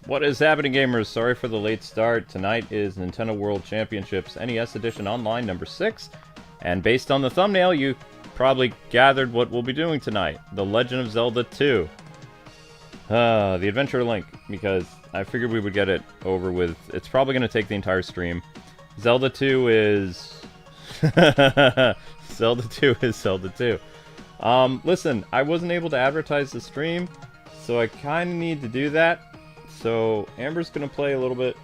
What is happening, gamers? Sorry for the late start. Tonight is Nintendo World Championships NES Edition Online number 6. And based on the thumbnail, you probably gathered what we'll be doing tonight. The Legend of Zelda 2. The Adventure Link, because I figured we would get it over with. It's probably going to take the entire stream. Zelda 2 is... Zelda 2 is Zelda 2. Listen, I wasn't able to advertise the stream, so I kind of need to do that. So Amber's gonna play a little bit,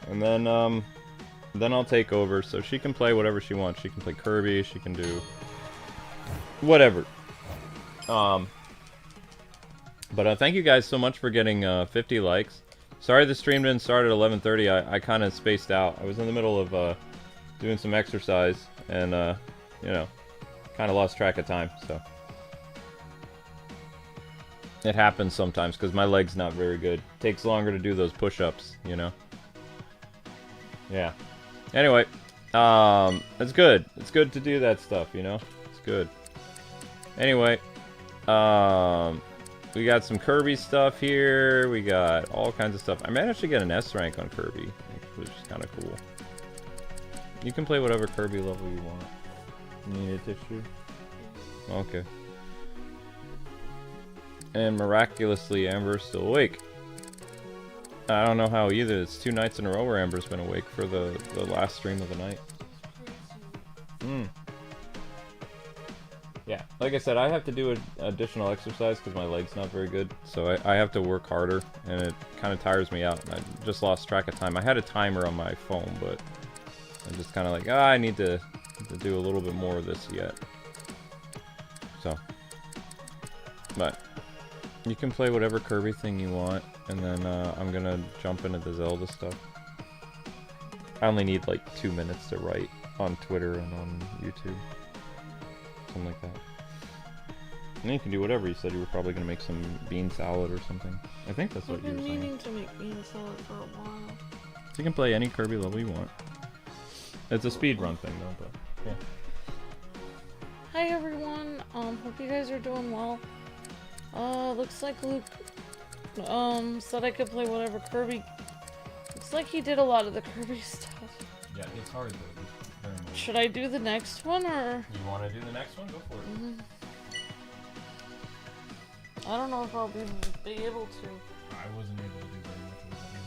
and then I'll take over. So she can play whatever she wants. She can play Kirby. She can do whatever. But thank you guys so much for getting 50 likes. Sorry the stream didn't start at 11:30. I kind of spaced out. I was in the middle of doing some exercise, and you know, kind of lost track of time. So. It happens sometimes because my leg's not very good. Takes longer to do those push-ups, you know? Yeah. Anyway, it's good. It's good to do that stuff, you know? It's good. Anyway, we got some Kirby stuff here. We got all kinds of stuff. I managed to get an S rank on Kirby, which is kind of cool. You can play whatever Kirby level you want. You need a tissue? Okay. And miraculously, Amber's still awake. I don't know how either. It's 2 nights in a row where Amber's been awake for the last stream of the night. Yeah, like I said, I have to do additional exercise because my leg's not very good. So I have to work harder, and it kind of tires me out. I just lost track of time. I had a timer on my phone, but I'm just kind of like, I need to do a little bit more of this yet. So, but... You can play whatever Kirby thing you want, and then I'm gonna jump into the Zelda stuff. I only need like 2 minutes to write on Twitter and on YouTube. Something like that. And you can do whatever. You said you were probably gonna make some bean salad or something. I think that's what you were saying. I've been meaning to make bean salad for a while. So you can play any Kirby level you want. It's a speedrun thing though, but yeah. Hi everyone, hope you guys are doing well. Looks like Luke, said I could play whatever Kirby. Looks like he did a lot of the Kirby stuff. Yeah, it's hard though. Very much. Should I do the next one, or? You want to do the next one? Go for it. I don't know if I'll be able to. I wasn't able to do very much of it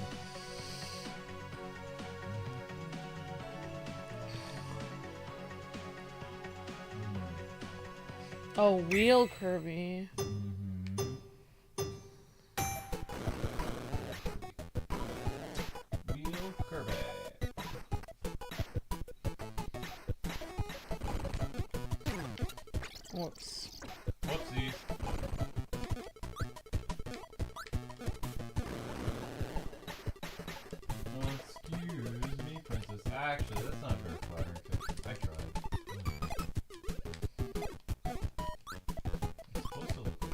either. Oh, real Kirby. Whoops. Whoopsies. Excuse me, princess. Actually, that's not very flattering. I tried. It's supposed to look good.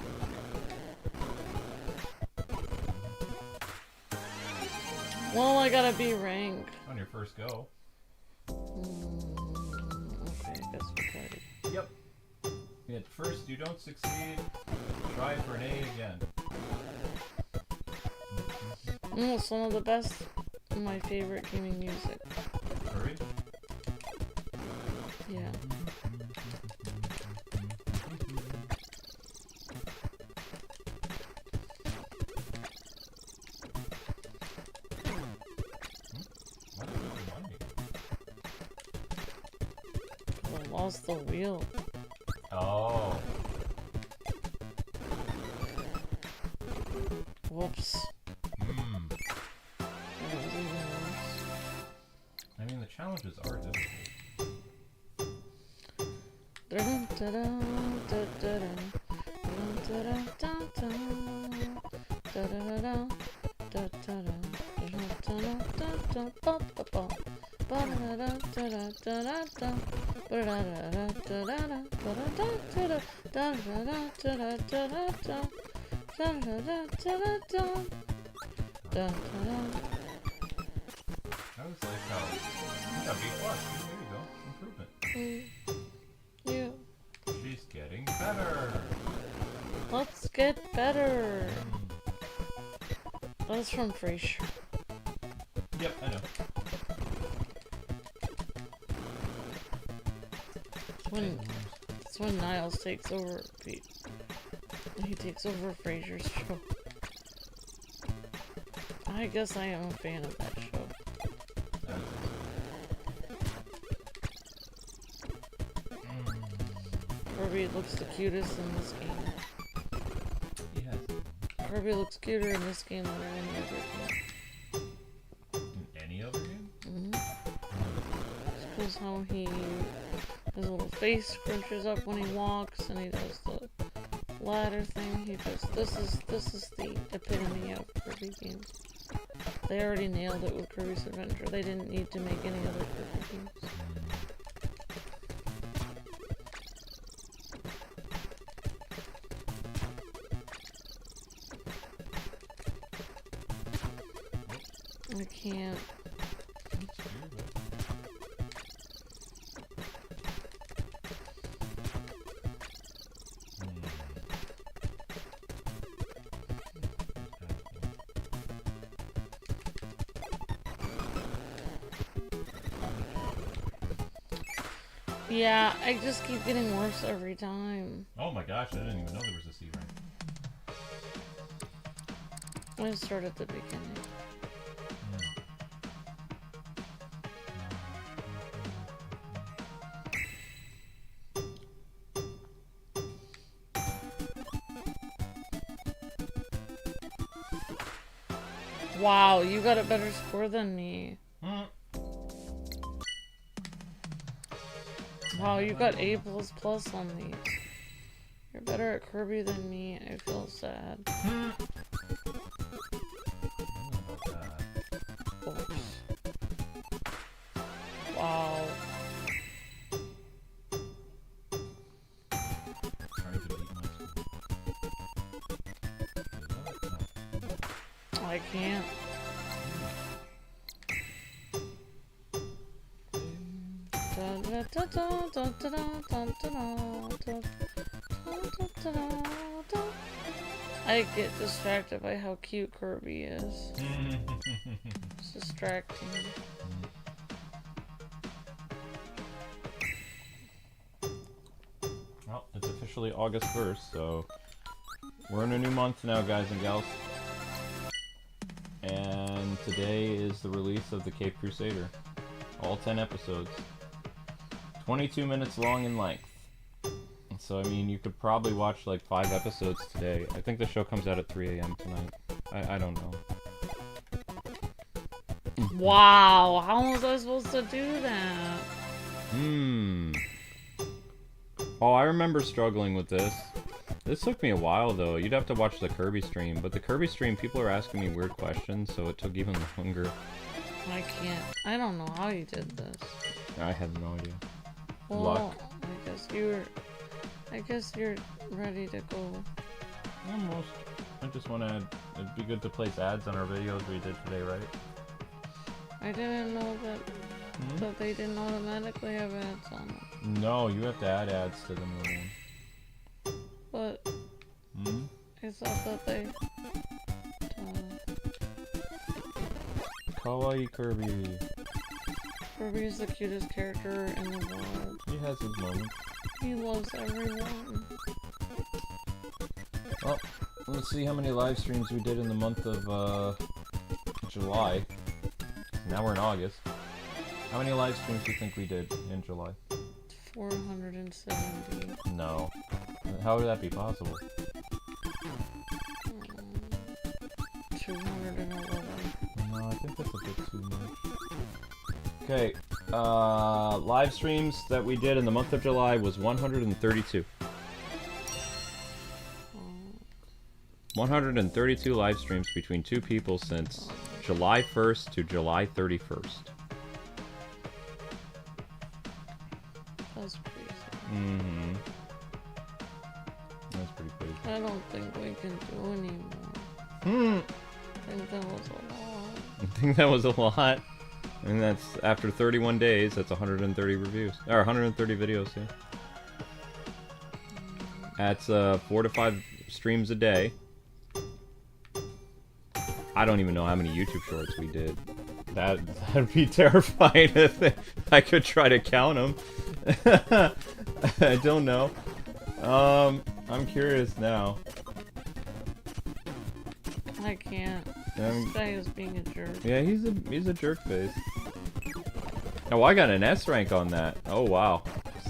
Well, I gotta be ranked. On your first go. Okay, I guess we'll try it. Yep. At first you don't succeed, try for an A again. It's one of the best, my favorite gaming music. Hurry. Yeah. I lost the wheel. Oh. Whoops. I mean, the challenges are difficult. I was like, oh, you got B+. There you go. Improvement. Yeah. She's getting better. Let's get better. That's from Frasier. Yep, I know. It's when Niles takes over. He takes over Frasier's show. I guess I am a fan of that show. Kirby looks the cutest in this game. Yes. Kirby looks cuter in this game than in any other game. In any other game? Because how his little face scrunches up when he walks, and he does the ladder thing. This is the epitome of Kirby games. They already nailed it with Kirby's Adventure. They didn't need to make any other Kirby games. I can't. Yeah, I just keep getting worse every time. Oh my gosh, I didn't even know there was a C rank. Let's start at the beginning. Wow, you got a better score than me. Wow, you got A++ on these. You're better at Kirby than me. I feel sad. Oops. Wow. I can't. I get distracted by how cute Kirby is. It's distracting. Well, it's officially August 1st, so we're in a new month now, guys and gals. And today is the release of the Cape Crusader. All 10 episodes. 22 minutes long in length. So, I mean, you could probably watch like 5 episodes today. I think the show comes out at 3 a.m. tonight. I don't know. Wow, how was I supposed to do that? Oh, I remember struggling with this. This took me a while, though. You'd have to watch the Kirby stream. But the Kirby stream, people are asking me weird questions, so it took even longer. I can't. I don't know how you did this. I have no idea. Well, Luck. I guess you're ready to go. Almost. I just want to add, it'd be good to place ads on our videos we did today, right? I didn't know that they didn't automatically have ads on them. No, you have to add ads to them. But I thought that they Kawaii Kirby. Kirby is the cutest character in the world. He has his moments. He loves everyone. Well, let's see how many live streams we did in the month of July. Now we're in August. How many live streams do you think we did in July? 470. No. How would that be possible? 211. No, I think that's a bit too much. Okay, live streams that we did in the month of July was 132. 132 live streams between 2 people since July 1st to July 31st. That's crazy. That's pretty crazy. I don't think we can do anymore. I think that was a lot. I think that was a lot. And that's after 31 days, that's 130 reviews. Or 130 videos, yeah. That's 4 to 5 streams a day. I don't even know how many YouTube shorts we did. That'd be terrifying if I could try to count them. I don't know. I'm curious now. I can't. This guy is being a jerk. Yeah, he's a jerk face. Oh, I got an S rank on that. Oh wow,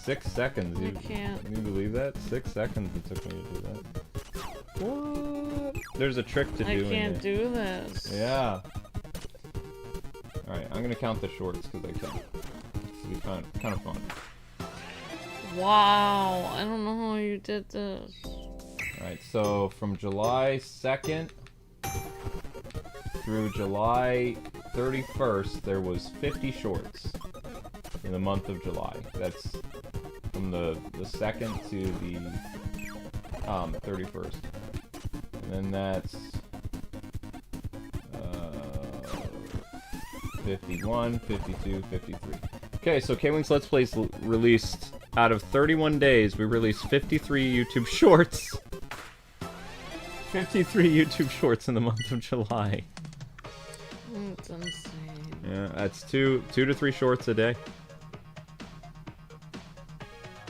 6 seconds. I can't. Can you believe that? 6 seconds it took me to do that. What? There's a trick to doing it. I can't do this. Yeah. All right, I'm gonna count the shorts because I can. It's kind of fun. Wow, I don't know how you did this. Alright, so from July 2nd through July 31st, there was 50 shorts in the month of July. That's from the 2nd to the 31st. And then that's 51, 52, 53. Okay, so KwingsLetsPlays released, out of 31 days, we released 53 YouTube shorts. 53 YouTube shorts in the month of July. That's insane. Yeah, that's two to 3 shorts a day.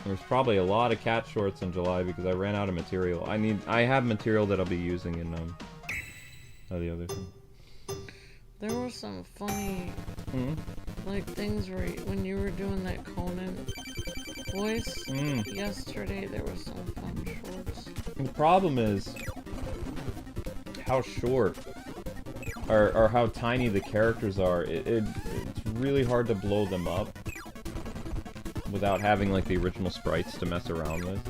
There's probably a lot of cat shorts in July because I ran out of material. I have material that I'll be using in the other thing. There were some funny, like, things where when you were doing that Conan voice yesterday, there were some fun shorts. The problem is how short or how tiny the characters are. It's really hard to blow them up without having like the original sprites to mess around with.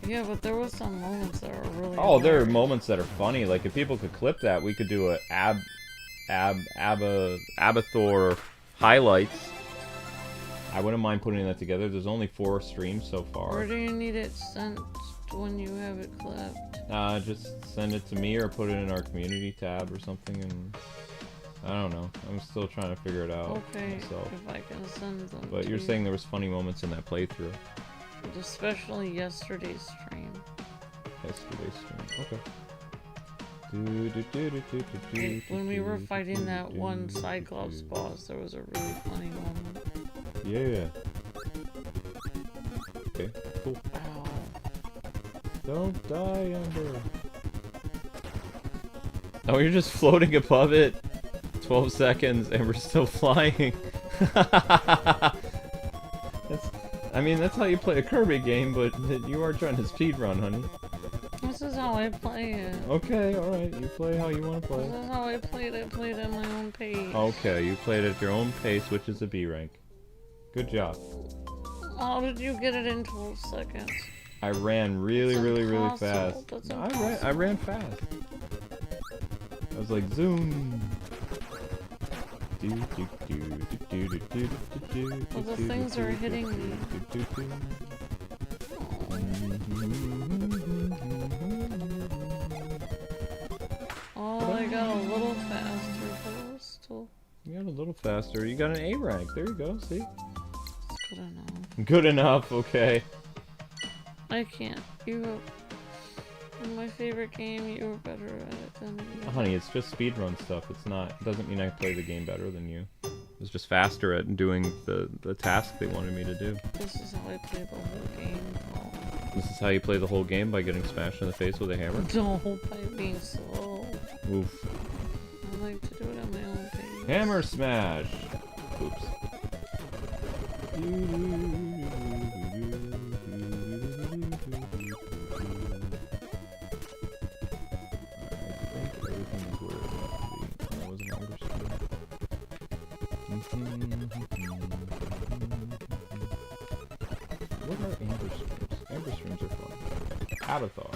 Yeah, but there were some moments that were really there are moments that are funny. Like if people could clip that, we could do a Abathor highlights. I wouldn't mind putting that together. There's only 4 streams so far. Where do you need it sent when you have it clipped? Just send it to me or put it in our community tab or something, and I don't know. I'm still trying to figure it out myself. If I can send them. But you're saying there was funny moments in that playthrough. Especially yesterday's stream. Okay. When we were fighting that one Cyclops boss, there was a really funny moment. Yeah. Okay, cool. Ow. Don't die, Ember. Oh, you're just floating above it. 12 seconds and we're still flying. That's how you play a Kirby game, but you are trying to speedrun, honey. This is how I play it. Okay, alright. You play how you want to play. This is how I played it. I played at my own pace. Okay, you played at your own pace, which is a B rank. Good job. How did you get it in 12 seconds? I ran really fast. That's I ran fast. I was like, zoom. Well, the things are hitting me. Oh, I got a little faster, but it was still... You got a little faster. You got an A rank. There you go, see? It's good enough. Good enough, okay. I can't. You have... In my favorite game, you were better at it than me. Honey, it's just speedrun stuff. It doesn't mean I play the game better than you. was just faster at doing the task they wanted me to do. This is how I play the whole game. Oh. This is how you play the whole game, by getting smashed in the face with a hammer? No, by being slow. Oof. I like to do it at my own pace. Hammer smash! Oops. What are amber streams? Amber streams are fun. Abathar.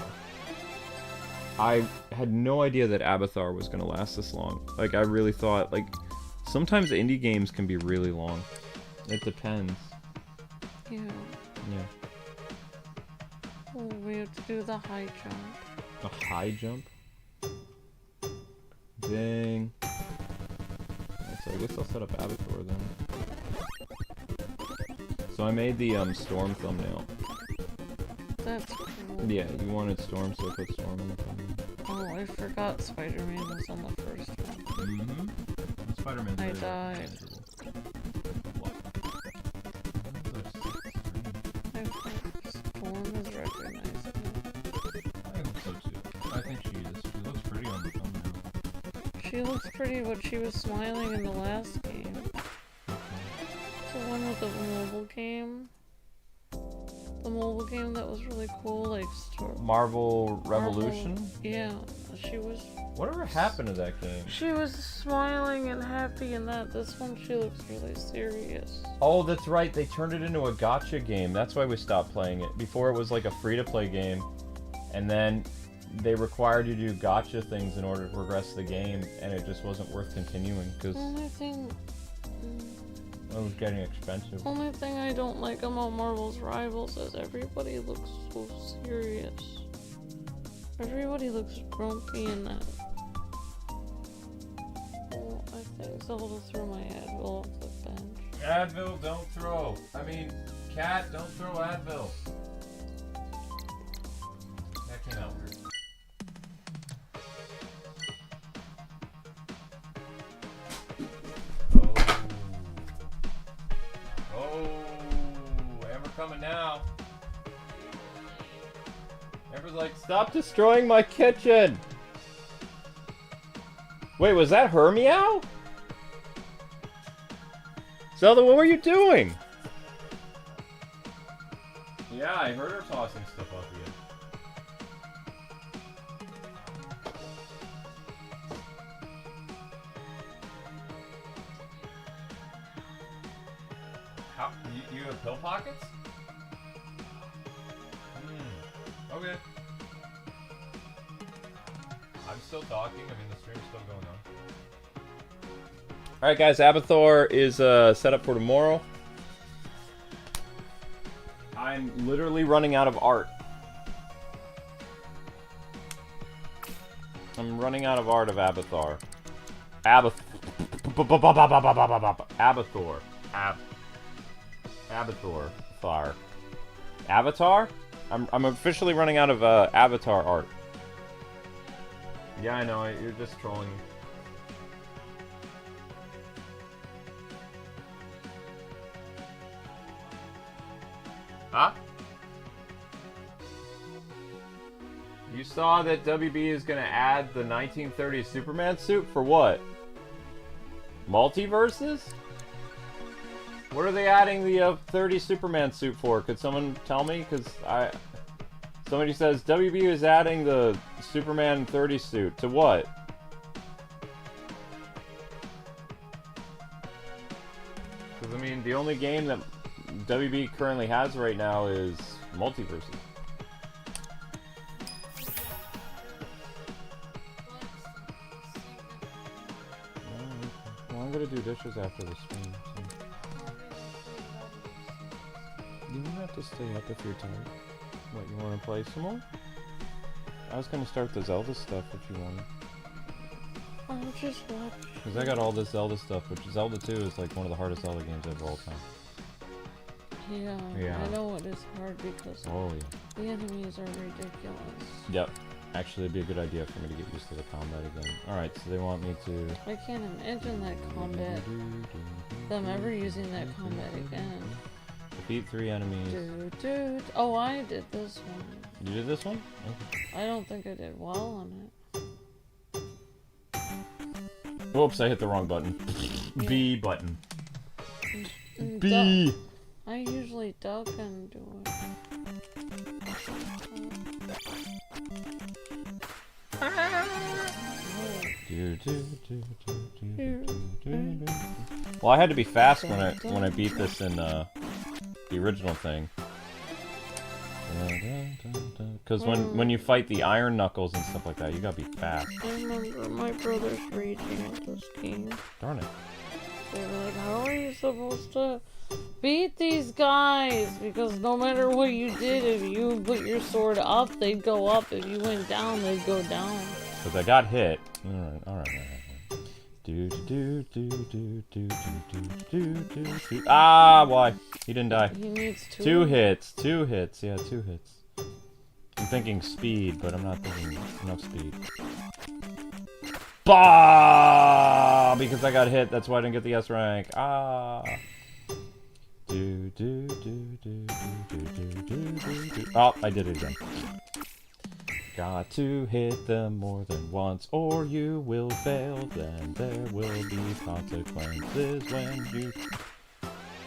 I had no idea that Abathar was gonna last this long. Like, I really thought, like, sometimes indie games can be really long. It depends. Yeah. Yeah. Oh, we have to do the high jump. A high jump? Dang. Alright, so I guess I'll set up Abathar then. So I made the Storm thumbnail. That's cool. Yeah, you wanted Storm, so I put Storm in the thumbnail. Oh, I I forgot Spider-Man was on the first one. Mm-hmm. Spider-Man. I died. What? I think Storm is recognizable. I hope so too. I think she is. She looks pretty on the thumbnail. She looks pretty, but she was smiling in the last game. The one with the mobile game. The mobile game that was really cool, like Marvel Revolution? Yeah, she was... Whatever happened to that game? She was smiling and happy in that. This one, she looks really serious. Oh, that's right. They turned it into a gacha game. That's why we stopped playing it. Before it was like a free-to-play game. And then they required you to do gacha things in order to progress the game. And it just wasn't worth continuing because Only thing... it was getting expensive. Only thing I don't like about Marvel's Rivals is everybody looks so serious. Everybody looks grumpy in that. Oh, I think Zelda threw my Advil off the bench. Advil, don't throw. I mean, cat, don't throw Advil. That came out weird. Coming now. Amber's like, stop destroying my kitchen! Wait, was that her meow? Zelda, what were you doing? Yeah, I heard her tossing stuff off again. How? You have pill pockets? Okay. I'm still talking. I mean, the stream's still going on. Alright, guys. Abathor is set up for tomorrow. I'm literally running out of art. I'm running out of art of Abathor. Abathor. Far. Avatar? I'm officially running out of Avatar art. Yeah, I know. You're just trolling me. Huh? You saw that WB is gonna add the 1930s Superman suit for what? Multiverses? What are they adding the 30 Superman suit for? Could someone tell me? Because somebody says WB is adding the Superman 30 suit to what? Because I mean, the only game that WB currently has right now is Multiverses. Well, I'm gonna do dishes after the stream. So. You don't have to stay up if you're tired. What, you want to play some more? I was going to start the Zelda stuff if you wanted. I'll just watch. Because I got all this Zelda stuff, which Zelda 2 is like one of the hardest Zelda games of all time. Yeah, I know it is hard because the enemies are ridiculous. Yep. Actually, it'd be a good idea for me to get used to the combat again. Alright, so they want me to... I can't imagine that combat. Them ever using that combat again. Defeat 3 enemies. Oh, I did this one. You did this one? Okay. I don't think I did well on it. Whoops, I hit the wrong button. Yeah. B button. B! I usually duck and do it. Well, I had to be fast when I beat this in the original thing. Because when you fight the Iron Knuckles and stuff like that, you gotta be fast. I remember my brothers raging at this game. Darn it. They were like, how are you supposed to beat these guys? Because no matter what you did, if you put your sword up, they'd go up. If you went down, they'd go down. Because I got hit. Alright. Ah, why? He didn't die. He needs two hits. Yeah, 2 hits. I'm thinking speed, but I'm not thinking enough speed. Bah! Because I got hit, that's why I didn't get the S rank. Ah. Oh, I did it again. Got to hit them more than once, or you will fail. Then there will be consequences when you...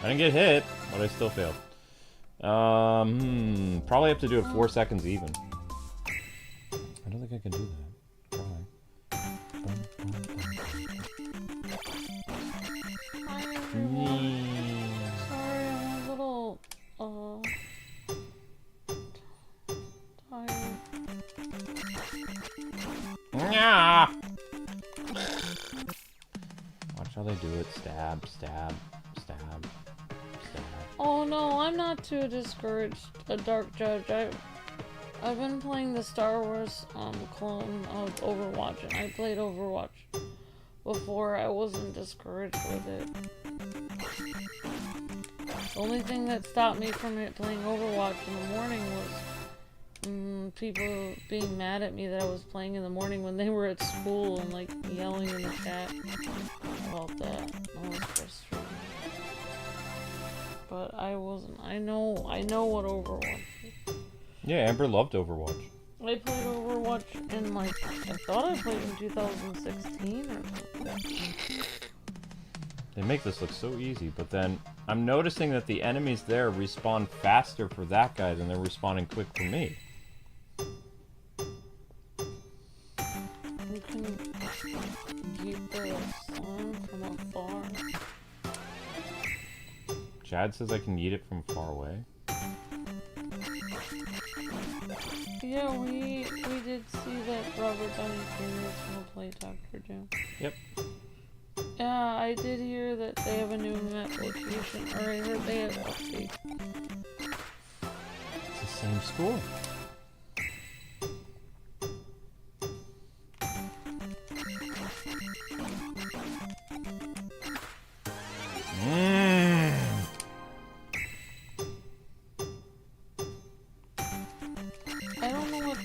I didn't get hit, but I still failed. Probably have to do it 4 seconds even. I don't think I can do that. Sorry, I'm a little, tired. Yeah. Watch how they do it. Stab, stab, stab, stab. Oh no, I'm not too discouraged. A Dark Judge. I've been playing the Star Wars clone of Overwatch, and I played Overwatch before. I wasn't discouraged with it. The only thing that stopped me from playing Overwatch in the morning was people being mad at me that I was playing in the morning when they were at school and like yelling in the chat about that. That was frustrating. But I wasn't. I know what Overwatch is. Yeah, Amber loved Overwatch. I played Overwatch in like, I thought I played in 2016 or something. They make this look so easy, but then I'm noticing that the enemies there respawn faster for that guy than they're respawning quick for me. You can keep the slime from afar. Chad says I can eat it from far away. Yeah, we did see that Robert Downey Jr. is gonna play Dr. Doom. Yep. Yeah, I did hear that they have a new map location, or I heard they have an update. It's the same school. I don't know what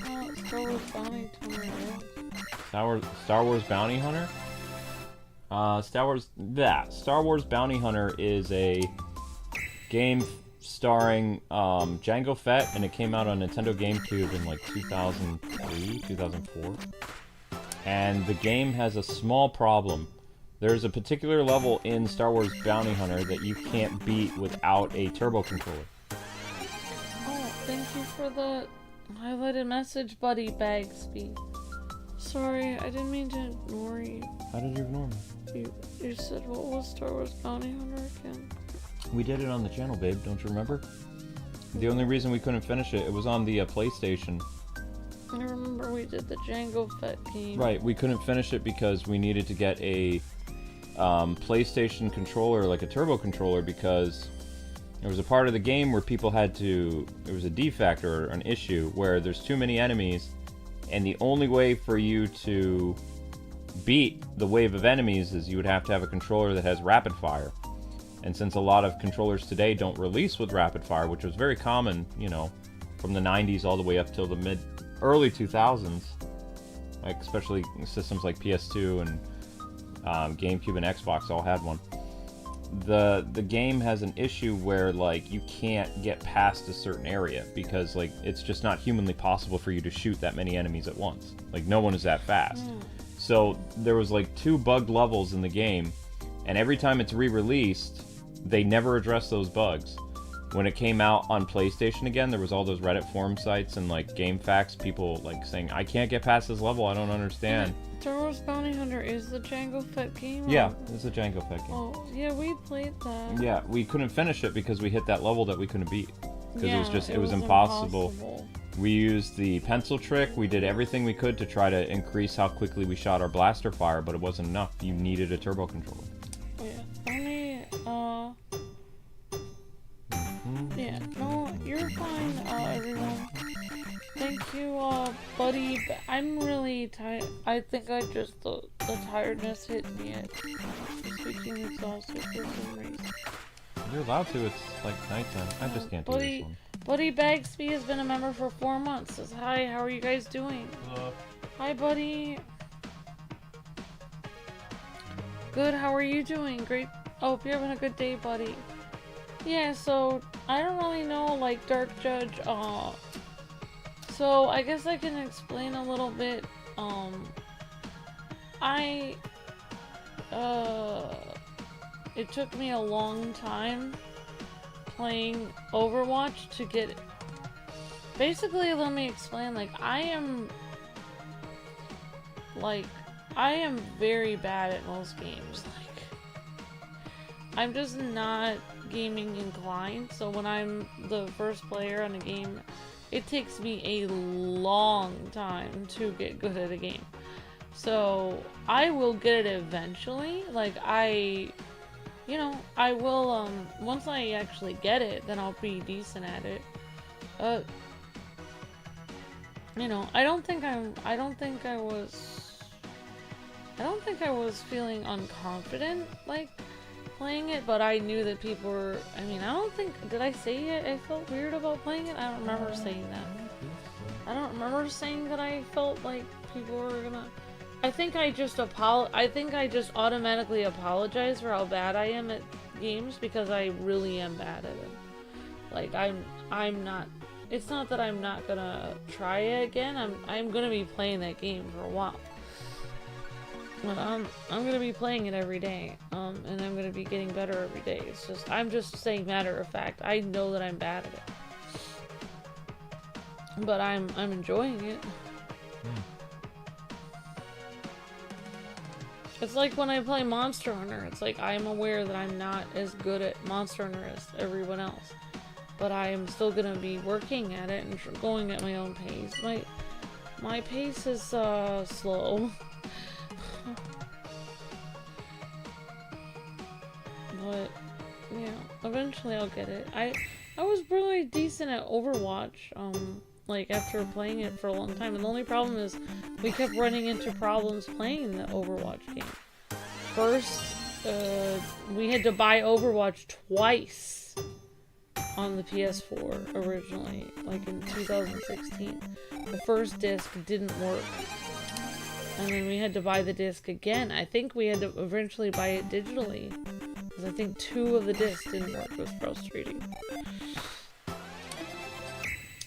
Star Wars Bounty Hunter is. Star Wars Bounty Hunter? Star Wars Bounty Hunter is a game starring Jango Fett, and it came out on Nintendo GameCube in like 2003, 2004. And the game has a small problem. There's a particular level in Star Wars Bounty Hunter that you can't beat without a turbo controller. Oh, thank you for the highlighted message, buddy Bagsby. Sorry, I didn't mean to ignore you. How did you ignore me? You said what was Star Wars Bounty Hunter again? We did it on the channel, babe. Don't you remember? The only reason we couldn't finish it, it was on the PlayStation. I remember we did the Jango Fett game. Right, we couldn't finish it because we needed to get a PlayStation controller, like a turbo controller, because there was a part of the game where people had to... There was a defect or an issue where there's too many enemies, and the only way for you to beat the wave of enemies is you would have to have a controller that has rapid fire. And since a lot of controllers today don't release with rapid fire, which was very common, you know, from the 90s all the way up till the early 2000s, like especially systems like PS2 and GameCube and Xbox all had one. The game has an issue where like you can't get past a certain area because like it's just not humanly possible for you to shoot that many enemies at once. Like no one is that fast. So there was like 2 bugged levels in the game, and every time it's re-released, they never address those bugs. When it came out on PlayStation again, there was all those Reddit forum sites and like GameFAQs, people like saying, I can't get past this level, I don't understand. Star Wars Bounty Hunter is the Jango Fett game? Yeah, it's a Jango Fett game. Oh, yeah, we played that. Yeah, we couldn't finish it because we hit that level that we couldn't beat. Because it was impossible. We used the pencil trick, we did everything we could to try to increase how quickly we shot our blaster fire, but it wasn't enough. You needed a turbo controller. Yeah, yeah, no, you're fine, everyone. Thank you, buddy. I'm really tired. I think the tiredness hit me. I just became exhausted for some reason. You're allowed to, it's like nighttime. I just can't do this one. Buddy Bagsby has been a member for 4 months. Says, hi, how are you guys doing? Hello. Hi, buddy. Good, how are you doing? Great. I hope you're having a good day, buddy. Yeah, so I don't really know, like, Dark Judge, so I guess I can explain a little bit. It took me a long time playing Overwatch to get... Basically, let me explain, like, I am very bad at most games. Like, I'm just not gaming inclined, so when I'm the first player on a game, it takes me a long time to get good at a game. So, I will get it eventually. Like, I will, once I actually get it, then I'll be decent at it. You know, I don't think I was feeling unconfident, like, playing it, but I knew that people were, I mean, I don't think, did I say it? I felt weird about playing it? I don't remember saying that. I don't remember saying that I felt like people were gonna, I think I just automatically apologize for how bad I am at games, because I really am bad at them. Like, I'm not, it's not that I'm not gonna try it again, I'm gonna be playing that game for a while. But I'm gonna be playing it every day, and I'm gonna be getting better every day. It's just, I'm just saying matter of fact, I know that I'm bad at it. But I'm enjoying it. It's like when I play Monster Hunter, it's like I'm aware that I'm not as good at Monster Hunter as everyone else. But I am still gonna be working at it and going at my own pace. My pace is slow. But yeah, eventually I'll get it. I was really decent at Overwatch, like after playing it for a long time, and the only problem is we kept running into problems playing the Overwatch game. First, we had to buy Overwatch twice on the PS4 originally, like in 2016. The first disc didn't work, and then we had to buy the disc again. I think we had to eventually buy it digitally, because I think 2 of the discs didn't work. It was frustrating.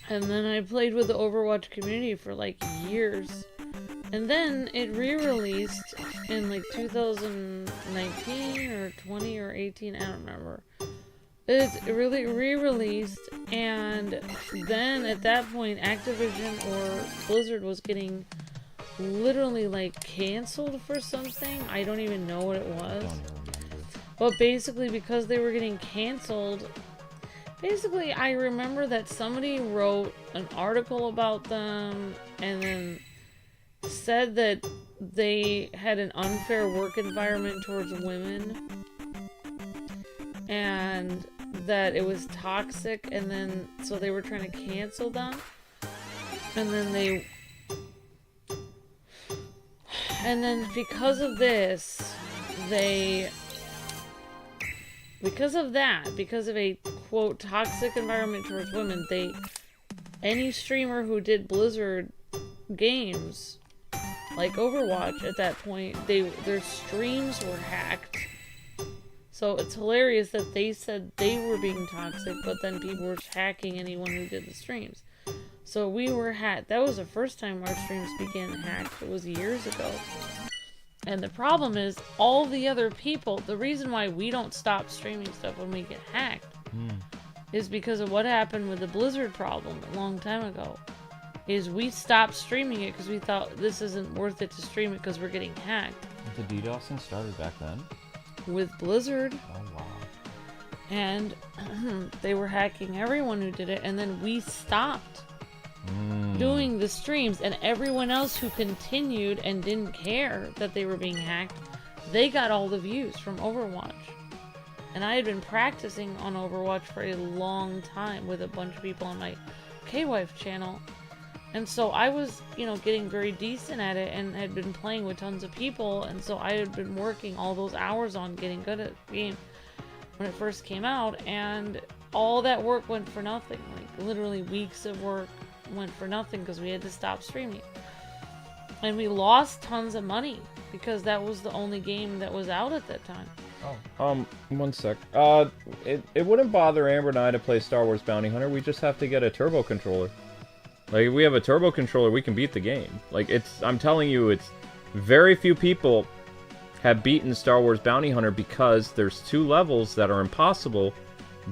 And then I played with the Overwatch community for like years. And then it re-released in like 2019 or 20 or 18, I don't remember. It really re-released, and then at that point Activision or Blizzard was getting literally like canceled for something. I don't even know what it was. But basically, because they were getting canceled, basically I remember that somebody wrote an article about them and then said that they had an unfair work environment towards women and that it was toxic, and then so they were trying to cancel them, and then because of this, because of a quote toxic environment towards women, any streamer who did Blizzard games like Overwatch at that point, their streams were hacked. So it's hilarious that they said they were being toxic, but then people were hacking anyone who did the streams. So we were hacked. That was the first time our streams began hacked. It was years ago. And the problem is, all the other people, the reason why we don't stop streaming stuff when we get hacked is because of what happened with the Blizzard problem a long time ago. Is we stopped streaming it because we thought this isn't worth it to stream it because we're getting hacked. The DDoSing started back then? With Blizzard. Oh, wow. And they were hacking everyone who did it, and then we stopped doing the streams, and everyone else who continued and didn't care that they were being hacked, they got all the views from Overwatch. And I had been practicing on Overwatch for a long time with a bunch of people on my K-Wife channel. And so I was, getting very decent at it and had been playing with tons of people, and so I had been working all those hours on getting good at the game when it first came out, and all that work went for nothing. Like, literally weeks of work went for nothing because we had to stop streaming. And we lost tons of money because that was the only game that was out at that time. Oh. One sec. It wouldn't bother Amber and I to play Star Wars Bounty Hunter. We just have to get a turbo controller. Like, if we have a turbo controller, we can beat the game. Like, I'm telling you, it's very few people have beaten Star Wars Bounty Hunter because there's 2 levels that are impossible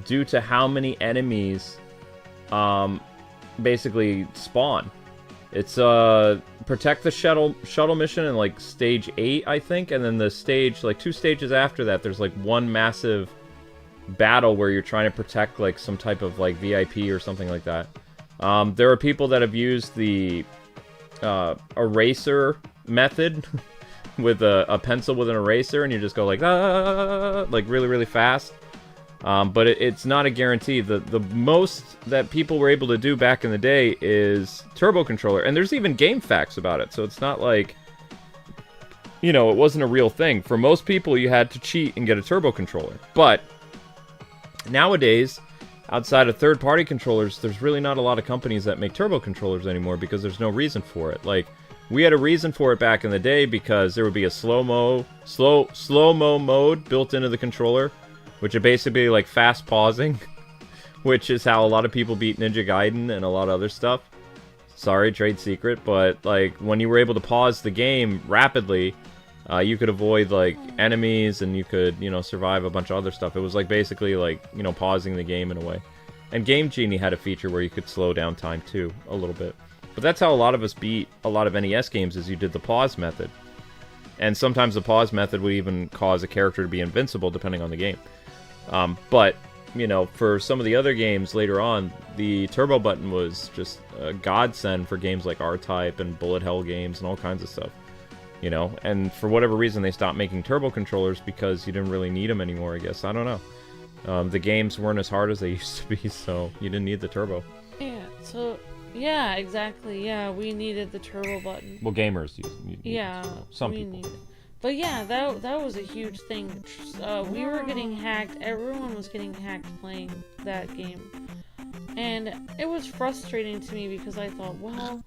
due to how many enemies, basically spawn. It's, protect the shuttle mission in, like, stage 8, I think, and then the stage, like, 2 stages after that, there's, like, one massive battle where you're trying to protect, like, some type of, like, VIP or something like that. There are people that have used the, eraser method with a pencil with an eraser, and you just go, like, like, really, really fast. But it's not a guarantee. The most that people were able to do back in the day is turbo controller. And there's even game facts about it. So it's not like, you know, it wasn't a real thing. For most people, you had to cheat and get a turbo controller. But nowadays, outside of third-party controllers, there's really not a lot of companies that make turbo controllers anymore because there's no reason for it. Like, we had a reason for it back in the day because there would be a slow-mo mode built into the controller, which is basically like fast pausing, which is how a lot of people beat Ninja Gaiden and a lot of other stuff. Sorry, trade secret, but like when you were able to pause the game rapidly, you could avoid like enemies and you could, you know, survive a bunch of other stuff. It was like basically like, you know, pausing the game in a way. And Game Genie had a feature where you could slow down time too, a little bit. But that's how a lot of us beat a lot of NES games, is you did the pause method. And sometimes the pause method would even cause a character to be invincible depending on the game. But, you know, for some of the other games later on, the turbo button was just a godsend for games like R-Type and bullet hell games and all kinds of stuff. You know, and for whatever reason they stopped making turbo controllers because you didn't really need them anymore, I guess. I don't know. The games weren't as hard as they used to be, so you didn't need the turbo. Yeah, so, yeah, exactly. Yeah, we needed the turbo button. Well, gamers yeah, some people. Needed. But yeah, that was a huge thing. We were getting hacked. Everyone was getting hacked playing that game. And it was frustrating to me because I thought, well,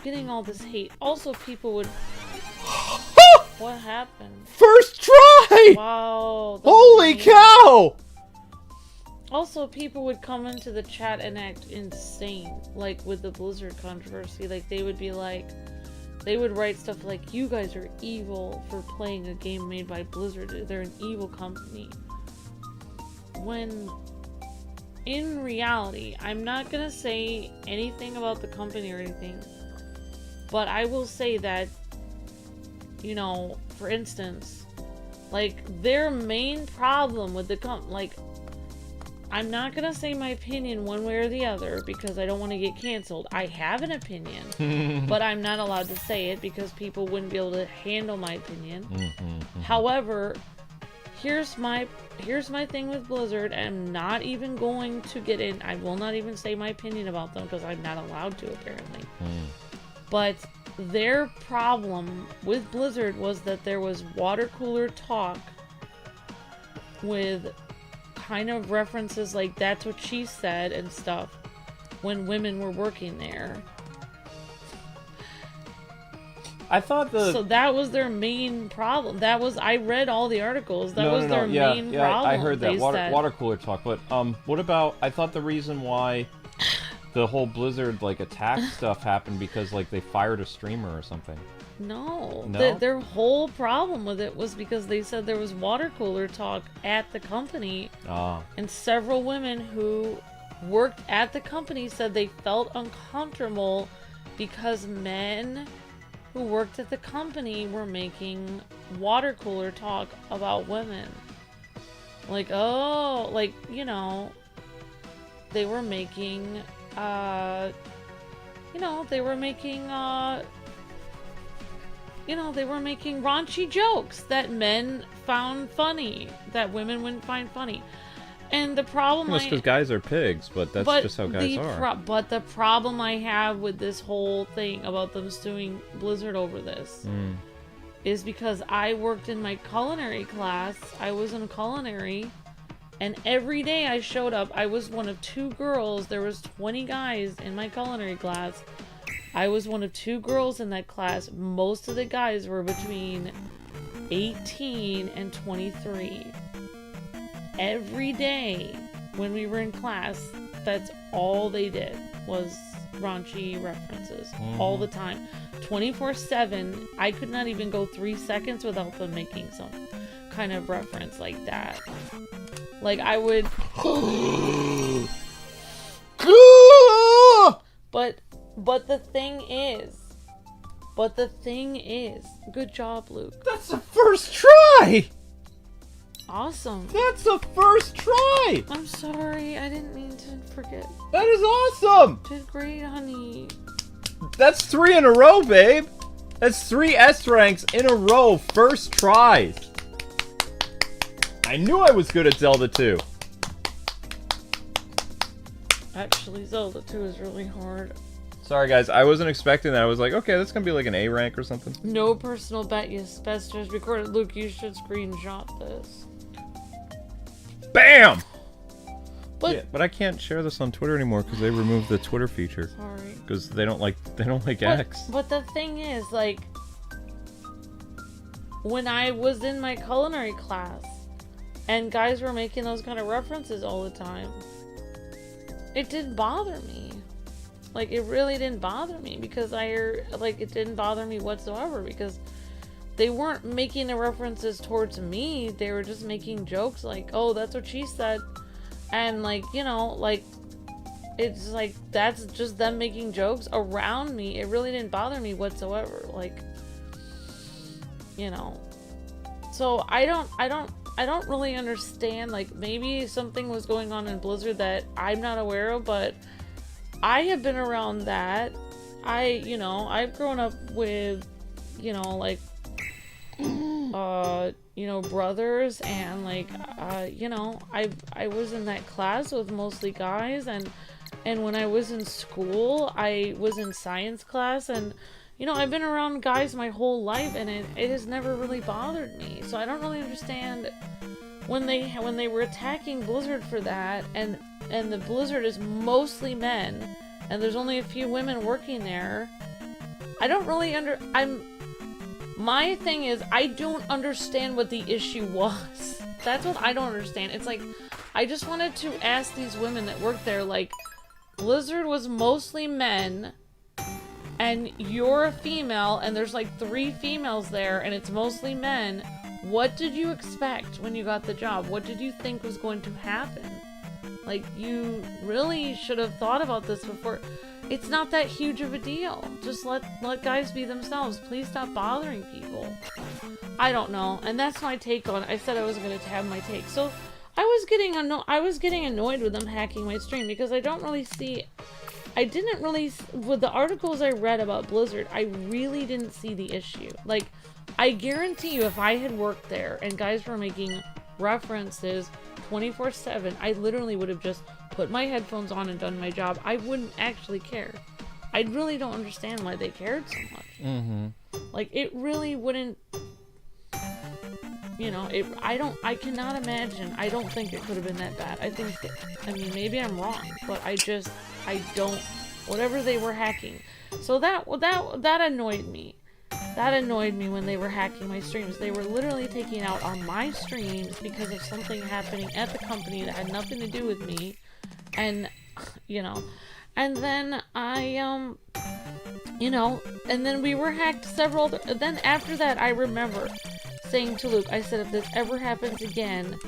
getting all this hate. Also, people would... What happened? First try! Wow. Holy cow! Also, people would come into the chat and act insane. Like, with the Blizzard controversy. Like, they would be like... They would write stuff like, you guys are evil for playing a game made by Blizzard. They're an evil company. When, in reality, I'm not gonna say anything about the company or anything, but I will say that, you know, for instance, like, their main problem with the like, I'm not gonna say my opinion one way or the other because I don't want to get canceled. I have an opinion, but I'm not allowed to say it because people wouldn't be able to handle my opinion. However, here's my thing with Blizzard. I'm not even going to get in. I will not even say my opinion about them because I'm not allowed to, apparently. But their problem with Blizzard was that there was water cooler talk with kind of references like that's what she said and stuff when women were working there. I thought so that was their main problem. That was, I read all the articles. That was their main problem. I heard that water cooler talk. But what about? I thought the reason why the whole Blizzard like attack stuff happened because like they fired a streamer or something. No. Their whole problem with it was because they said there was water cooler talk at the company. And several women who worked at the company said they felt uncomfortable because men who worked at the company were making water cooler talk about women. Like, oh, like, you know, they were making, they were making raunchy jokes that men found funny, that women wouldn't find funny. And the problem that's because guys are pigs, but that's just how guys are. But the problem I have with this whole thing about them suing Blizzard over this is because I worked in my culinary class. I was in culinary, and every day I showed up. I was one of 2 girls. There was 20 guys in my culinary class. I was one of 2 girls in that class. Most of the guys were between 18 and 23. Every day when we were in class, that's all they did was raunchy references. All the time. 24/7. I could not even go 3 seconds without them making some kind of reference like that. Like, I would... But the thing is, good job, Luke. That's the first try! Awesome. That's the first try! I'm sorry, I didn't mean to forget. That is awesome! Did great, honey. That's 3 in a row, babe! That's 3 S ranks in a row, first tries! I knew I was good at Zelda 2. Actually, Zelda 2 is really hard. Sorry guys, I wasn't expecting that. I was like, okay, that's gonna be like an A rank or something. No personal bet, yes, best just recorded. Luke, you should screenshot this. BAM! But, yeah, but I can't share this on Twitter anymore because they removed the Twitter feature. Sorry. Because they don't like X. But the thing is, like, when I was in my culinary class and guys were making those kind of references all the time, it didn't bother me. Like, it really didn't bother me because it didn't bother me whatsoever because they weren't making the references towards me. They were just making jokes like, oh, that's what she said. And, like, you know, like, it's like, that's just them making jokes around me. It really didn't bother me whatsoever. Like, you know. So, I don't really understand. Like, maybe something was going on in Blizzard that I'm not aware of, but I have been around that. I've grown up with, like, brothers, and like, I was in that class with mostly guys, and when I was in school, I was in science class, and, I've been around guys my whole life, and it has never really bothered me. So I don't really understand when they were attacking Blizzard for that, and the Blizzard is mostly men, and there's only a few women working there. I don't really my thing is, I don't understand what the issue was. That's what I don't understand. It's like, I just wanted to ask these women that work there, like, Blizzard was mostly men, and you're a female, and there's like 3 females there, and it's mostly men. What did you expect when you got the job? What did you think was going to happen? Like, you really should have thought about this before. It's not that huge of a deal. Just let guys be themselves. Please stop bothering people. I don't know. And that's my take on it. I said I was going to have my take. So I was getting annoyed with them hacking my stream because with the articles I read about Blizzard, I really didn't see the issue. Like, I guarantee you if I had worked there and guys were making references 24/7, I literally would have just put my headphones on and done my job. I wouldn't actually care. I really don't understand why they cared so much. Mm-hmm. Like, it really wouldn't, I cannot imagine. I don't think it could have been that bad. Maybe I'm wrong, but I don't, whatever they were hacking. So that annoyed me. That annoyed me when they were hacking my streams. They were literally taking out on my streams because of something happening at the company that had nothing to do with me. And, and then and then we were hacked several then after that, I remember saying to Luke, I said, if this ever happens again,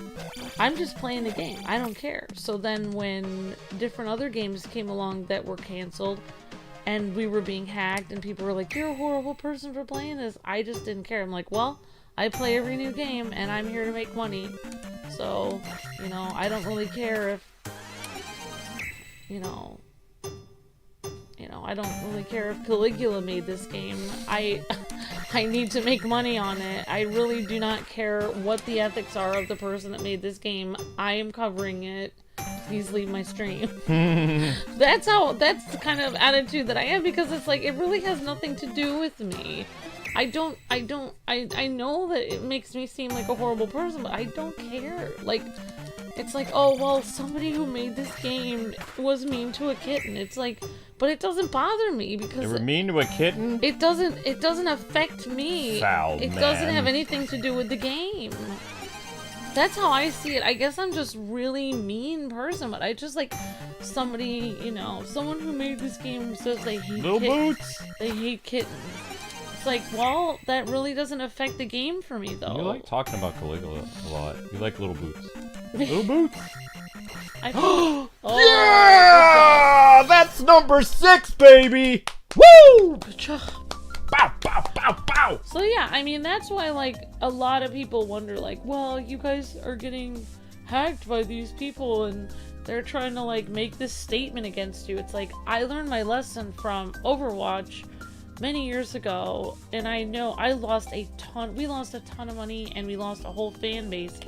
I'm just playing the game. I don't care. So then when different other games came along that were canceled, and we were being hacked, and people were like, you're a horrible person for playing this, I just didn't care. I'm like, well, I play every new game, and I'm here to make money. So, I don't really care if, I don't really care if Caligula made this game. I need to make money on it. I really do not care what the ethics are of the person that made this game. I am covering it. Please leave my stream. That's the kind of attitude that I have, because it's like, it really has nothing to do with me. I know that it makes me seem like a horrible person, but I don't care. Like, it's like, oh, well, somebody who made this game was mean to a kitten. It's like, but it doesn't bother me because You were mean to a kitten? it doesn't affect me. Foul, it man. doesn't have anything to do with the game. That's how I see it. I guess I'm just really mean person, but I just like somebody, you know, someone who made this game says they hate Little kittens. boots. They hate kittens. It's like, well, that really doesn't affect the game for me, though. You like talking about Caligula a lot. You like little boots. Little boots. I feel, Yeah! That's number 6, baby! Woo! good job. Bow, bow, bow, bow! So yeah, I mean, that's why, like, a lot of people wonder, like, well, you guys are getting hacked by these people and they're trying to, like, make this statement against you. It's like, I learned my lesson from Overwatch many years ago, and I know we lost a ton of money, and we lost a whole fan base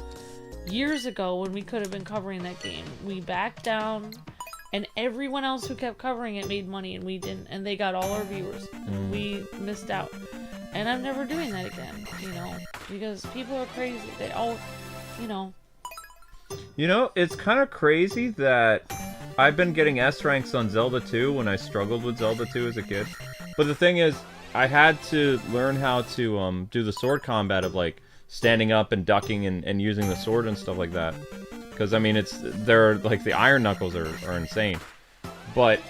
years ago when we could have been covering that game. We backed down, and everyone else who kept covering it made money, and we didn't, and they got all our viewers. We missed out. And I'm never doing that again, you know, because people are crazy. They all, you know. You know, it's kind of crazy that I've been getting S ranks on Zelda 2 when I struggled with Zelda 2 as a kid. But the thing is, I had to learn how to do the sword combat of, like, standing up and ducking and using the sword and stuff like that. Because, I mean, they're, like, the iron knuckles are insane. But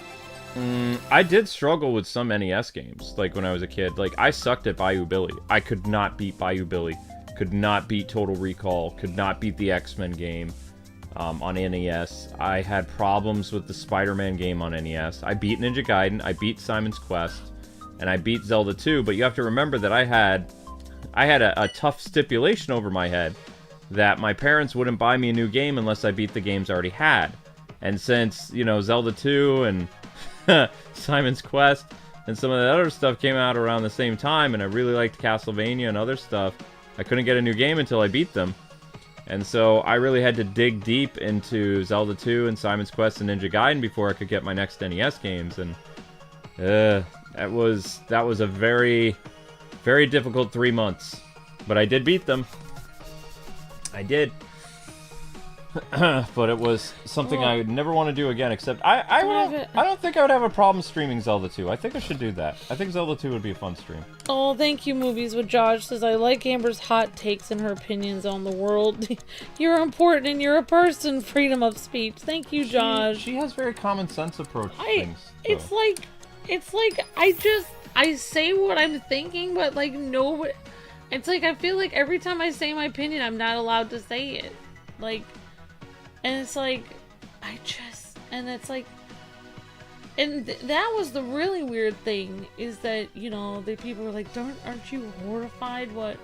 I did struggle with some NES games, like, when I was a kid. Like, I sucked at Bayou Billy. I could not beat Bayou Billy. Could not beat Total Recall. Could not beat the X-Men game on NES. I had problems with the Spider-Man game on NES. I beat Ninja Gaiden. I beat Simon's Quest. And I beat Zelda 2. But you have to remember that I had a tough stipulation over my head that my parents wouldn't buy me a new game unless I beat the games I already had. And since, you know, Zelda 2 and Simon's Quest and some of the other stuff came out around the same time, and I really liked Castlevania and other stuff, I couldn't get a new game until I beat them. And so I really had to dig deep into Zelda 2 and Simon's Quest and Ninja Gaiden before I could get my next NES games. And that was a very, very difficult 3 months. But I did beat them. I did. But it was something I would never want to do again, except I don't think I would have a problem streaming Zelda 2. I think I should do that. I think Zelda 2 would be a fun stream. Oh, thank you, Movies with Josh. Says, I like Amber's hot takes and her opinions on the world. You're important and you're a person. Freedom of speech. Thank you, Josh. She has very common sense approach to things. So. It's like, I say what I'm thinking, but, like, no, it's like, I feel like every time I say my opinion, I'm not allowed to say it. Like, and it's like, and it's like, and that was the really weird thing, is that, you know, the people were like, aren't you horrified what's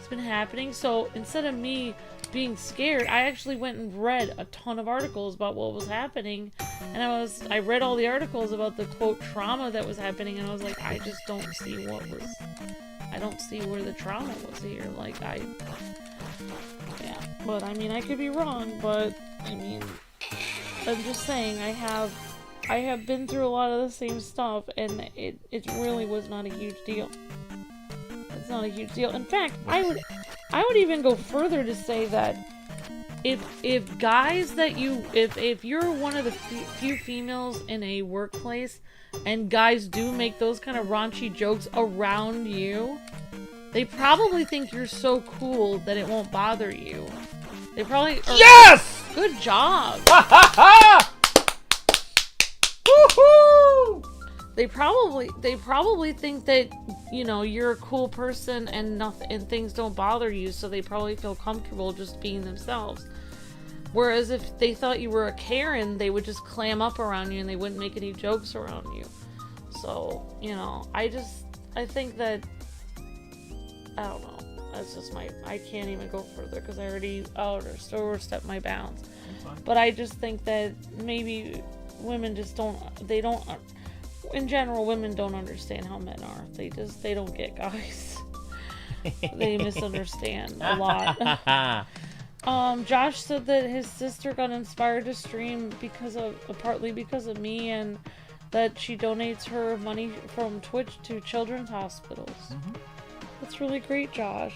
been happening? So instead of me being scared, I actually went and read a ton of articles about what was happening, and I read all the articles about the, quote, trauma that was happening, and I was like, I just don't see I don't see where the trauma was here. Like, yeah, but I mean, I could be wrong, but I mean, I'm just saying, I have been through a lot of the same stuff, and it really was not a huge deal. It's not a huge deal. In fact, I would even go further to say that if guys that if you're one of the few females in a workplace, and guys do make those kind of raunchy jokes around you, they probably think you're so cool that it won't bother you. They probably are. Yes! Good job! Woohoo! They probably think that, you know, you're a cool person and things don't bother you, so they probably feel comfortable just being themselves. Whereas if they thought you were a Karen, they would just clam up around you and they wouldn't make any jokes around you. So, you know, I think that, I don't know. That's just I can't even go further because I already overstepped my bounds. But I just think that maybe women just in general, women don't understand how men are. They don't get guys. They misunderstand a lot. Josh said that his sister got inspired to stream partly because of me, and that she donates her money from Twitch to children's hospitals. Mm-hmm. That's really great, Josh.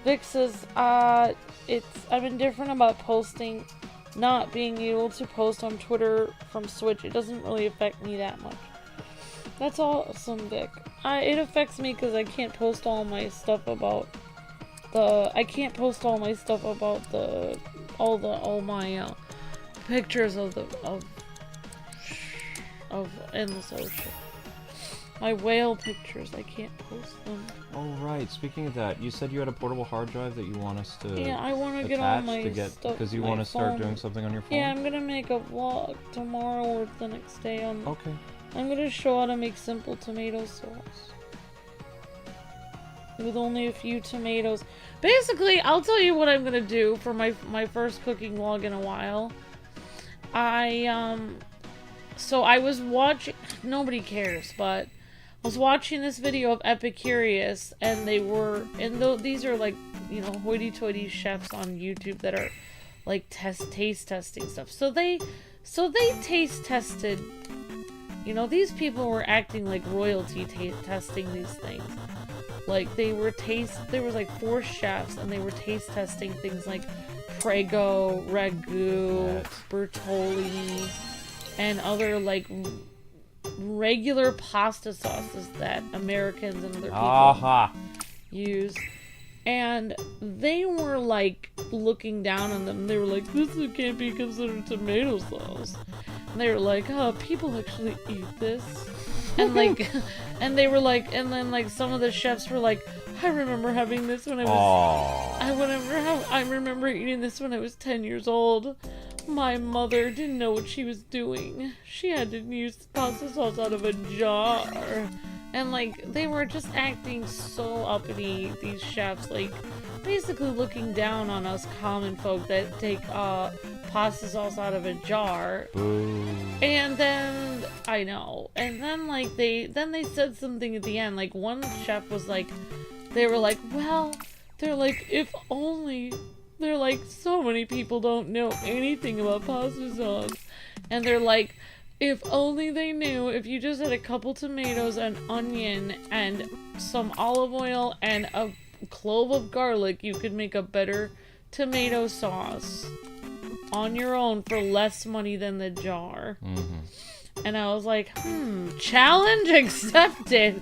Vic says, I'm indifferent about posting not being able to post on Twitter from Switch, it doesn't really affect me that much. That's awesome, Vic. It affects me because I can't post all my stuff about all my pictures of Endless Ocean. My whale pictures, I can't post them. Oh right. Speaking of that, you said you had a portable hard drive that you want us to Yeah, I want to get all my stuff. Because you want to start doing something on your phone. Yeah, I'm gonna make a vlog tomorrow or the next day on. Okay. I'm gonna show how to make simple tomato sauce with only a few tomatoes. Basically, I'll tell you what I'm gonna do for my first cooking vlog in a while. So I was watching. Nobody cares, but I was watching this video of Epicurious, and these are like, you know, hoity-toity chefs on YouTube that are like taste testing stuff. So they taste tested. You know, these people were acting like royalty testing these things. Like there was like 4 chefs, and they were taste testing things like Prego, Ragu, Bertolli, and other like regular pasta sauces that Americans and other people use. And they were like looking down on them. They were like, "This can't be considered tomato sauce." And they were like, "Oh, people actually eat this." And like, and they were like, and then like some of the chefs were like, "I remember having this when I was, I remember eating this when I was 10 years old. My mother didn't know what she was doing. She had to use pasta sauce out of a jar." And like, they were just acting so uppity, these chefs, like basically looking down on us common folk that take pasta sauce out of a jar. Boo. And then I know, and then like they said something at the end. Like one chef was like, they were like, well, they're like, if only, they're like, so many people don't know anything about pasta sauce, and they're like, if only they knew, if you just had a couple tomatoes, an onion, and some olive oil, and a clove of garlic, you could make a better tomato sauce on your own for less money than the jar. Mm-hmm. And I was like, challenge accepted.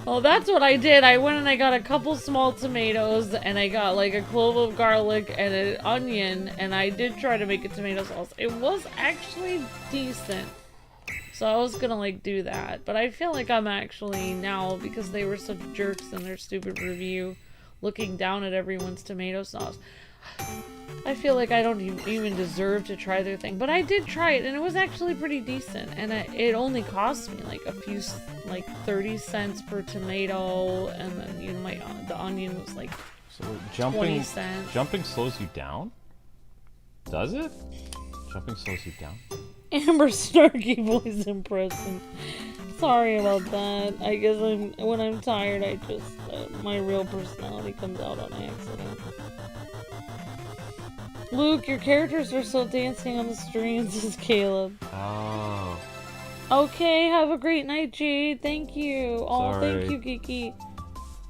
Well, that's what I did. I went and I got a couple small tomatoes, and I got like a clove of garlic and an onion, and I did try to make a tomato sauce. It was actually decent. So I was gonna like do that, but I feel like I'm actually now, because they were such jerks in their stupid review, looking down at everyone's tomato sauce. I feel like I don't even deserve to try their thing, but I did try it, and it was actually pretty decent, and it only cost me like a few, like 30 cents per tomato, and then, you know, the onion was like 20 cents. Jumping slows you down? Does it? Jumping slows you down? Amber snarky voice impression. Sorry about that. I guess when I'm tired, I just my real personality comes out on accident. Luke, your characters are still dancing on the stream, says Caleb. Oh. Okay, have a great night, Jade. Thank you. Oh, Sorry. thank you, Geeky.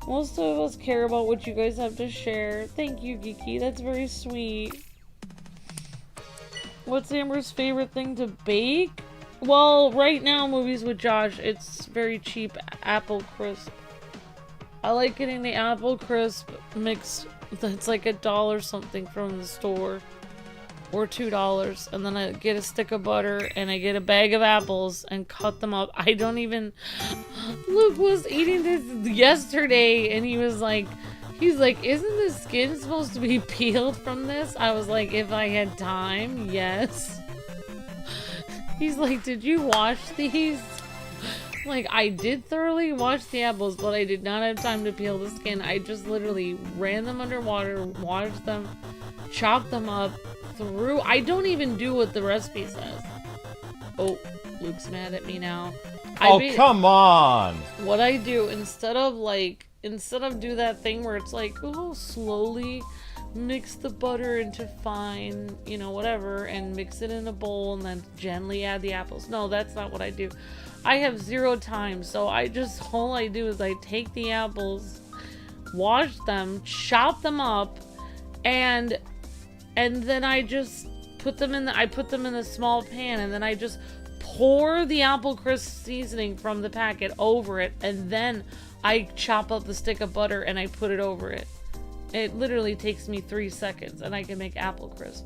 Most of us care about what you guys have to share. Thank you, Geeky. That's very sweet. What's Amber's favorite thing to bake? Well, right now, Movies with Josh, it's very cheap apple crisp. I like getting the apple crisp mix. It's like $1 something from the store, or $2, and then I get a stick of butter and I get a bag of apples and cut them up. I don't even. Luke was eating this yesterday, and he's like, isn't the skin supposed to be peeled from this? I was like, if I had time, yes. He's like, did you wash these? Like, I did thoroughly wash the apples, but I did not have time to peel the skin. I just literally ran them underwater, washed them, chopped them up, I don't even do what the recipe says. Oh, Luke's mad at me now. Come on! What I do, instead of do that thing where it's like, oh, slowly mix the butter into fine, you know, whatever, and mix it in a bowl and then gently add the apples. No, that's not what I do. I have 0 time, so all I do is I take the apples, wash them, chop them up, and and then I just put them in the small pan, and then I just pour the apple crisp seasoning from the packet over it, and then I chop up the stick of butter and I put it over it. It literally takes me 3 seconds, and I can make apple crisp.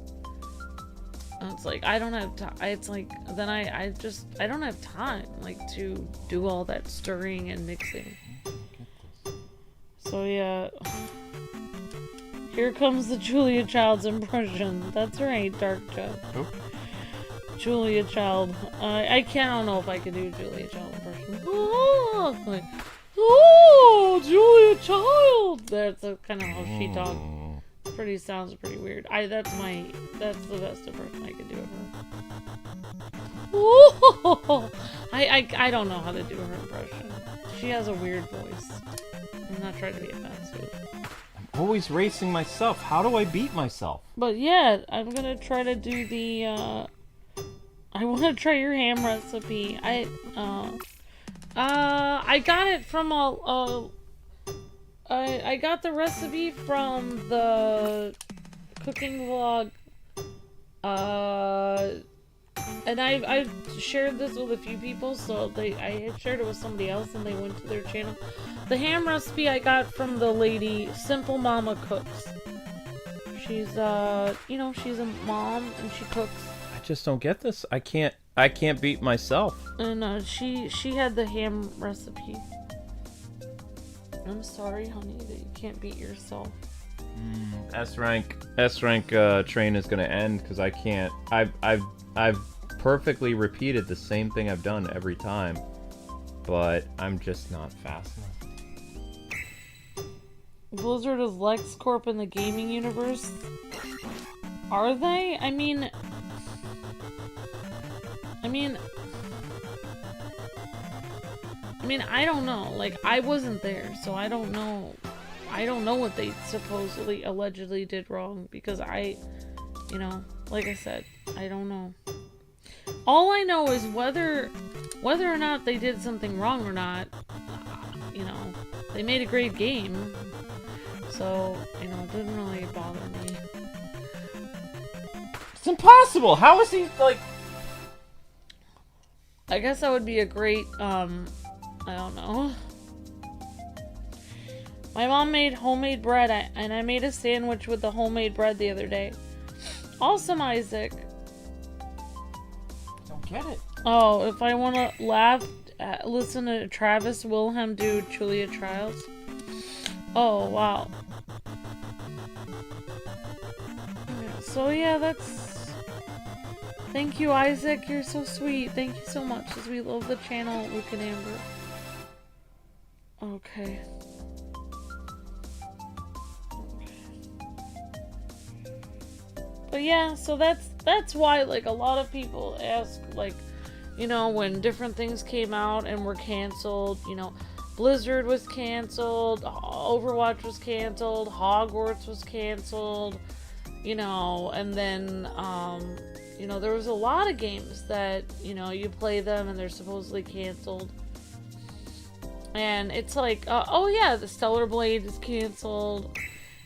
And it's like, I don't have time. It's like, then I don't have time, like, to do all that stirring and mixing. So yeah. Here comes the Julia Child's impression. That's right, Dark Jeff. Oh. Julia Child. I don't know if I can do Julia Child impression. Oh, like, oh, Julia Child. That's kind of how she talks. Sounds pretty weird. That's the best impression I could do of her. Oh, I don't know how to do her impression. She has a weird voice. I'm not trying to be offensive. I'm always racing myself. How do I beat myself? But yeah, I'm gonna try to do the, I want to try your ham recipe. I got it from I got the recipe from the cooking vlog, and I've shared this with a few people, so I had shared it with somebody else, and they went to their channel. The ham recipe I got from the lady, Simple Mama Cooks. She's, she's a mom, and she cooks. I just don't get this. I can't beat myself. And, she had the ham recipe. I'm sorry, honey, that you can't beat yourself. S rank train is gonna end because I can't. I've perfectly repeated the same thing I've done every time, but I'm just not fast enough. Blizzard is LexCorp in the gaming universe. Are they? I mean, I don't know. Like, I wasn't there, so I don't know. I don't know what they supposedly, allegedly did wrong, because like I said, I don't know. All I know is whether or not they did something wrong or not, they made a great game. So, it didn't really bother me. It's impossible! How is he, like... I guess that would be a great, I don't know. My mom made homemade bread, and I made a sandwich with the homemade bread the other day. Awesome, Isaac. Don't get it. Oh, if I want to laugh, listen to Travis Wilhelm do Julia Childs. Oh, wow. So yeah, that's... Thank you, Isaac. You're so sweet. Thank you so much, as we love the channel, Luke and Amber. Okay. But yeah, so that's why, like, a lot of people ask, like, when different things came out and were canceled, Blizzard was canceled, Overwatch was canceled, Hogwarts was canceled, and then, there was a lot of games that, you play them and they're supposedly canceled. And it's like, oh yeah, the Stellar Blade is canceled.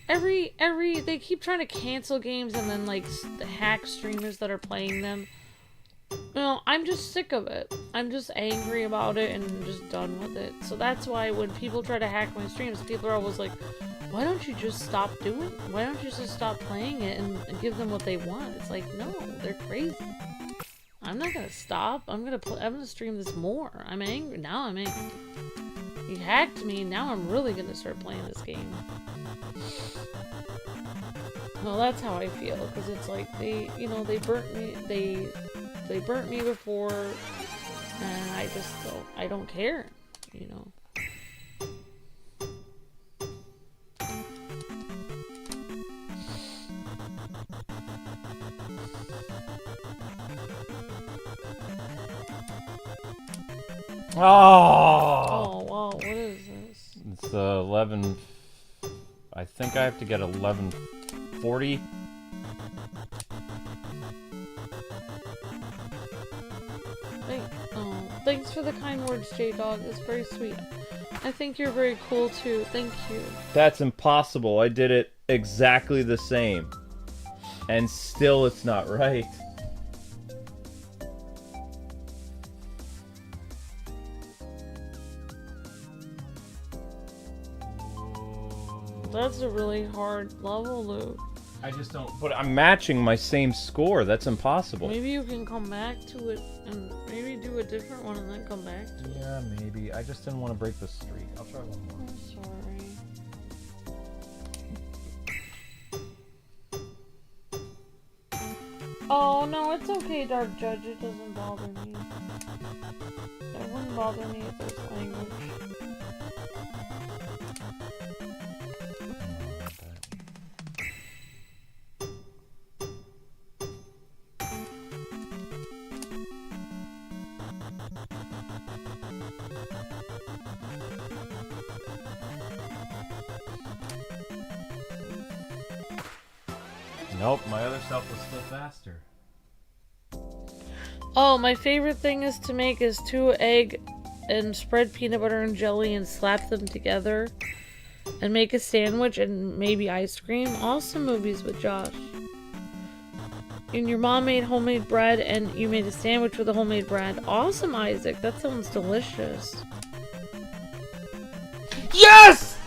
They keep trying to cancel games and then, like, hack streamers that are playing them. I'm just sick of it. I'm just angry about it and just done with it. So that's why when people try to hack my streams, people are always like, why don't you just stop doing it? Why don't you just stop playing it and give them what they want? It's like, no, they're crazy. I'm not gonna stop. I'm gonna stream this more. I'm angry. Now I'm angry. You hacked me, now I'm really gonna start playing this game. Well, that's how I feel, because it's like, they burnt me, they burnt me before, and I don't care, Oh, wow, what is this? It's 11... I think I have to get 1140. Thanks for the kind words, J-Dog. That's very sweet. I think you're very cool, too. Thank you. That's impossible. I did it exactly the same. And still it's not right. That's a really hard level, Luke. I just don't... But I'm matching my same score. That's impossible. Maybe you can come back to it and maybe do a different one and then come back to it. Yeah, maybe. I just didn't want to break the streak. I'll try one more. I'm sorry. Oh, no, it's okay, Dark Judge. It doesn't bother me. It wouldn't bother me if it was language. Nope, my other self was still faster. Oh, my favorite thing is to make is 2 egg and spread peanut butter and jelly and slap them together and make a sandwich and maybe ice cream. Awesome movies with Josh. And your mom made homemade bread and you made a sandwich with the homemade bread. Awesome, Isaac. That sounds delicious. Yes!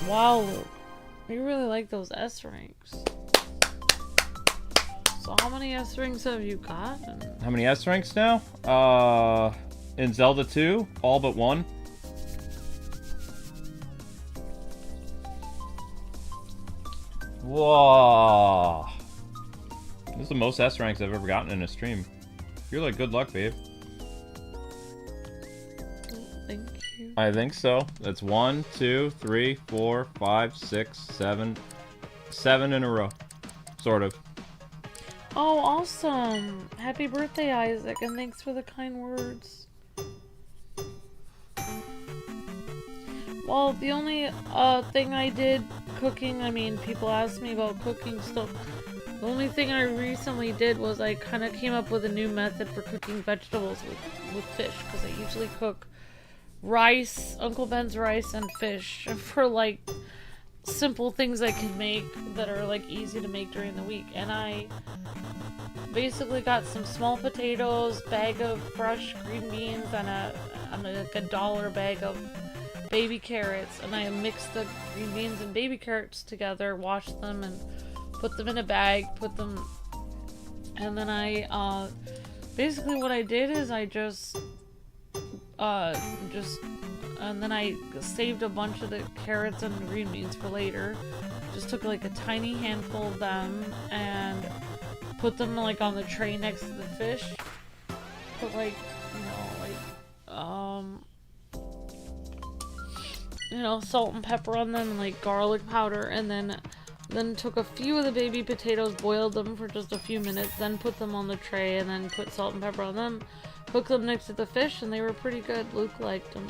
Wow, Luke. You really like those S ranks. So how many S rings have you gotten? How many S ranks now? In Zelda 2, all but 1. Whoa. This is the most S ranks I've ever gotten in a stream. You're like, good luck, babe. Thank you. I think so. That's 1, 2, 3, 4, 5, 6, 7. 7 in a row. Sort of. Oh, awesome! Happy birthday, Isaac, and thanks for the kind words. Well, the only thing I did cooking, I mean, people ask me about cooking stuff. The only thing I recently did was I kind of came up with a new method for cooking vegetables with fish, because I usually cook rice, Uncle Ben's rice, and fish for, like, simple things I can make that are, like, easy to make during the week. And I basically got some small potatoes, bag of fresh green beans, and like a $1 bag of baby carrots, and I mixed the green beans and baby carrots together, washed them, and put them in a bag, and then I, basically what I did is I and then I saved a bunch of the carrots and the green beans for later. Just took like a tiny handful of them and put them like on the tray next to the fish. Put like, salt and pepper on them and like garlic powder, and then took a few of the baby potatoes, boiled them for just a few minutes, then put them on the tray and then put salt and pepper on them, cooked them next to the fish, and they were pretty good. Luke liked them.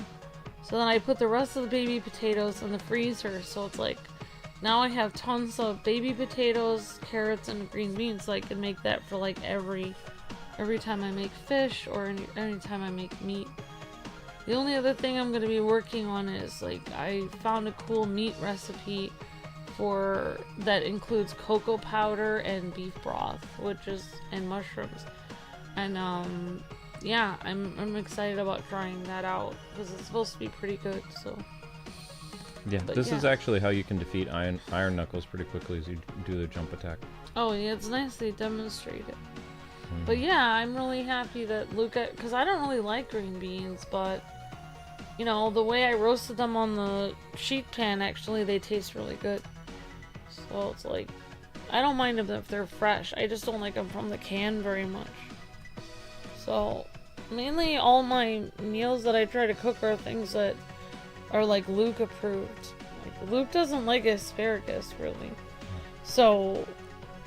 So then I put the rest of the baby potatoes in the freezer, so it's like, now I have tons of baby potatoes, carrots, and green beans, so I can make that for like every time I make fish or any time I make meat. The only other thing I'm going to be working on is, like, I found a cool meat recipe that includes cocoa powder and beef broth, and mushrooms. And, yeah, I'm excited about trying that out, because it's supposed to be pretty good, so. Yeah, this is actually how you can defeat Iron Knuckles pretty quickly, as you do the jump attack. Oh, yeah, it's nice they demonstrate it. But yeah, I'm really happy that Luke, because I don't really like green beans, but, the way I roasted them on the sheet pan, actually, they taste really good. So it's like, I don't mind them if they're fresh, I just don't like them from the can very much. So, mainly all my meals that I try to cook are things that are like Luke approved. Like, Luke doesn't like asparagus, really. So,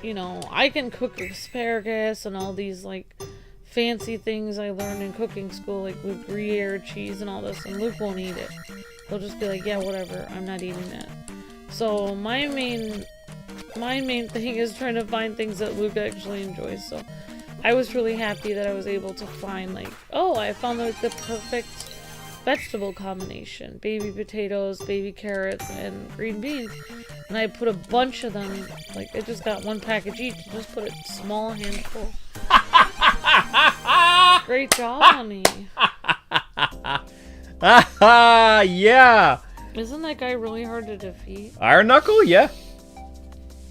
I can cook asparagus and all these, like, fancy things I learned in cooking school, like with Gruyere cheese and all this, and Luke won't eat it. He'll just be like, yeah, whatever, I'm not eating that. So, my main thing is trying to find things that Luke actually enjoys, so I was really happy that I was able to find, like, I found, like, the perfect vegetable combination. Baby potatoes, baby carrots, and green beans. And I put a bunch of them, like I just got 1 package each, just put a small handful. Great job, honey. Yeah! Isn't that guy really hard to defeat? Iron Knuckle? Yeah.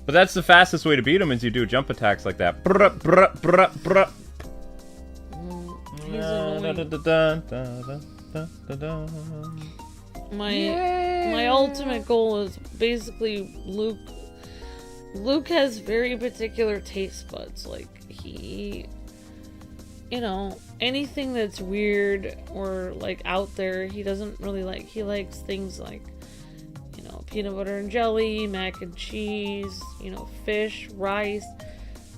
But that's the fastest way to beat him is you do jump attacks like that. He's my ultimate goal is basically Luke. Luke has very particular taste buds. Like, he, you know, anything that's weird or like out there, he doesn't really like. He likes things like, you know, peanut butter and jelly, mac and cheese, you know, fish, rice,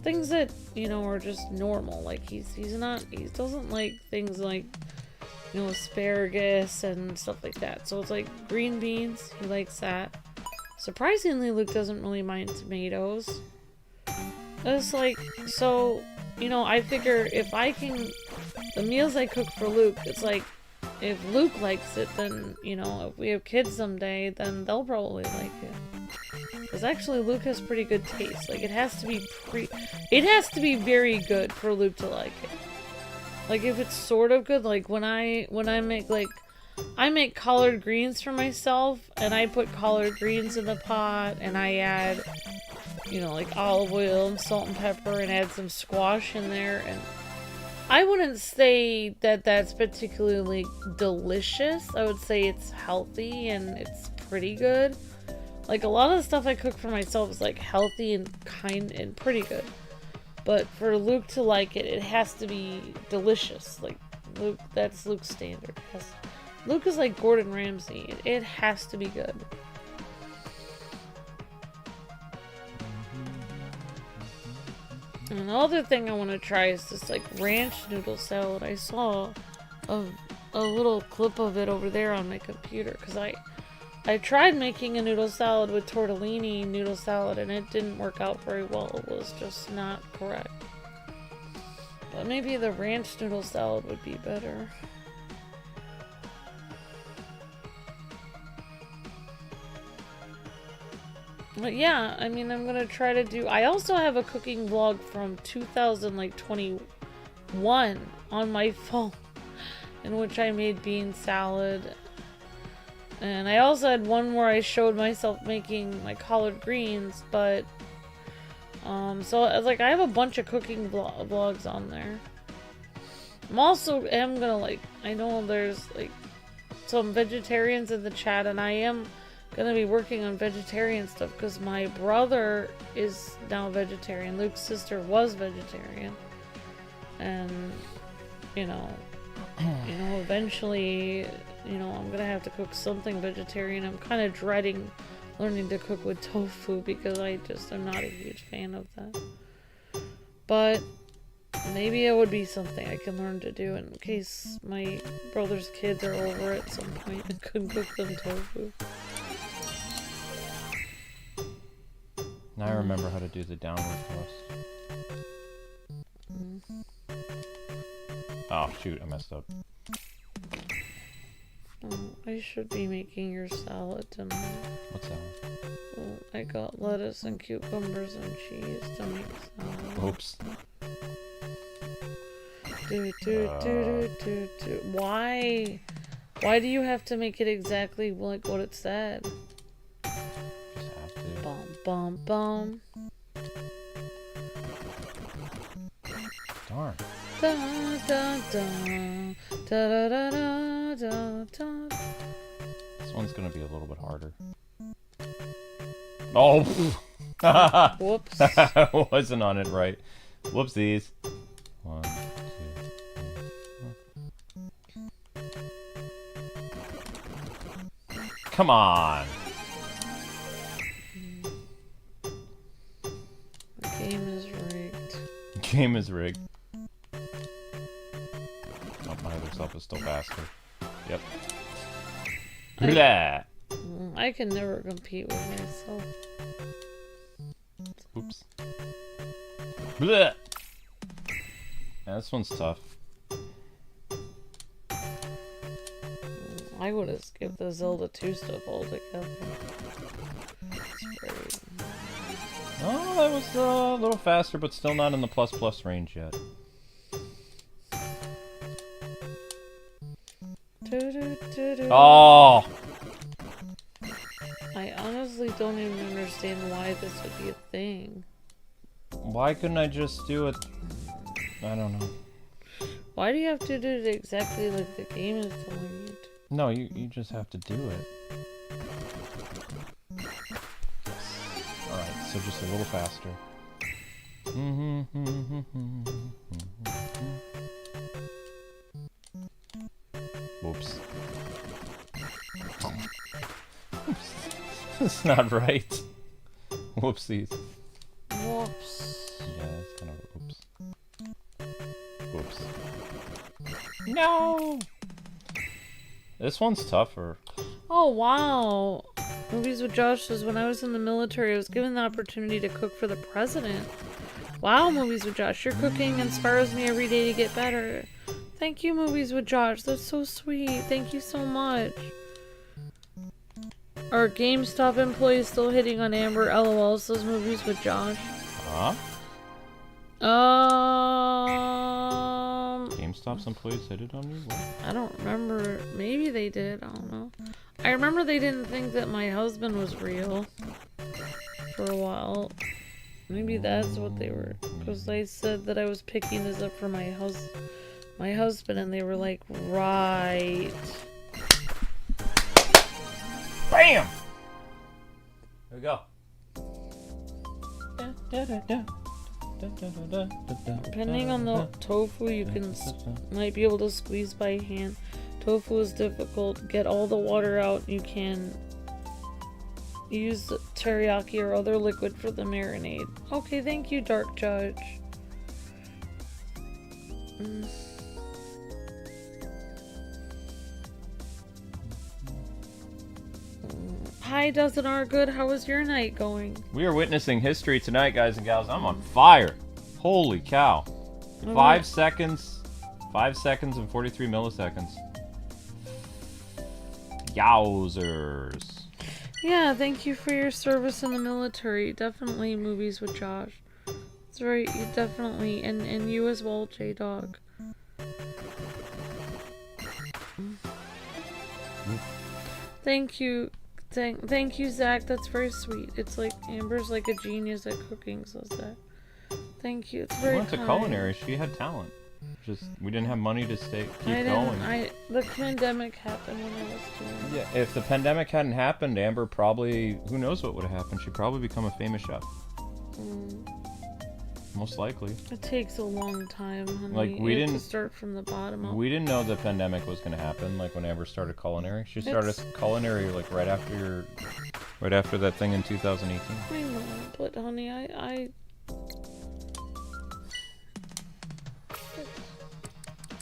things that, you know, are just normal. Like, he doesn't like things like, you know, asparagus and stuff like that. So it's like green beans, he likes that. Surprisingly, Luke doesn't really mind tomatoes. It's like, so, you know, I figure if I can, the meals I cook for Luke, it's like, if Luke likes it, then, you know, if we have kids someday, then they'll probably like it. Because actually, Luke has pretty good taste. Like, it has to be very good for Luke to like it. Like, if it's sort of good, like, when I make, like, I make collard greens for myself, and I put collard greens in the pot, and I add, you know, like, olive oil and salt and pepper, and add some squash in there, and I wouldn't say that that's particularly delicious. I would say it's healthy, and it's pretty good. Like, a lot of the stuff I cook for myself is, like, healthy and kind and pretty good. But for Luke to like it, it has to be delicious. Like, Luke, that's Luke's standard. Luke is like Gordon Ramsay. It has to be good. And the other thing I want to try is this, like, ranch noodle salad. I saw a little clip of it over there on my computer. Because I tried making a noodle salad with tortellini noodle salad, and it didn't work out very well. It was just not correct. But maybe the ranch noodle salad would be better. But yeah, I mean, I'm gonna try to do... I also have a cooking vlog from 2021 on my phone, in which I made bean salad. And I also had one where I showed myself making my collard greens, but... so, I was like, I have a bunch of cooking vlogs on there. I'm also gonna, like... I know there's, like, some vegetarians in the chat, and I am gonna be working on vegetarian stuff, because my brother is now vegetarian. Luke's sister was vegetarian. And, you know, eventually... You know, I'm gonna have to cook something vegetarian. I'm kind of dreading learning to cook with tofu because I just am not a huge fan of that. But maybe it would be something I can learn to do in case my brother's kids are over at some point and couldn't cook them tofu. Now I remember how to do the downward thrust. Oh shoot, I messed up. Oh, I should be making your salad tonight. What's that? Well, I got lettuce and cucumbers and cheese to make salad. Oops. Why? Why do you have to make it exactly like what it said? Just have to. Bum, bum, bum. Darn. Da, da, da, da, da, da, da, da. This one's gonna be a little bit harder. Oh! Whoops. I wasn't on it right. Whoopsies. 1, 2, 3, 4. Come on! The game is rigged. Game is rigged. Oh, my other self is still faster. Yep. Blah! I can never compete with myself. Oops. Blah! Yeah, this one's tough. I would have skipped the Zelda 2 stuff altogether. Oh, that was a little faster, but still not in the plus range yet. Oh! I honestly don't even understand why this would be a thing. Why couldn't I just do it? I don't know. Why do you have to do it exactly like the game is telling you to? No, you just have to do it. Alright, so just a little faster. Whoops. It's not right. Whoopsies. Whoops. Yeah, that's kind of whoops. Whoops. No! This one's tougher. Oh, wow. Movies with Josh says, when I was in the military, I was given the opportunity to cook for the president. Wow, Movies with Josh. Your cooking inspires me every day to get better. Thank you, Movies with Josh. That's so sweet. Thank you so much. Are GameStop employees still hitting on Amber? LOL, says Movies with Josh. Huh? GameStop's employees hit it on you? What? I don't remember. Maybe they did. I don't know. I remember they didn't think that my husband was real for a while. Maybe that's what they were. Because they said that I was picking this up for my husband, and they were like, right. Bam! There we go. Depending on the tofu, you might be able to squeeze by hand. Tofu is difficult. Get all the water out. You can use teriyaki or other liquid for the marinade. Okay, thank you, Dark Judge. Hi, Doesn't Are Good. How was your night going? We are witnessing history tonight, guys and gals. I'm on fire. Holy cow. 5 seconds. 5 seconds and 43 milliseconds. Yowzers. Yeah, thank you for your service in the military. Definitely Movies with Josh. That's right, you definitely. And you as well, J-Dog. Thank you. Thank you, Zach. That's very sweet. It's like Amber's like a genius at cooking, says that. Thank you. It's very She went to culinary. She had talent. Just we didn't have money to keep going. The pandemic happened when I was doing it. Yeah, if the pandemic hadn't happened, Amber probably, who knows what would have happened. She'd probably become a famous chef. Most likely. It takes a long time, honey. Like we didn't start from the bottom up. We didn't know the pandemic was gonna happen. Like when Amber started culinary, she started culinary like right after that thing in 2018. I know, but honey, I'd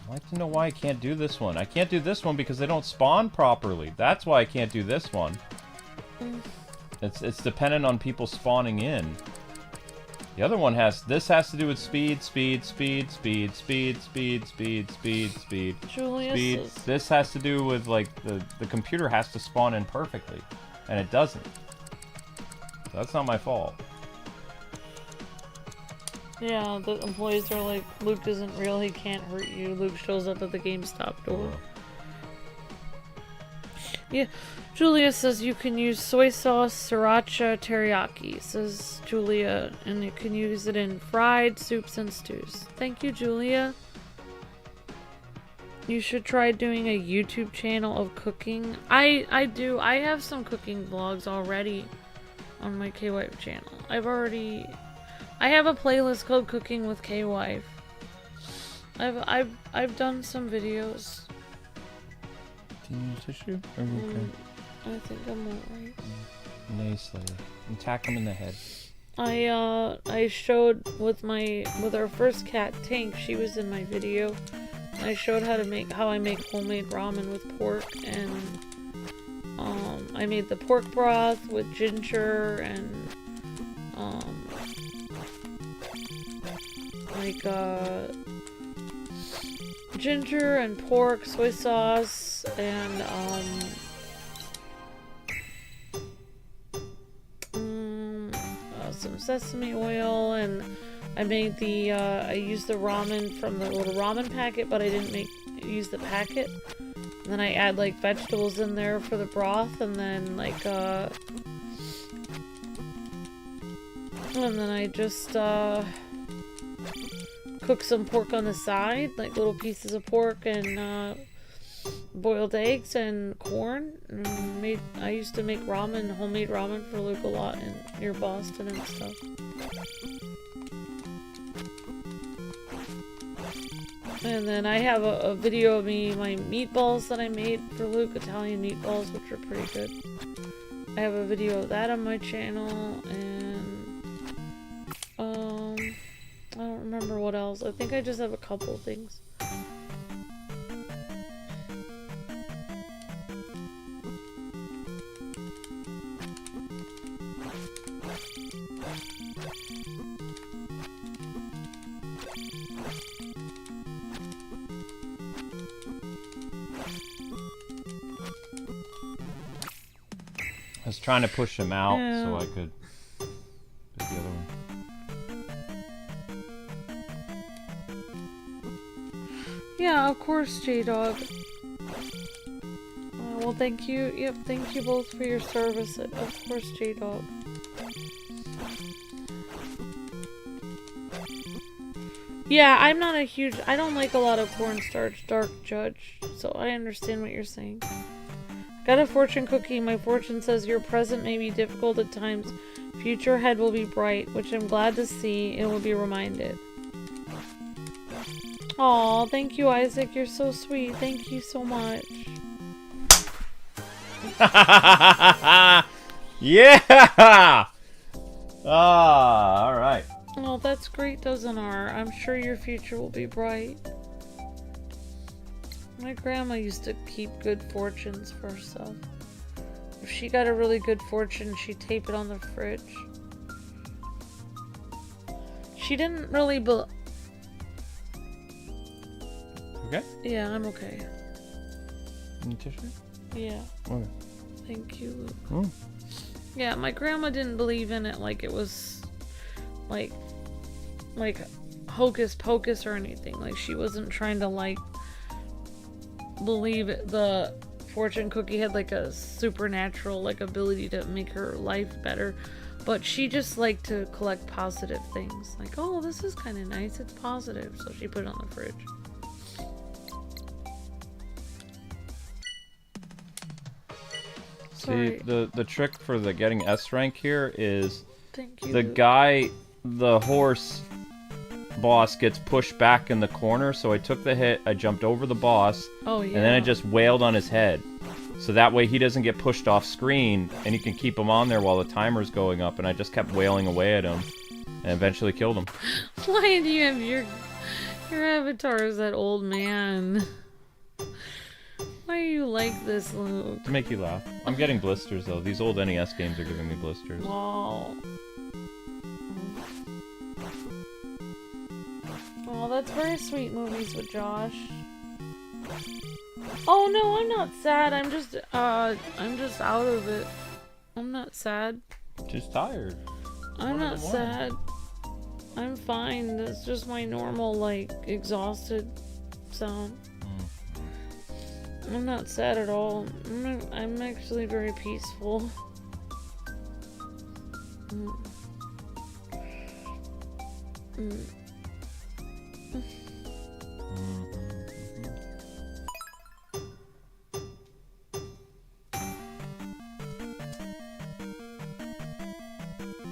like to know why I can't do this one. I can't do this one because they don't spawn properly. That's why I can't do this one. It's dependent on people spawning in. The other one this has to do with speed. Julius speed. This has to do with like the computer has to spawn in perfectly, and it doesn't. So that's not my fault. Yeah, the employees are like, Luke isn't real, he can't hurt you. Luke shows up at the GameStop door. Yeah, Julia says you can use soy sauce, sriracha, teriyaki, says Julia, and you can use it in fried soups and stews. Thank you, Julia. You should try doing a YouTube channel of cooking. I do. I have some cooking vlogs already on my K-Wife channel. I have a playlist called Cooking with K-Wife. I've done some videos. Do you need tissue? Are you okay? I think I'm alright. Neigh Slayer. And tack him in the head. I showed with our first cat, Tank. She was in my video. I showed how I make homemade ramen with pork, and I made the pork broth with ginger and ginger and pork, soy sauce, S and some sesame oil, and I made the I used the ramen from the little ramen packet, but I didn't use the packet. And then I add like vegetables in there for the broth, and then like and then I just cook some pork on the side, like little pieces of pork and boiled eggs and corn. And I used to make ramen, homemade ramen for Luke a lot near Boston and stuff. And then I have a video of my meatballs that I made for Luke, Italian meatballs, which are pretty good. I have a video of that on my channel, and I don't remember what else. I think I just have a couple things. I was trying to push him out so I could do the other one. Yeah, of course, J-Dog. Well, thank you. Yep, thank you both for your service. Of course, J-Dog. Yeah, I'm not a huge... I don't like a lot of cornstarch, Dark Judge, so I understand what you're saying. Got a fortune cookie. My fortune says your present may be difficult at times. Future ahead will be bright, which I'm glad to see and will be reminded. Aw, thank you, Isaac. You're so sweet. Thank you so much. Yeah! Ah, alright. Oh, that's great, doesn't our? I'm sure your future will be bright. My grandma used to keep good fortunes for herself. If she got a really good fortune, she'd tape it on the fridge. She didn't really Okay? Yeah, I'm okay. Any tissue? Yeah. Okay. Thank you, Luke. Oh. Yeah, my grandma didn't believe in it like it was like hocus pocus or anything. Like, she wasn't trying to like believe the fortune cookie had like a supernatural like ability to make her life better, but she just liked to collect positive things. Like, oh, this is kind of nice, it's positive, so she put it on the fridge. See, the trick for the getting S rank here is Thank you. the horse boss gets pushed back in the corner, so I took the hit, I jumped over the boss, oh, yeah. and then I just wailed on his head. So that way he doesn't get pushed off screen, and you can keep him on there while the timer's going up, and I just kept wailing away at him, and eventually killed him. Why do you have your avatar as that old man? Why are you like this, Luke? To make you laugh. I'm getting blisters, though. These old NES games are giving me blisters. Wow. Oh, that's very sweet, Movies with Josh. Oh no, I'm not sad. I'm just out of it. I'm not sad. Just tired. I'm not sad. I'm fine. That's just my normal, like, exhausted sound. I'm not sad at all. I'm actually very peaceful.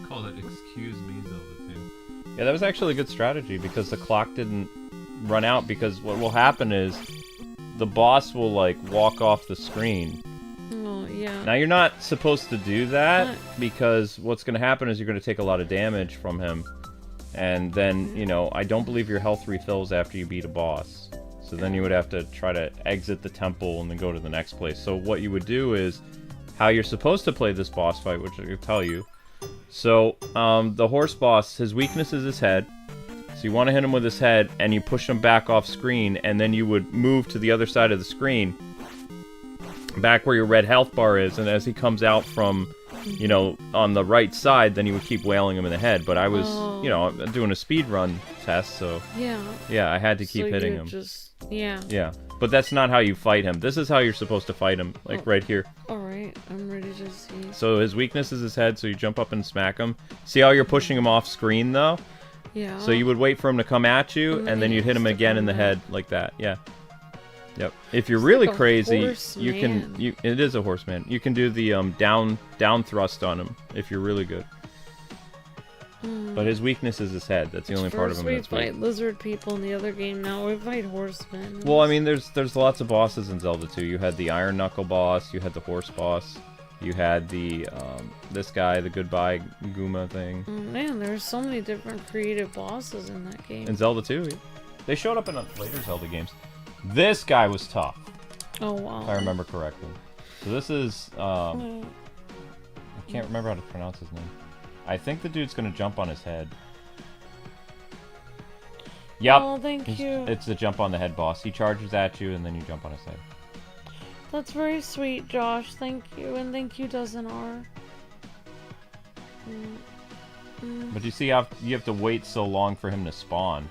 Called it Excuse Me Zelda too. Yeah, that was actually a good strategy because the clock didn't run out, because what will happen is the boss will like walk off the screen. Oh, yeah. Now you're not supposed to do that because what's going to happen is you're going to take a lot of damage from him. And then, you know, I don't believe your health refills after you beat a boss. So then you would have to try to exit the temple and then go to the next place. So what you would do is how you're supposed to play this boss fight, which I can tell you. So, the horse boss, his weakness is his head. So you want to hit him with his head, and you push him back off screen, and then you would move to the other side of the screen, back where your red health bar is, and as he comes out from, you know, on the right side, then you would keep wailing him in the head. But I was, you know, doing a speed run test, so yeah, I had to keep hitting him. Yeah, but that's not how you fight him. This is how you're supposed to fight him, like right here. Alright, I'm ready to see. So his weakness is his head, so you jump up and smack him. See how you're pushing him off screen, though? Yeah. So you would wait for him to come at you, and then you'd hit him again in the head, like that. Yeah. Yep. If you're really crazy, you can. It is a horseman. You can do the down thrust on him if you're really good. But his weakness is his head. That's the only part of him that's weak. We fight lizard people in the other game. Now we fight horsemen. Well, I mean, there's lots of bosses in Zelda 2. You had the Iron Knuckle boss. You had the horse boss. You had the this guy, the goodbye Guma thing. Oh man, there's so many different creative bosses in that game. In Zelda 2, they showed up in later Zelda games. This guy was tough. Oh wow. If I remember correctly. So this is I can't remember how to pronounce his name. I think the dude's gonna jump on his head. Yep. Oh, thank you. It's the jump on the head boss. He charges at you and then you jump on his head. That's very sweet, Josh. Thank you, and thank you, Dozenar. But you see how you have to wait so long for him to spawn.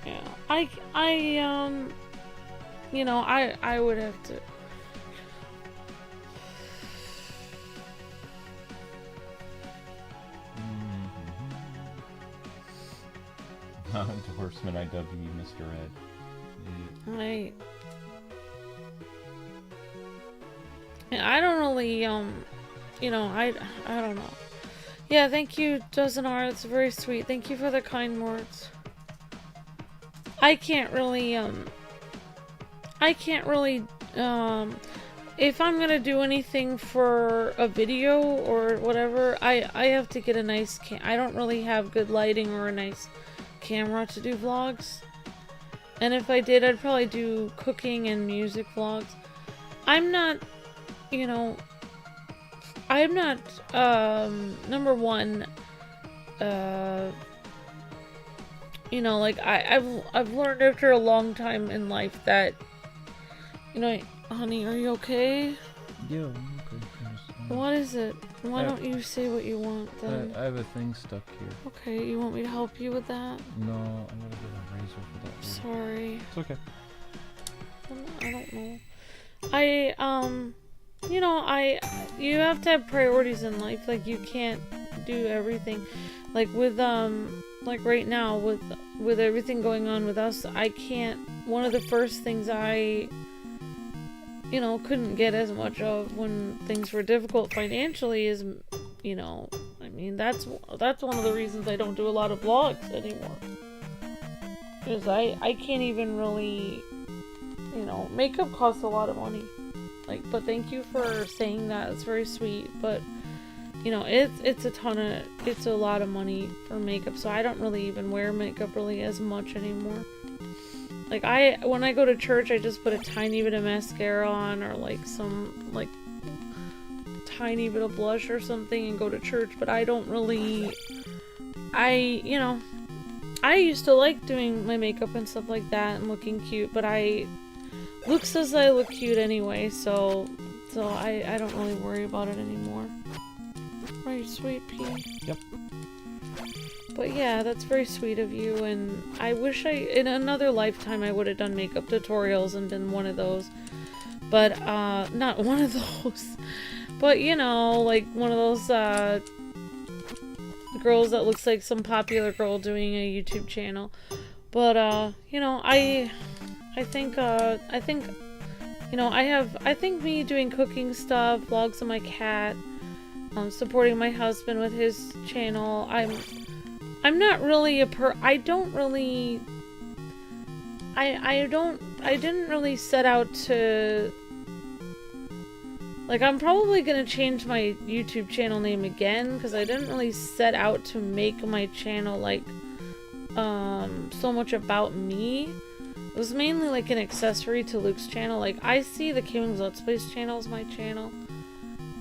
Yeah, you know, I would have to. Horseman IW, Mr. Ed. I don't really, you know, I don't know. Yeah, thank you, Dozenar. It's very sweet. Thank you for the kind words. I can't really, if I'm gonna do anything for a video or whatever, I have to get a nice I don't really have good lighting or a nice camera to do vlogs. And if I did, I'd probably do cooking and music vlogs. I'm not, you know, I'm not, number one, you know, like, I've learned after a long time in life that, you know, honey, are you okay? Yeah, I'm okay. What is it? Why don't you say what you want then? I have a thing stuck here. Okay, you want me to help you with that? No, I'm gonna get a razor for that. Sorry. It's okay. I don't know. You know, you have to have priorities in life. Like, you can't do everything. Like, with, like right now, with everything going on with us, I can't, one of the first things I, you know, couldn't get as much of when things were difficult financially is, you know, I mean, that's one of the reasons I don't do a lot of vlogs anymore. Because I can't even really, you know, makeup costs a lot of money. Like, but thank you for saying that. It's very sweet. But, you know, it's a lot of money for makeup. So I don't really even wear makeup really as much anymore. Like, when I go to church, I just put a tiny bit of mascara on or, like, some, like, tiny bit of blush or something and go to church. But I don't really, you know, I used to like doing my makeup and stuff like that and looking cute. But Luke says I look cute anyway, so I don't really worry about it anymore. Right, sweet pea? Yep. But yeah, that's very sweet of you, and I wish in another lifetime I would have done makeup tutorials and been one of those. But, not one of those. But, you know, like one of those, girls that looks like some popular girl doing a YouTube channel. But, you know, I think, you know, I think me doing cooking stuff, vlogs of my cat, supporting my husband with his channel, I'm not really I didn't really set out to, like, I'm probably gonna change my YouTube channel name again, because I didn't really set out to make my channel, like, so much about me. It was mainly, like, an accessory to Luke's channel. Like, I see the KwingsLetsPlays channel as my channel,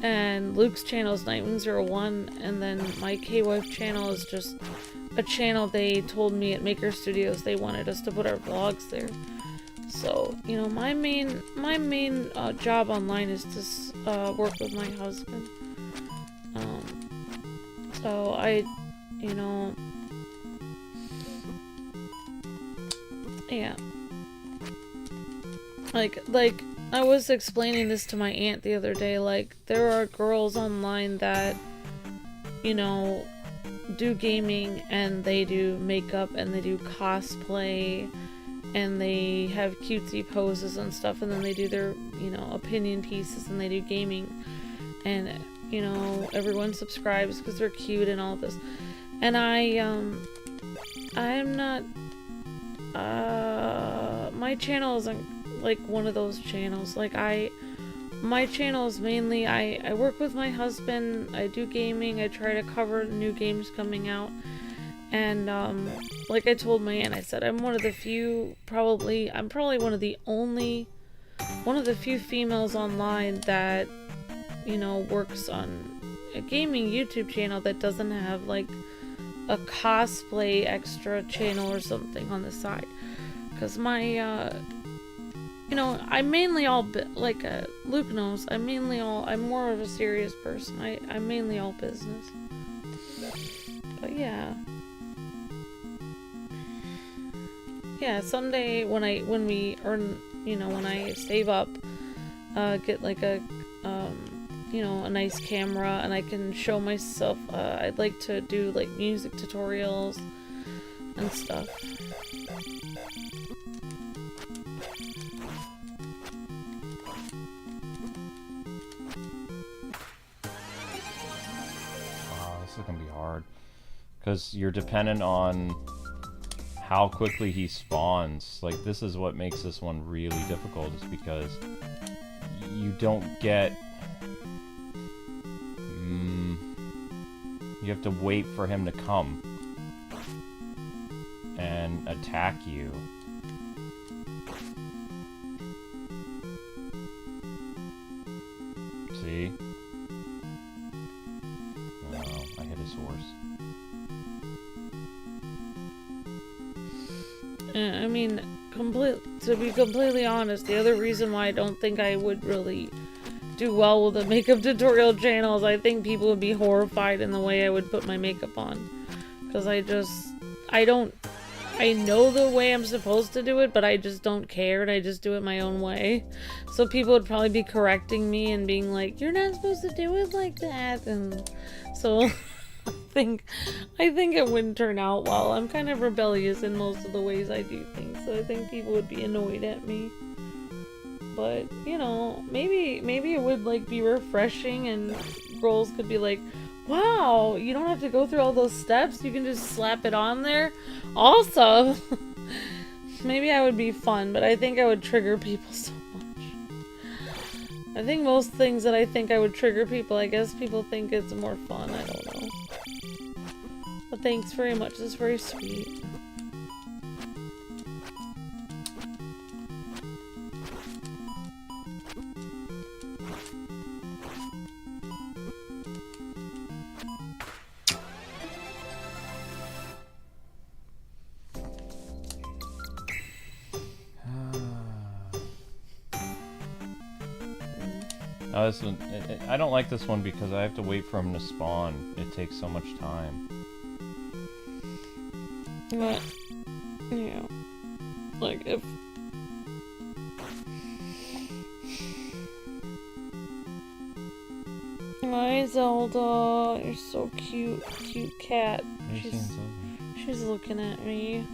and Luke's channel is Nightwing01, and then my K-Wife channel is just a channel they told me at Maker Studios they wanted us to put our vlogs there. So, you know, my main job online is to work with my husband. So I, you know, yeah. Like I was explaining this to my aunt the other day, like, there are girls online that, you know, do gaming, and they do makeup, and they do cosplay, and they have cutesy poses and stuff, and then they do their, you know, opinion pieces, and they do gaming, and, you know, everyone subscribes because they're cute and all this. And I'm not, my channel isn't like one of those channels. Like, my channel is mainly, I work with my husband, I do gaming, I try to cover new games coming out, and, like I told my aunt, I said, I'm one of the few, I'm probably one of the few females online that, you know, works on a gaming YouTube channel that doesn't have, like, a cosplay extra channel or something on the side. Because my, you know, I'm mainly all, like, Luke knows, I'm more of a serious person. I'm mainly all business. But yeah. Yeah, someday when we earn, you know, when I save up, get like a, you know, a nice camera, and I can show myself, I'd like to do like music tutorials and stuff. This is gonna be hard, because you're dependent on how quickly he spawns. Like, this is what makes this one really difficult, is because you don't get... you have to wait for him to come and attack you. See? Oh, I hit his horse. I mean, to be completely honest, the other reason why I don't think I would really do well with a makeup tutorial channel is I think people would be horrified in the way I would put my makeup on. Because I know the way I'm supposed to do it, but I just don't care, and I just do it my own way. So people would probably be correcting me and being like, you're not supposed to do it like that, and so... I think it wouldn't turn out well. I'm kind of rebellious in most of the ways I do things, so I think people would be annoyed at me. But, you know, maybe it would, like, be refreshing, and girls could be like, wow, you don't have to go through all those steps, you can just slap it on there. Also, maybe I would be fun, but I think I would trigger people so much. I think most things that I think I would trigger people, I guess people think it's more fun, I don't know. But thanks very much, that's very sweet. Oh, this one, I don't like this one because I have to wait for him to spawn. It takes so much time. But, yeah, like, if... Hi, Zelda, you're so cute, cute cat. She's looking at me.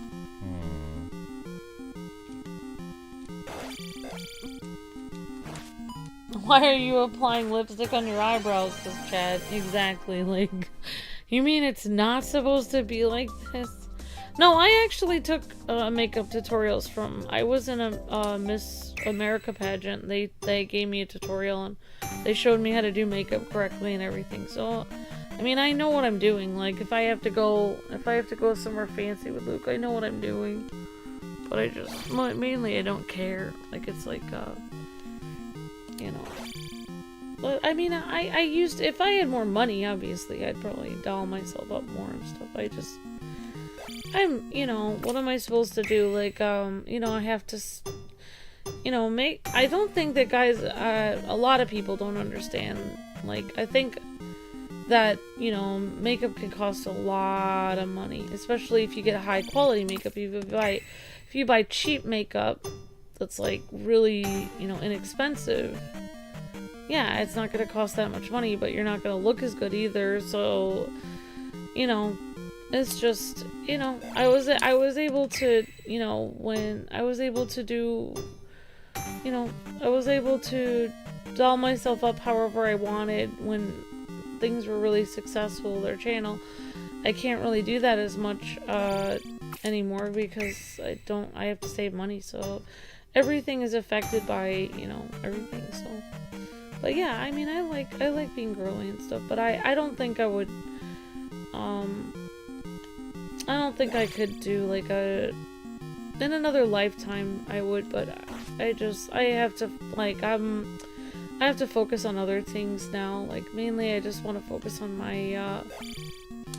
Why are you applying lipstick on your eyebrows, says Chad? Exactly, like, you mean it's not supposed to be like this? No, I actually took makeup tutorials from, I was in a Miss America pageant. They gave me a tutorial and they showed me how to do makeup correctly and everything. So, I mean, I know what I'm doing. Like, if I have to go somewhere fancy with Luke, I know what I'm doing. But I just, mainly I don't care. Like, it's like, you know. But, I mean, I used, if I had more money, obviously, I'd probably doll myself up more and stuff. I'm, you know, what am I supposed to do? Like, you know, I have to, you know, I don't think that guys, a lot of people don't understand. Like, I think that, you know, makeup can cost a lot of money, especially if you get high quality makeup. If you buy cheap makeup that's like really, you know, inexpensive, yeah, it's not gonna cost that much money, but you're not gonna look as good either. So, you know, it's just, you know, I was able to, you know, when I was able to do, you know, I was able to doll myself up however I wanted when things were really successful, their channel. I can't really do that as much anymore because I have to save money, so everything is affected by, you know, everything. So, but yeah, I mean, I like being girly and stuff, but I don't think I would, I don't think I could do like in another lifetime I would, but I have to, like, I have to focus on other things now. Like, mainly I just want to focus on my,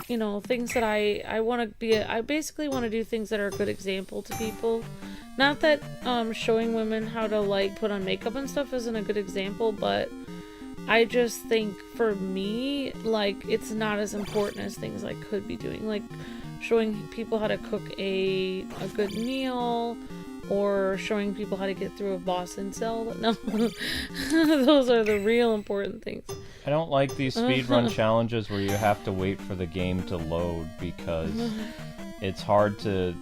you know, things that I want to be, I basically want to do things that are a good example to people. Not that, showing women how to, like, put on makeup and stuff isn't a good example, but I just think, for me, like, it's not as important as things I could be doing. Like, showing people how to cook a good meal, or showing people how to get through a boss in Zelda. No, those are the real important things. I don't like these speedrun challenges where you have to wait for the game to load, because it's hard to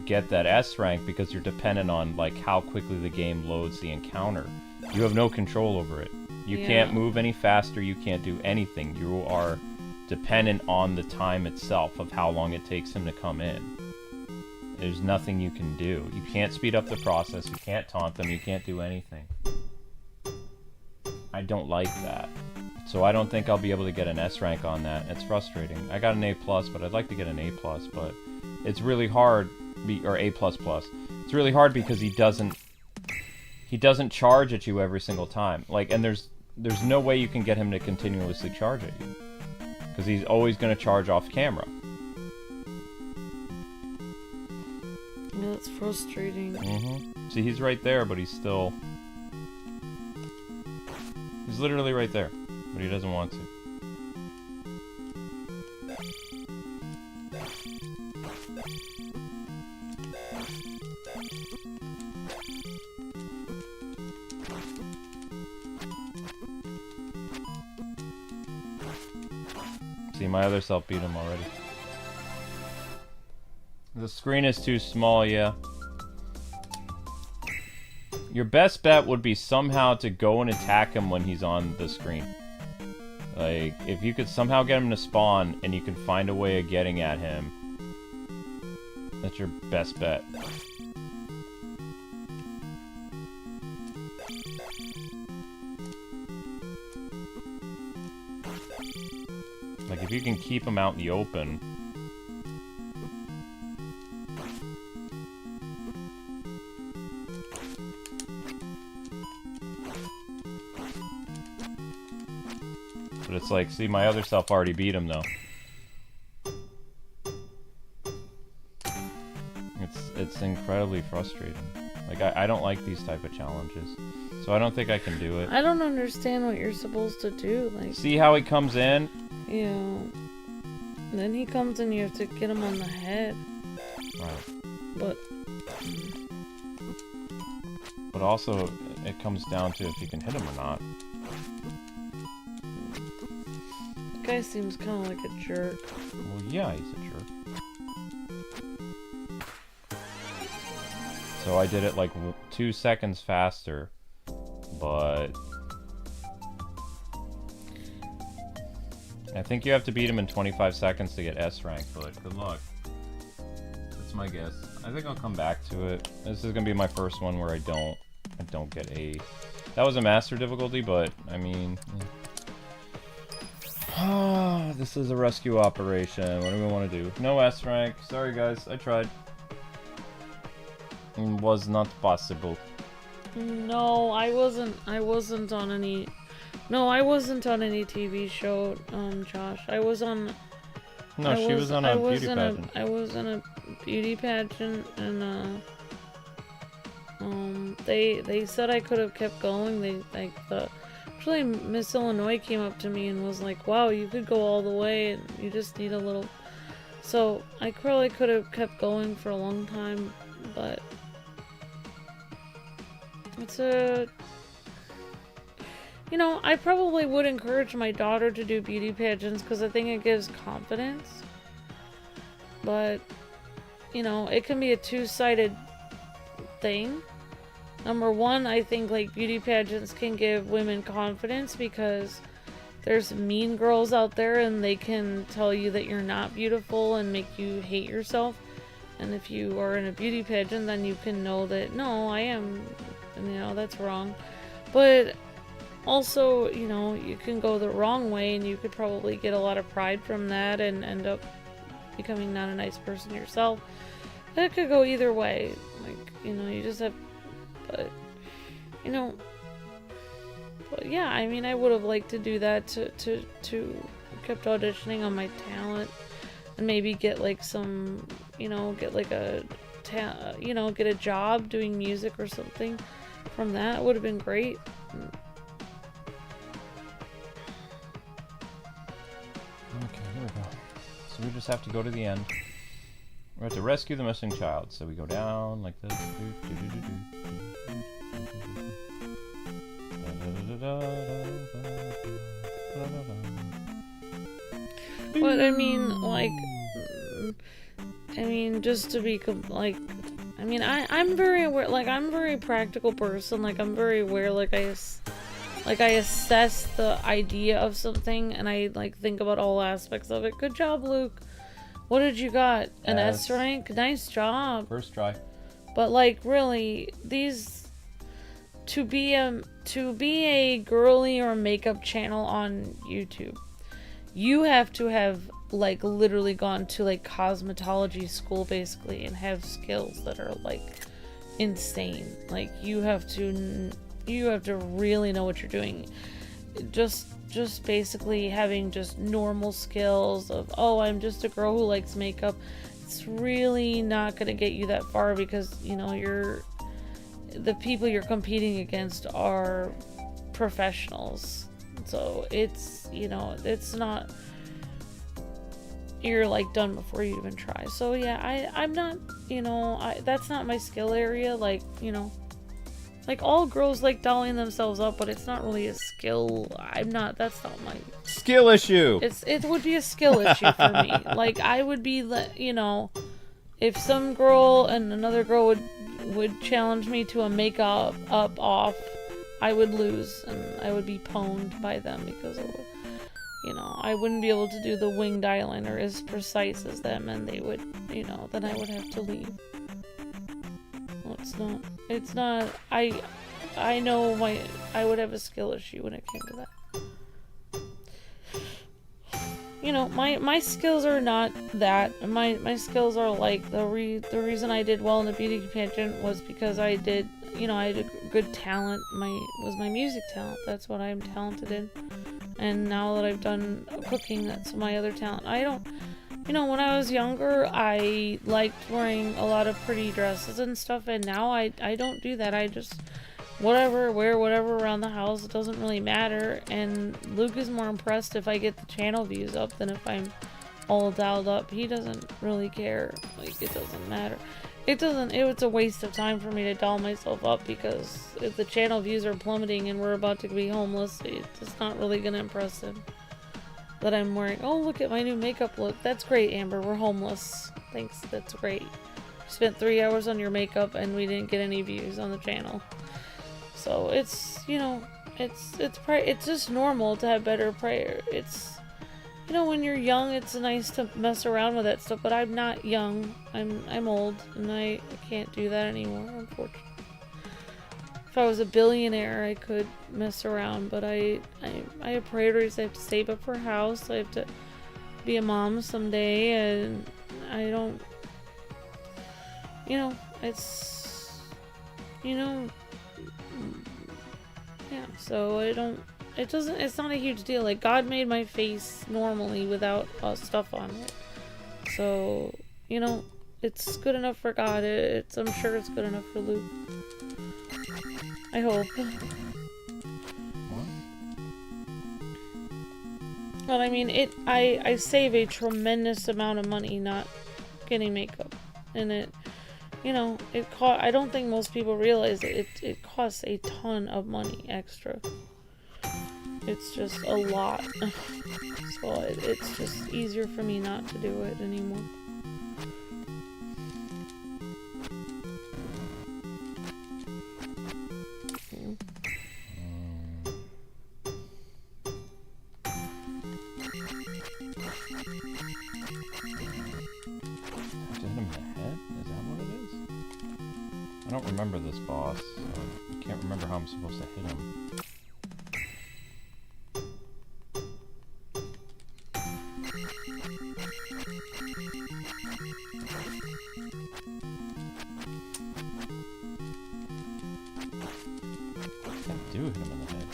get that S rank because you're dependent on, like, how quickly the game loads the encounter. You have no control over it. You can't move any faster, you can't do anything. You are dependent on the time itself of how long it takes him to come in. There's nothing you can do. You can't speed up the process, you can't taunt them, you can't do anything. I don't like that. So I don't think I'll be able to get an S rank on that. It's frustrating. I got an A+, but I'd like to get an A+, but it's really hard, or A++. It's really hard because he doesn't charge at you every single time. Like, and there's no way you can get him to continuously charge at you, because he's always going to charge off camera. Yeah, that's frustrating. See, he's right there, but he's literally right there, but he doesn't want to. See, my other self beat him already. The screen is too small, yeah. Your best bet would be somehow to go and attack him when he's on the screen. Like, if you could somehow get him to spawn and you can find a way of getting at him, that's your best bet. Like, if you can keep him out in the open. But it's like, see, my other self already beat him, though. It's incredibly frustrating. Like, I don't like these type of challenges. So I don't think I can do it. I don't understand what you're supposed to do. Like, see how he comes in? Yeah. And then he comes and you have to get him on the head. Right. But also, it comes down to if you can hit him or not. The guy seems kind of like a jerk. Well, yeah, he's a jerk. So I did it like 2 seconds faster, but I think you have to beat him in 25 seconds to get S rank, but good luck. That's my guess. I think I'll come back to it. This is gonna be my first one where I don't get A. That was a master difficulty, but I mean, this is a rescue operation. What do we want to do? No S rank. Sorry guys, I tried. It was not possible. No, I wasn't on any. No, I wasn't on any TV show, Josh. I was on. No, she was on a beauty pageant. I was in a beauty pageant, and They said I could have kept going. Actually Miss Illinois came up to me and was like, wow, you could go all the way and you just need a little. So I probably could have kept going for a long time, but it's a, you know, I probably would encourage my daughter to do beauty pageants because I think it gives confidence. But, you know, it can be a two-sided thing. Number one, I think like beauty pageants can give women confidence because there's mean girls out there and they can tell you that you're not beautiful and make you hate yourself. And if you are in a beauty pageant, then you can know that, no, I am, and you know, that's wrong. But also, you know, you can go the wrong way and you could probably get a lot of pride from that and end up becoming not a nice person yourself. That could go either way. Like, you know, you just have, but, you know, but yeah, I mean, I would have liked to do that to kept auditioning on my talent and maybe get like some, you know, get like a, you know, get a job doing music or something from that. Would have been great. Okay, here we go. So we just have to go to the end. We have to rescue the missing child. So we go down like this. But I mean, like, I mean, just to be like, I mean, I'm very aware. Like, I'm a very practical person. Like, I'm very aware. Like, I assess the idea of something and I like think about all aspects of it. Good job, Luke. What did you got? An S rank? Nice job. First try. But like, really, these to be a girly or makeup channel on YouTube, you have to have like literally gone to like cosmetology school basically and have skills that are like insane. Like you have to really know what you're doing. Just basically having just normal skills of, oh, I'm just a girl who likes makeup, it's really not going to get you that far because, you know, the people you're competing against are professionals. So it's, you know, it's not, you're like done before you even try. So yeah, I'm not, you know, that's not my skill area. Like, you know, like all girls like dolling themselves up, but it's not really a skill. That's not my skill issue. It would be a skill issue for me. Like I would be, you know, if some girl and another girl would challenge me to a makeup off, I would lose and I would be pwned by them because it would, you know, I wouldn't be able to do the winged eyeliner as precise as them, and they would, you know, then I would have to leave. Well, it's not, I know I would have a skill issue when it came to that. You know, my skills are not that. My skills are like, the reason I did well in the beauty pageant was because I did, you know, I had a good talent. Was my music talent. That's what I'm talented in. And now that I've done cooking, that's my other talent. You know, when I was younger, I liked wearing a lot of pretty dresses and stuff, and now I don't do that. I just wear whatever around the house. It doesn't really matter, and Luke is more impressed if I get the channel views up than if I'm all dialed up. He doesn't really care. Like, it doesn't matter. It's a waste of time for me to doll myself up because if the channel views are plummeting and we're about to be homeless, it's not really gonna impress him that I'm wearing. Oh, look at my new makeup look. That's great, Amber. We're homeless. Thanks. That's great. You spent 3 hours on your makeup and we didn't get any views on the channel. So it's, you know, it's just normal to have better prayer. It's, you know, when you're young, it's nice to mess around with that stuff, but I'm not young. I'm old, and I can't do that anymore, unfortunately. If I was a billionaire, I could mess around, but I have priorities. I have to save up for a house. I have to be a mom someday, and I don't, you know, it's, you know, yeah, so it's not a huge deal. Like, God made my face normally without stuff on it. So, you know, It's good enough for God. I'm sure it's good enough for Luke. I hope. What? Well, I mean, I save a tremendous amount of money not getting makeup. And it, you know, I don't think most people realize it costs a ton of money extra. It's just a lot. So it's just easier for me not to do it anymore. I don't remember this boss, so I can't remember how I'm supposed to hit him. I do hit him in the head.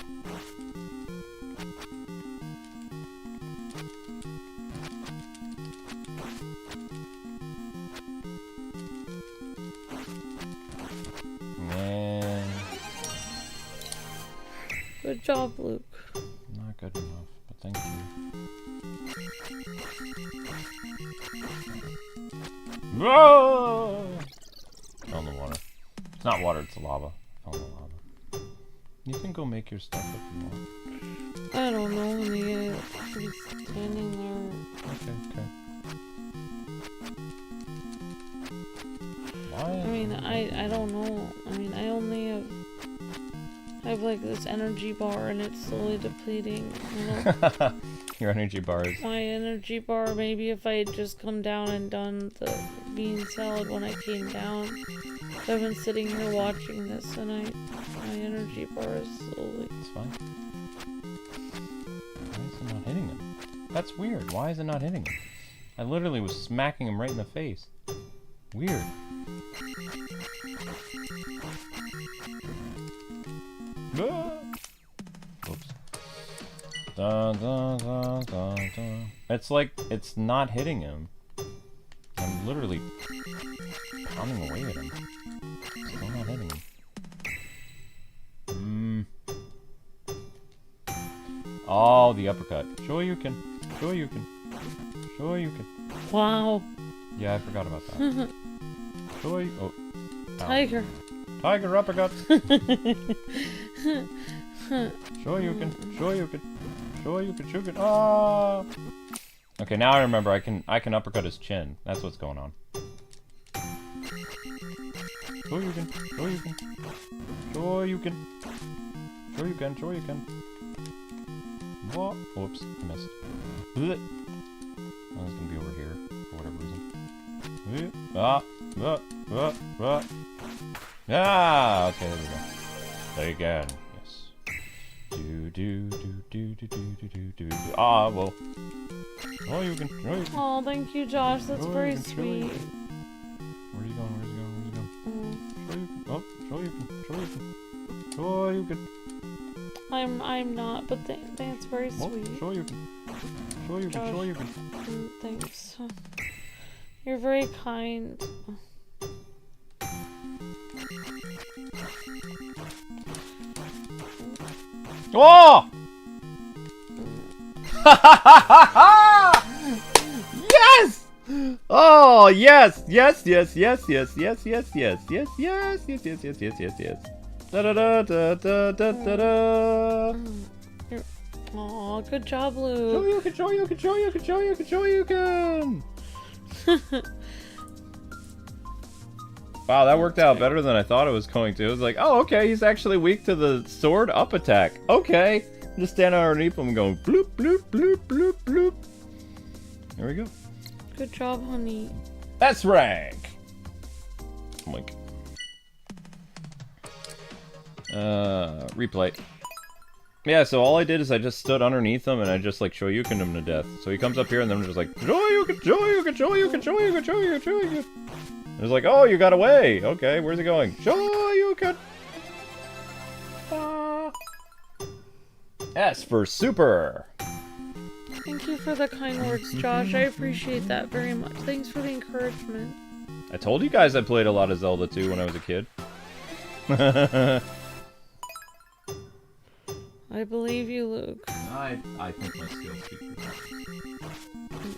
Good job, Luke. Not good enough, but thank you. Whoa! Fell in the water. It's not water, it's lava. Fell in the lava. You can go make your stuff if you want. I don't know, honey. He's standing there. Okay. Why? I mean, I don't know. I mean, I only have like this energy bar and it's slowly depleting, you know? Your energy bar is... My energy bar, maybe if I had just come down and done the bean salad when I came down. I've been sitting here watching this and my energy bar is slowly... It's fine. Why is it not hitting him? That's weird. Why is it not hitting him? I literally was smacking him right in the face. Weird. Oops. Dun, dun, dun, dun, dun. It's like, it's not hitting him. I'm literally pounding away at him. Still not hitting him. Oh, the uppercut. Shoryuken. Shoryuken. Shoryuken. Wow. Yeah, I forgot about that. Oh. Tiger. Tiger uppercut. Shoryuken. Ah. Okay, now I remember. I can uppercut his chin. That's what's going on. Shoryuken. What? Whoops, I missed. Oh, it's gonna be over here for whatever reason. Ah, okay, there we go. Again, yes. Ah, well. Shoryuken. Oh, thank you, Josh. That's very sweet. Where's he going? Oh, Shoryuken. I'm not, but that's very sweet. Shoryuken. Thanks. You're very kind. Oh! Yes! Oh, yes! Da da da da da da da da. Aw, good job, Luke. Shoryuken. Wow, that worked out better than I thought it was going to. It was like, oh, okay, he's actually weak to the sword up attack. Okay. Just stand underneath him and go bloop, bloop, bloop, bloop, bloop. There we go. Good job, honey. That's rank. Link. Replay. Yeah, so all I did is I just stood underneath him and I just like Shoryukened him to death. So he comes up here and then I'm just like Shoryuken. It's like, oh, you got away. Okay, where's he going? Shoryuken. S for super. Thank you for the kind words, Josh. I appreciate that very much. Thanks for the encouragement. I told you guys I played a lot of Zelda 2 when I was a kid. I believe you, Luke. I think my skills speak for that.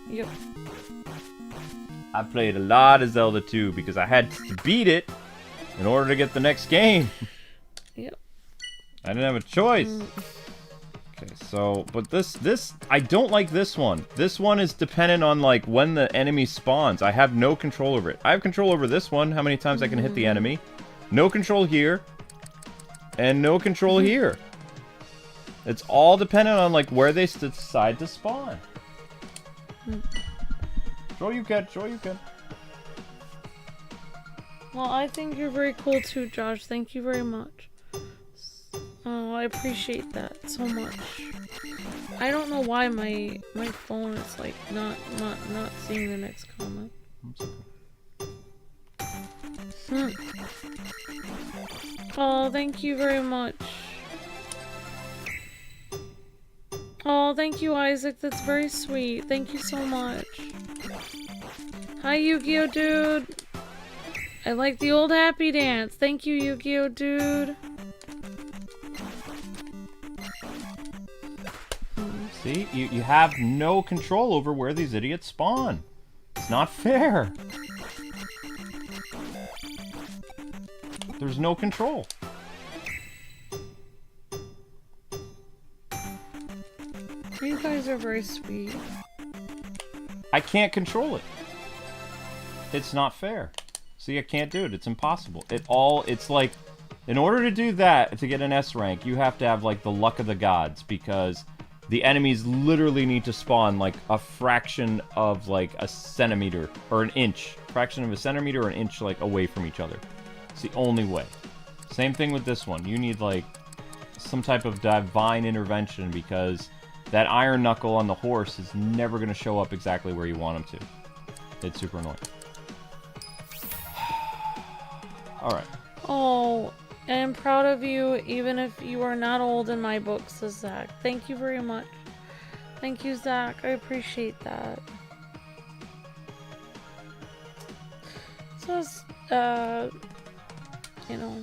Yep. I played a lot of Zelda 2 because I had to beat it in order to get the next game. Yep. I didn't have a choice. Okay, so, but this, I don't like this one. This one is dependent on, like, when the enemy spawns. I have no control over it. I have control over this one, how many times I can hit the enemy. No control here. And no control here. It's all dependent on, like, where they decide to spawn. Sure you can, sure you can. Well, I think you're very cool too, Josh. Thank you very much. Oh, I appreciate that so much. I don't know why my phone is like not seeing the next comment. Oh, thank you very much. Oh, thank you, Isaac. That's very sweet. Thank you so much. Hi, Yu-Gi-Oh, dude. I like the old happy dance. Thank you, Yu-Gi-Oh, dude. See? You have no control over where these idiots spawn. It's not fair. There's no control. You guys are very sweet. I can't control it. It's not fair. See, I can't do it. It's impossible. It's like, in order to do that, to get an S rank, you have to have, like, the luck of the gods, because the enemies literally need to spawn, like, a fraction of, like, a centimeter, or an inch. Fraction of a centimeter or an inch, like, away from each other. It's the only way. Same thing with this one. You need, like, some type of divine intervention, because that iron knuckle on the horse is never going to show up exactly where you want him to. It's super annoying. Alright. Oh, I am proud of you, even if you are not old in my book, says Zach. Thank you very much. Thank you, Zach. I appreciate that. So, you know,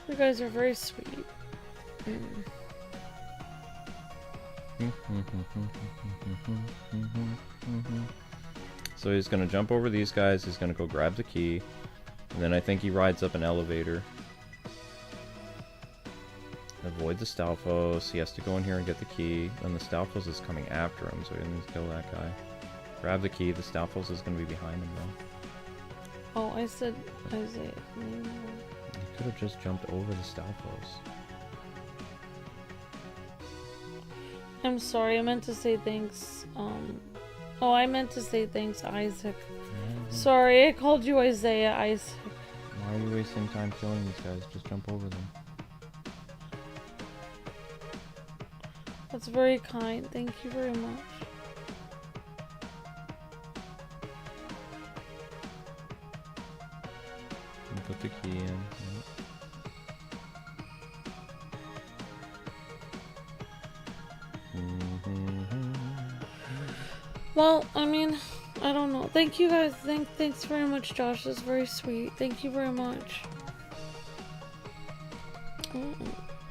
you guys are very sweet. So he's gonna jump over these guys, he's gonna go grab the key, and then I think he rides up an elevator. Avoid the Stalfos, he has to go in here and get the key, and the Stalfos is coming after him, so he needs to kill that guy. Grab the key, the Stalfos is gonna be behind him though. Oh, I said Isaiah. You could have just jumped over the Stalfos. I'm sorry, I meant to say thanks. Oh, I meant to say thanks, Isaac. Sorry, I called you Isaiah, Isaac. Why are you wasting time killing these guys? Just jump over them. That's very kind. Thank you very much. And put the key in. Yep. Well, I mean, I don't know. Thank you guys. Thanks very much, Josh. That's very sweet. Thank you very much.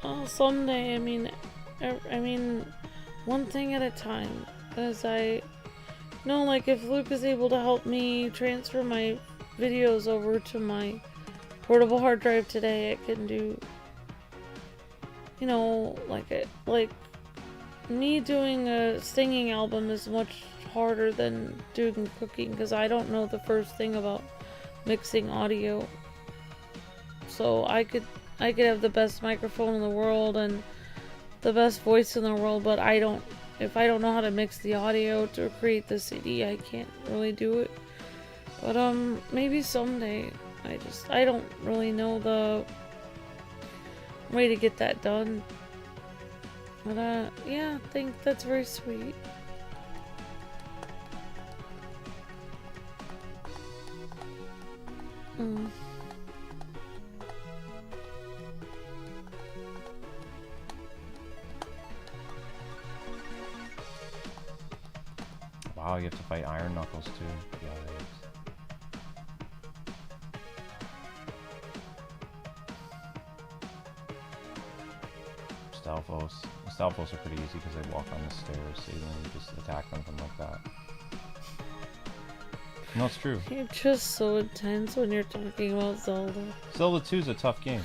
Oh, someday, I mean, one thing at a time. As I know, like, if Luke is able to help me transfer my videos over to my portable hard drive today, I can do, you know, like me doing a singing album is much harder than doing cooking, because I don't know the first thing about mixing audio. So I could have the best microphone in the world and the best voice in the world, but if I don't know how to mix the audio to create the CD, I can't really do it. But maybe someday. I don't really know the way to get that done. But yeah, I think that's very sweet. Wow, you have to fight Iron Knuckles too. Yikes. Stalfos. Stalfos are pretty easy because they walk on the stairs, so you just attack them from like that. No, it's true. You're just so intense when you're talking about Zelda. Zelda 2 is a tough game.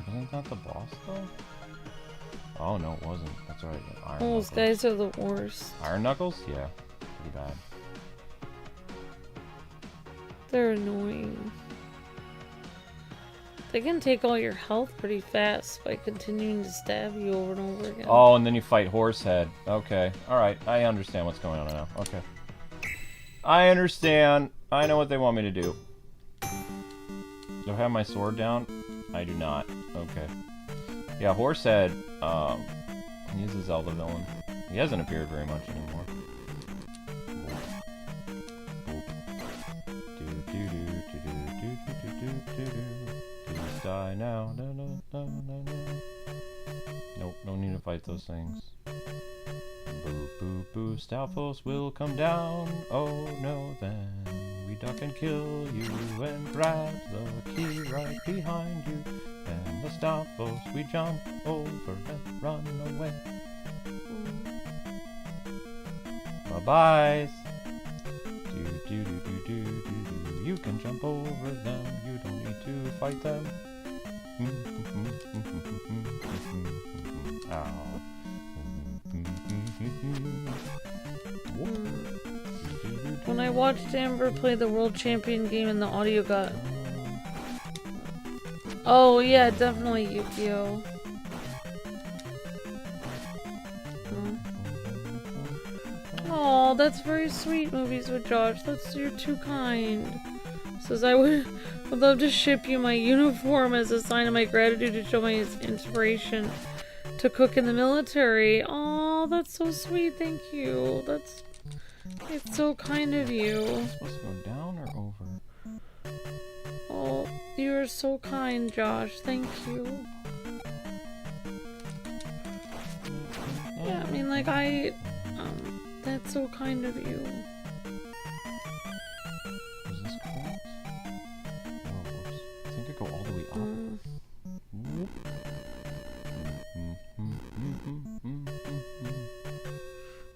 Isn't that the boss though? Oh no, it wasn't. That's right. Iron Those Knuckles. guys are the worst. Iron Knuckles? Yeah, pretty bad. They're annoying. They can take all your health pretty fast by continuing to stab you over and over again. Oh, and then you fight Horsehead. Okay. Alright, I understand what's going on now. Okay. I understand. I know what they want me to do. Do I have my sword down? I do not. Okay. Yeah, Horsehead, he's a Zelda villain. He hasn't appeared very much anymore. Please die now. No, no, no, no, no. Nope, no need to fight those things. Boo, boo, boo, Stalfos will come down. Oh no, then we duck and kill you and grab the key right behind you. And the Stalfos we jump over and run away. Bye-byes. Do. You can jump over them. You don't need to fight them. Ow. When I watched Amber play the World Champion game and the audio got... Oh yeah, definitely Yu-Gi-Oh! Oh, that's very sweet, Movies with Josh. You're too kind. Says I would love to ship you my uniform as a sign of my gratitude to show my inspiration to cook in the military. Oh, that's so sweet. Thank you. It's so kind of you. Is it supposed to go down or over? Oh, you're so kind, Josh. Thank you. Yeah, I mean, like, that's so kind of you. Is this correct? Oh, whoops. I think I go all the way up. Whoop.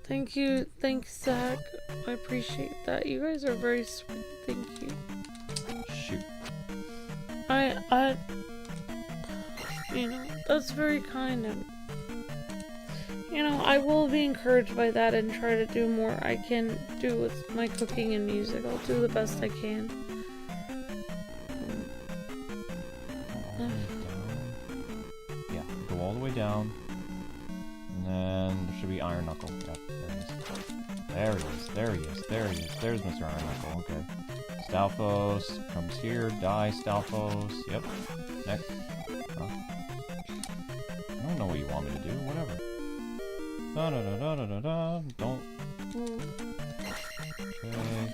Thank you. Thanks, Zach. I appreciate that. You guys are very sweet. Thank you. Shoot. You know, that's very kind of... You know, I will be encouraged by that and try to do more I can do with my cooking and music. I'll do the best I can. Yeah, go all the way down. And then there should be Iron Knuckle. Yep, there he is. There he is. There he is. There's Mr. Iron Knuckle. Okay. Stalfos comes here. Die, Stalfos. Yep. Next. Huh? I don't know what you want me to do. Whatever. Da-da-da-da-da-da. Don't. Okay.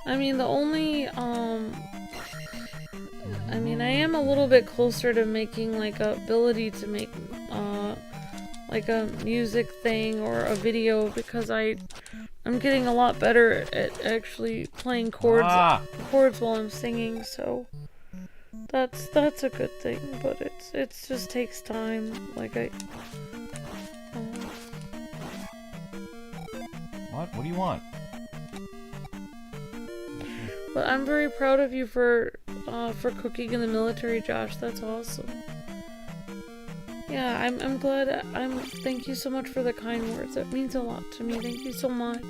I mean, the only, I mean, I am a little bit closer to making, like, a ability to make, like a music thing or a video because I'm getting a lot better at actually playing chords while I'm singing, so that's a good thing, but it just takes time, like What do you want? But I'm very proud of you for cooking in the military, Josh. That's awesome. Yeah, I'm glad. Thank you so much for the kind words. That means a lot to me. Thank you so much.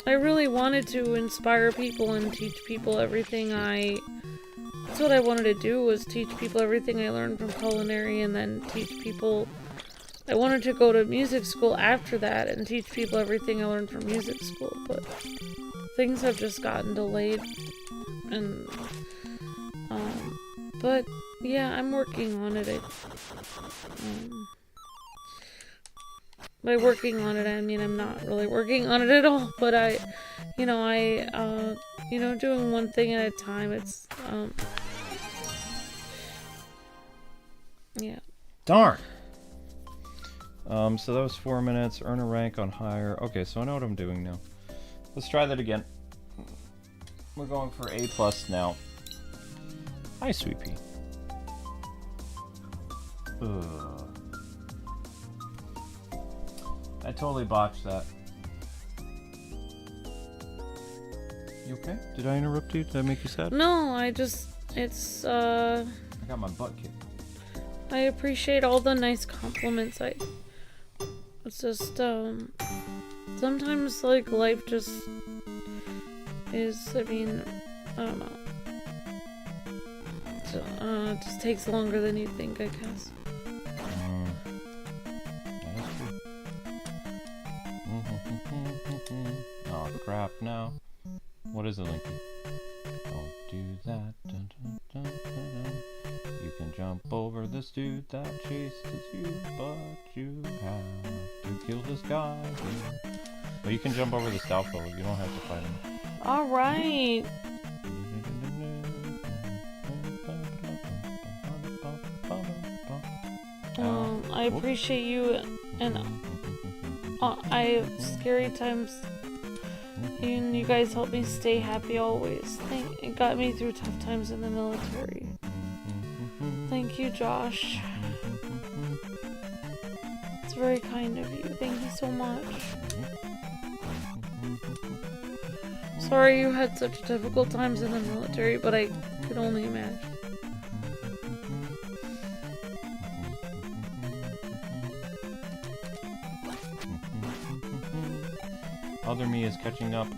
I really wanted to inspire people and teach people everything that's what I wanted to do, was teach people everything I learned from culinary and then teach people... I wanted to go to music school after that and teach people everything I learned from music school, but things have just gotten delayed. And, but yeah, I'm working on it. by working on it, I mean I'm not really working on it at all, but you know, doing one thing at a time. It's, yeah. Darn! So that was 4 minutes, earn a rank on higher. Okay, so I know what I'm doing now. Let's try that again. We're going for A+ now. Hi, Sweet Pea. Ugh. I totally botched that. You okay? Did I interrupt you? Did I make you sad? No, I got my butt kicked. I appreciate all the nice compliments. It's just, sometimes, like, life just is, I mean, I don't know. So, it just takes longer than you think, I guess. That's true. Oh, crap, now. What is it, Linky? Don't do that. Dun, dun, dun, dun, dun. You can jump over this dude that chases you, but you have to kill this guy. But you can jump over the south though. You don't have to fight him. Alright. I appreciate you, and I have scary times, and you guys help me stay happy always. It got me through tough times in the military. Thank you, Josh. It's very kind of you. Thank you so much. Sorry you had such difficult times in the military, but I could only imagine. Other me is catching up.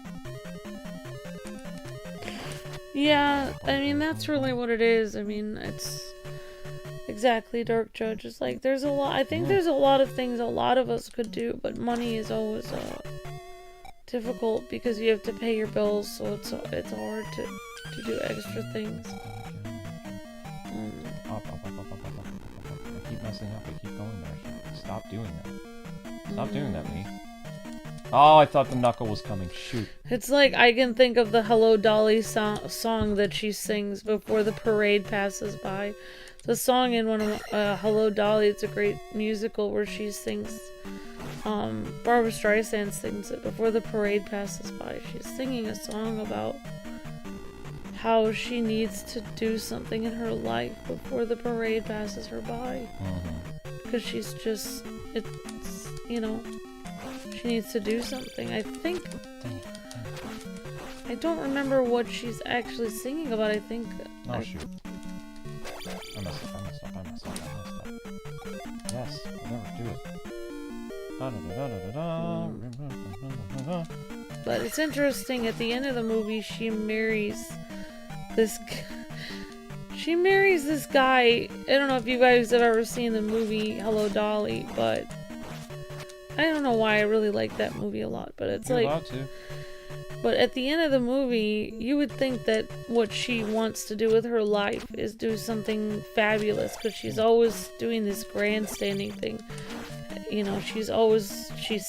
Yeah, I mean, that's really what it is. I mean, it's exactly Dark Judge. It's like, there's a lot, I think there's a lot of things a lot of us could do, but money is always difficult because you have to pay your bills, so it's hard to do extra things. I keep messing up, I keep going there. Stop doing that. Stop doing that, me. Oh, I thought the Knuckle was coming. Shoot. It's like I can think of the Hello Dolly song that she sings before the parade passes by. The song in one of Hello Dolly, it's a great musical where she sings, Barbra Streisand sings it before the parade passes by. She's singing a song about how she needs to do something in her life before the parade passes her by. Because she's just, it's, you know, she needs to do something. I think, I don't remember what she's actually singing about. I think. Oh, shoot. I messed up. Yes, I'll never do it. But it's interesting, at the end of the movie, she marries this guy. I don't know if you guys have ever seen the movie Hello Dolly, but I don't know why I really like that movie a lot, but it's You're like, allowed to. but at the end of the movie, you would think that what she wants to do with her life is do something fabulous, because she's always doing this grandstanding thing. You know, she's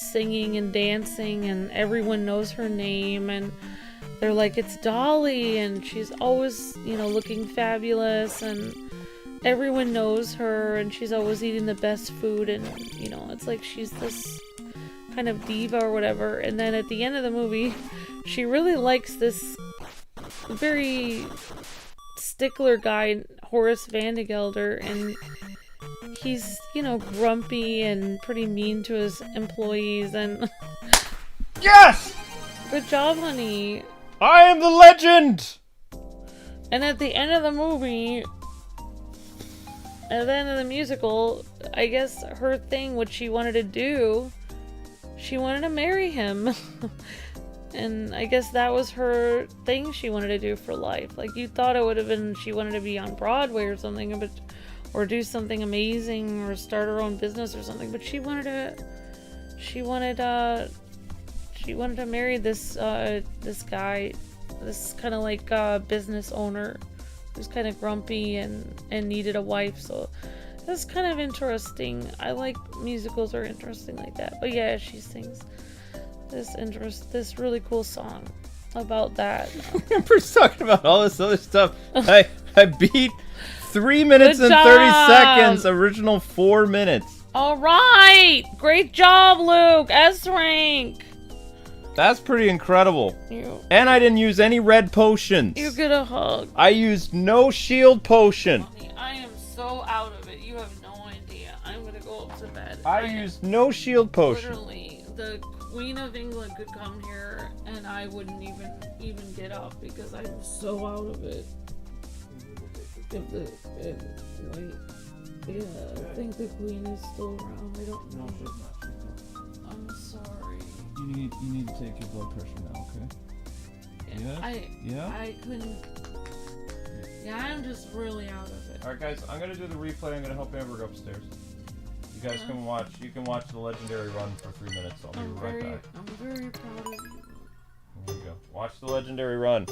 singing and dancing, and everyone knows her name, and they're like, it's Dolly, and she's always, you know, looking fabulous, and everyone knows her, and she's always eating the best food, and, you know, it's like she's this kind of diva or whatever. And then at the end of the movie, she really likes this very stickler guy, Horace Vandegelder, and he's, you know, grumpy and pretty mean to his employees, and Yes! good job, honey. I am the legend! And at the end of the movie, at the end of the musical, I guess her thing, what she wanted to do, she wanted to marry him. And I guess that was her thing she wanted to do for life. Like, you thought it would have been she wanted to be on Broadway or something, but, or do something amazing, or start her own business or something, but she wanted to marry this this guy, this kind of like business owner who's kind of grumpy and needed a wife. So That's kind of interesting. I like musicals are interesting like that. But yeah, she sings this really cool song about that. Amber's talking about all this other stuff. I beat 3 minutes and 30 seconds. Original 4 minutes. All right, great job, Luke. S rank. That's pretty incredible. And I didn't use any red potions. You get a hug. I used no shield potion. Honey, I am so out of it. You have no idea. I'm gonna go up to bed. I used no shield potion. Literally, the Queen of England could come here and I wouldn't even get up because I'm so out of it. Wait. Yeah, I think the Queen is still around. I don't know. I'm sorry. You need to take your blood pressure now, okay? Yeah? I couldn't. Yeah, I'm just really out of it. Alright guys, I'm gonna do the replay. I'm gonna help Amber go upstairs. You guys can watch. You can watch the legendary run for 3 minutes. I'll be right back. I'm very proud of you. Here we go. Watch the legendary run.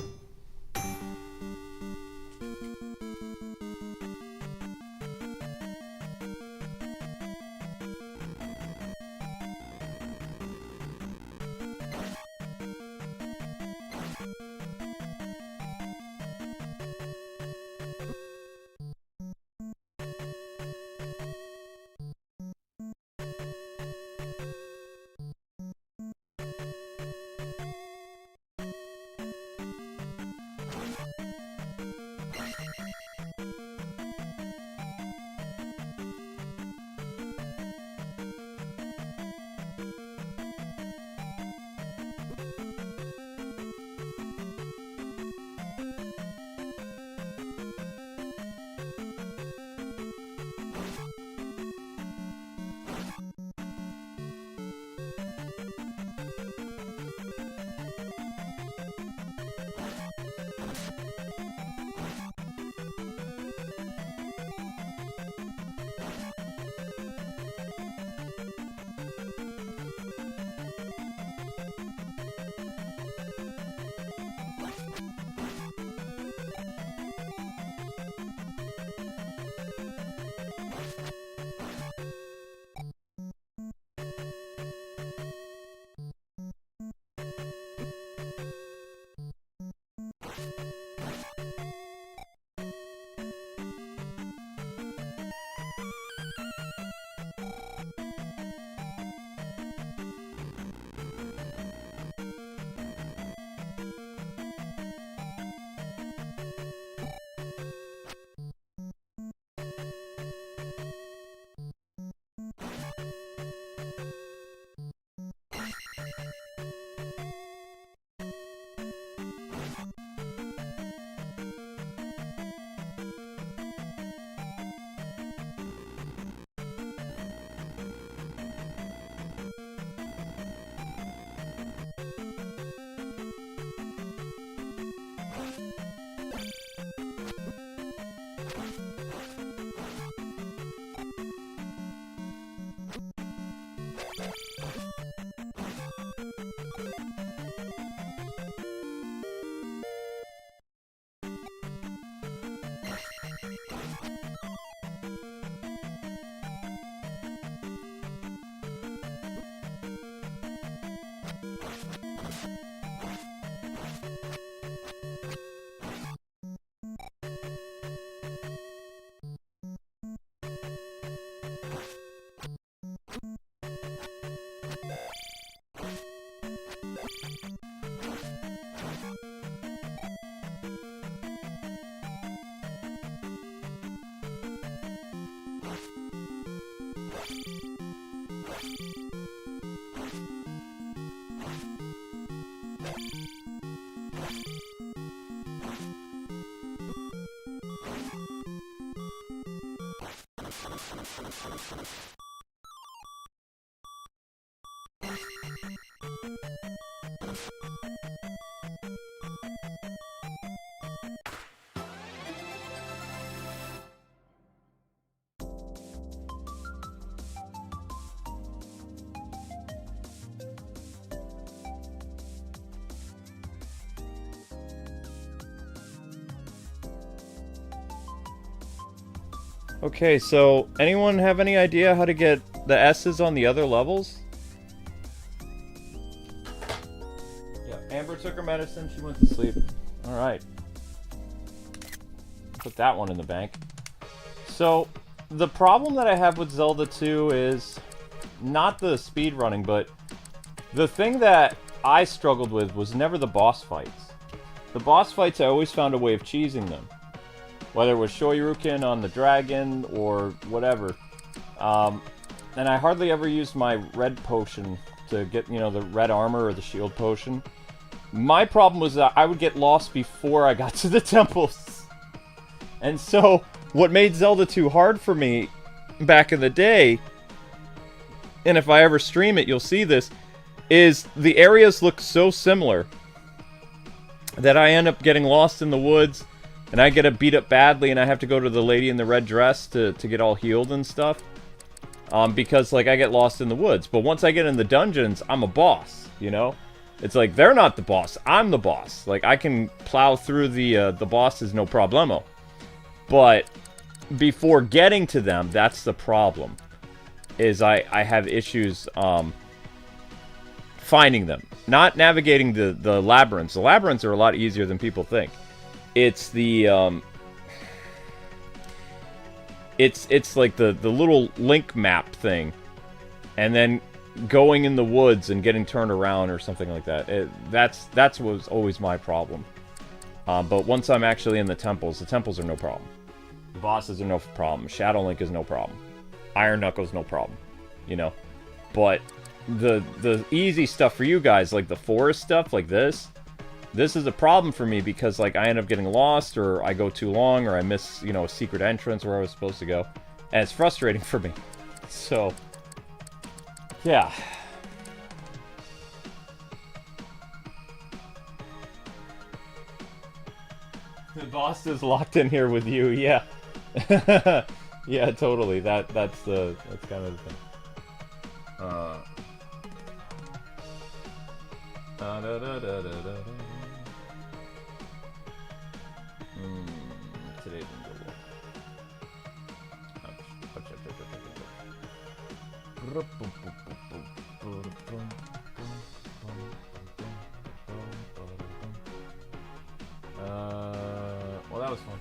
Okay, so anyone have any idea how to get the S's on the other levels? Yeah, Amber took her medicine, she went to sleep. Alright. Put that one in the bank. So, the problem that I have with Zelda 2 is not the speedrunning, but the thing that I struggled with was never the boss fights. The boss fights, I always found a way of cheesing them. Whether it was Shoryuken on the dragon or whatever. And I hardly ever used my red potion to get, you know, the red armor or the shield potion. My problem was that I would get lost before I got to the temples. And so, what made Zelda 2 hard for me back in the day, and if I ever stream it, you'll see this, is the areas look so similar that I end up getting lost in the woods, and I get beat up badly, and I have to go to the lady in the red dress to get all healed and stuff. Because, like, I get lost in the woods. But once I get in the dungeons, I'm a boss, you know? It's like, they're not the boss, I'm the boss. Like, I can plow through the bosses no problemo. But before getting to them, that's the problem. Is I have issues finding them. Not navigating the labyrinths. The labyrinths are a lot easier than people think. It's the it's like the little link map thing, and then going in the woods and getting turned around or something like that. That's was always my problem. But once I'm actually in the temples are no problem. The bosses are no problem. Shadow Link is no problem. Iron Knuckle's no problem. You know, but the easy stuff for you guys, like the forest stuff, like this is a problem for me because, like, I end up getting lost, or I go too long, or I miss, you know, a secret entrance where I was supposed to go. And it's frustrating for me. So, yeah. The boss is locked in here with you, yeah. Yeah, totally. That's kind of the thing. Today didn't go well, that was fun.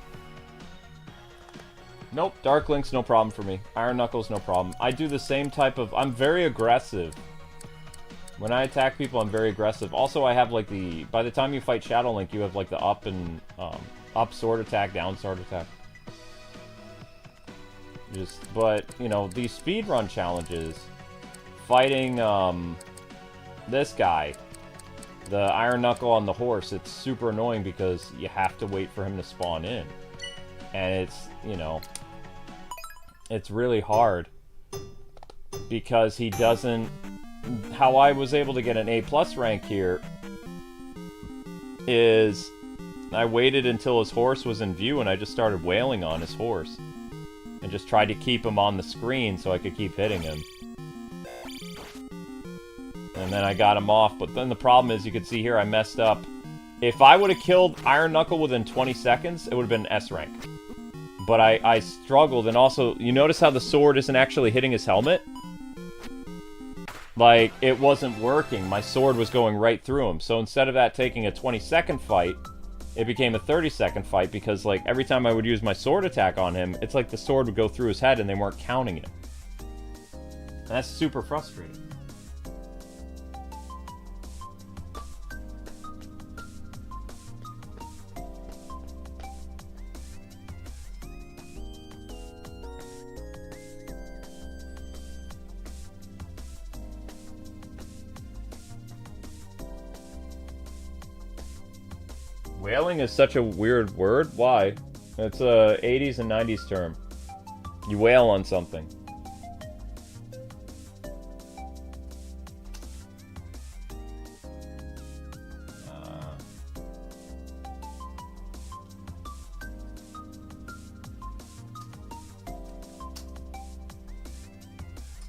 Nope, Dark Link's no problem for me. Iron Knuckle's no problem. I do the same type of... I'm very aggressive. When I attack people, I'm very aggressive. Also, I have, like, the... By the time you fight Shadow Link, you have, like, the up and... up sword attack, down sword attack. But, you know, these speedrun challenges... Fighting, this guy... The Iron Knuckle on the horse, it's super annoying because you have to wait for him to spawn in. And it's, you know... It's really hard. Because he doesn't... How I was able to get an A+ rank here... is... I waited until his horse was in view and I just started wailing on his horse. And just tried to keep him on the screen so I could keep hitting him. And then I got him off, but then the problem is, you can see here I messed up. If I would have killed Iron Knuckle within 20 seconds, it would have been S rank. But I struggled, and also, you notice how the sword isn't actually hitting his helmet? Like, it wasn't working. My sword was going right through him. So instead of that taking a 20-second fight, it became a 30-second fight, because, like, every time I would use my sword attack on him, it's like the sword would go through his head and they weren't counting it. And that's super frustrating. Wailing is such a weird word. Why? It's a 80s and 90s term. You wail on something.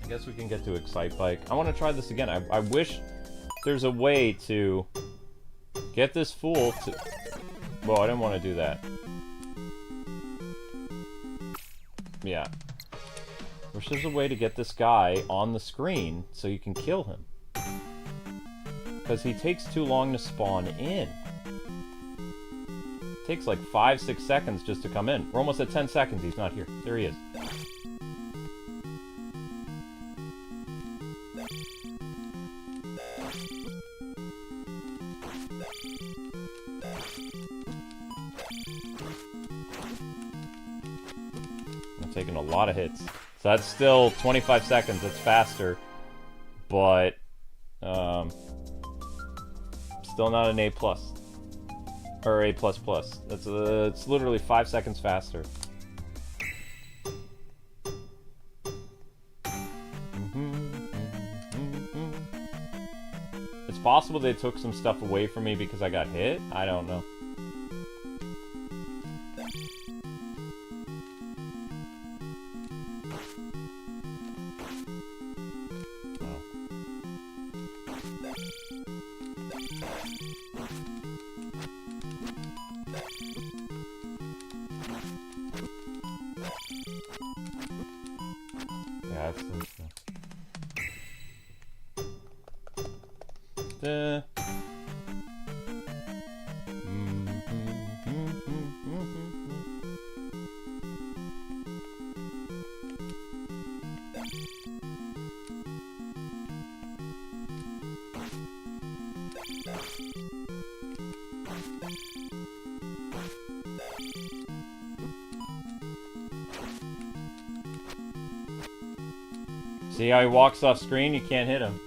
I guess we can get to Excite Bike. I want to try this again. I wish there's a way to get this fool to... Well, I didn't want to do that. Yeah. Wish there's a way to get this guy on the screen so you can kill him. Because he takes too long to spawn in. It takes like 5-6 seconds just to come in. We're almost at 10 seconds, he's not here. There he is. I'm taking a lot of hits. So that's still 25 seconds, it's faster. But, still not an A+. Or A++. That's it's literally 5 seconds faster. It's possible they took some stuff away from me because I got hit? I don't know. Yeah, that's See how he walks off screen? You can't hit him.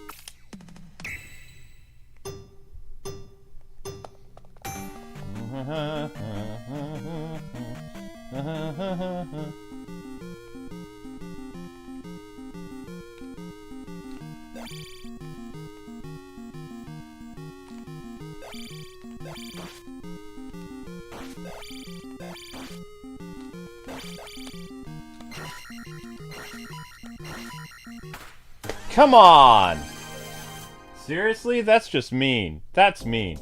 Come on! Seriously? That's just mean. That's mean.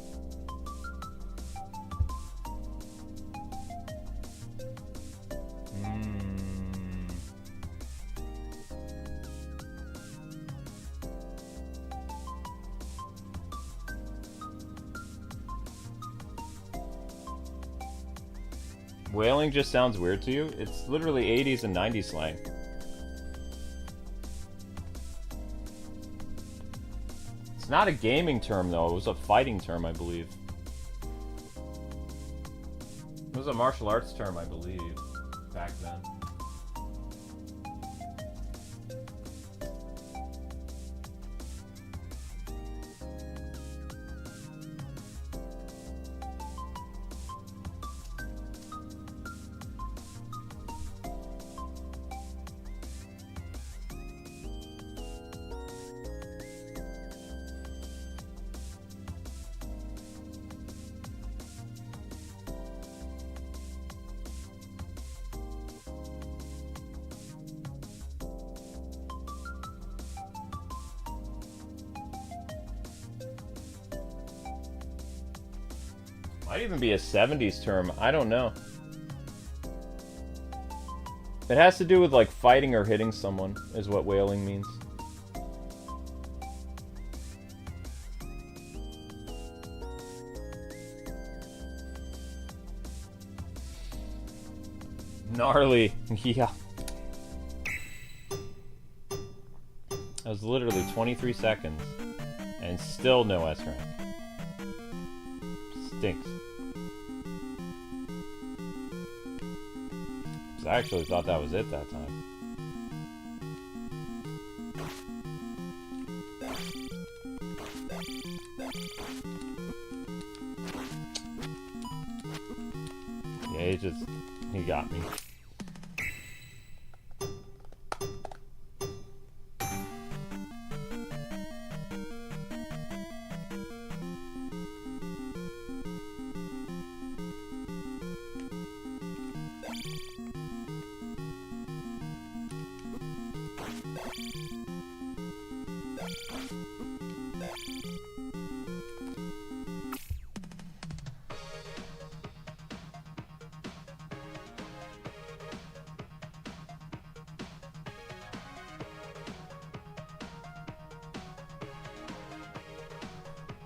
Wailing just sounds weird to you? It's literally 80s and 90s slang. It's not a gaming term, though. It was a fighting term, I believe. It was a martial arts term, I believe, back then. Might even be a 70s term. I don't know. It has to do with, like, fighting or hitting someone, is what wailing means. Gnarly. Yeah. That was literally 23 seconds. And still no S rank. Stinks. I actually thought that was it that time. Yeah, he got me.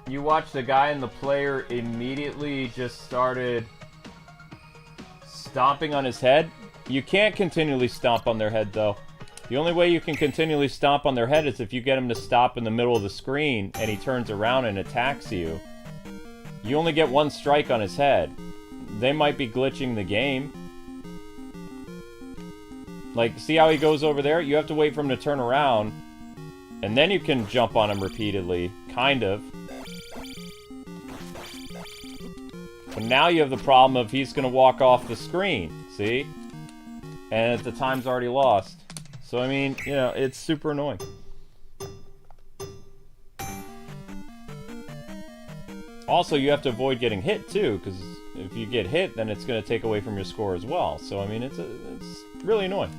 You watch the guy and the player immediately just started stomping on his head. You can't continually stomp on their head, though. The only way you can continually stomp on their head is if you get him to stop in the middle of the screen and he turns around and attacks you. You only get one strike on his head. They might be glitching the game. Like, see how he goes over there? You have to wait for him to turn around, and then you can jump on him repeatedly. Kind of. But now you have the problem of he's going to walk off the screen, see? And the time's already lost. So, I mean, you know, it's super annoying. Also, you have to avoid getting hit, too, because if you get hit, then it's going to take away from your score as well. So, I mean, it's really annoying.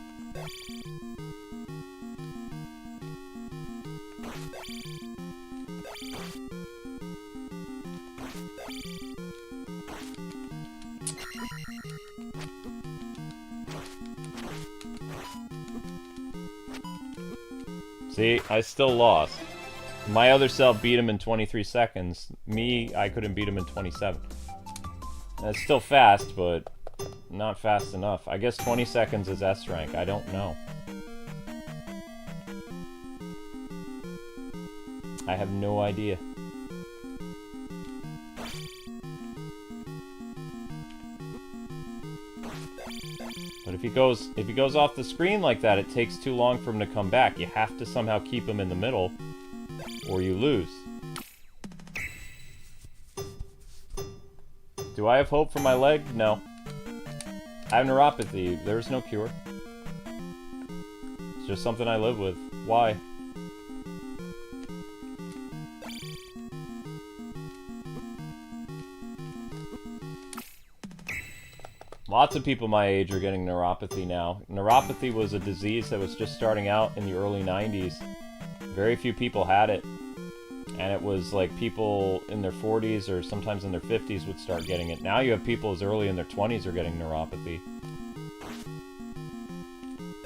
See, I still lost. My other self beat him in 23 seconds. Me, I couldn't beat him in 27. That's still fast, but not fast enough. I guess 20 seconds is S rank. I don't know. I have no idea. But if he goes off the screen like that, it takes too long for him to come back. You have to somehow keep him in the middle, or you lose. Do I have hope for my leg? No. I have neuropathy. There's no cure. It's just something I live with. Why? Lots of people my age are getting neuropathy now. Neuropathy was a disease that was just starting out in the early 90s. Very few people had it. And it was like people in their 40s or sometimes in their 50s would start getting it. Now you have people as early in their 20s are getting neuropathy.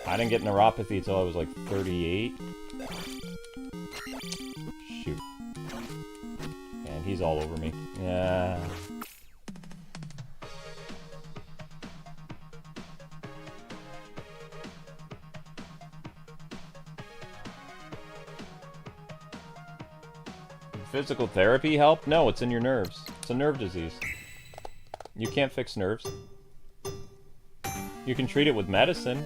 I didn't get neuropathy until I was like 38. Shoot. And he's all over me. Yeah. Physical therapy help? No, it's in your nerves. It's a nerve disease. You can't fix nerves. You can treat it with medicine,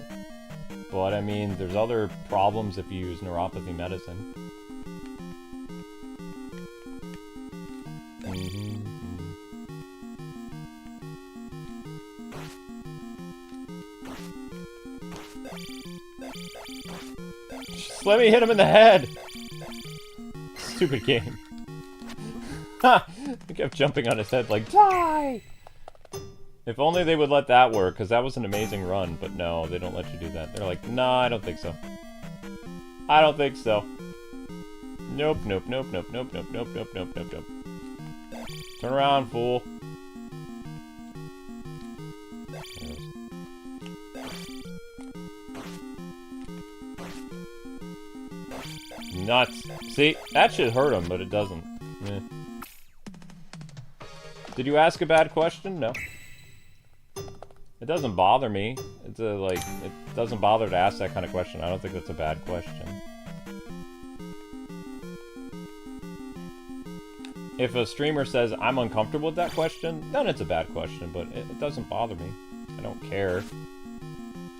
but I mean, there's other problems if you use neuropathy medicine. Just let me hit him in the head! Stupid game. Ha! I kept jumping on his head like, die! If only they would let that work, because that was an amazing run, but no, they don't let you do that. They're like, nah, I don't think so. I don't think so. Nope, nope, nope, nope, nope, nope, nope, nope, nope, nope, nope. Turn around, fool. Nuts. See, that should hurt him, but it doesn't. Eh. Did you ask a bad question? No. It doesn't bother me. It's like, it doesn't bother to ask that kind of question. I don't think that's a bad question. If a streamer says, I'm uncomfortable with that question, then it's a bad question, but it doesn't bother me. I don't care.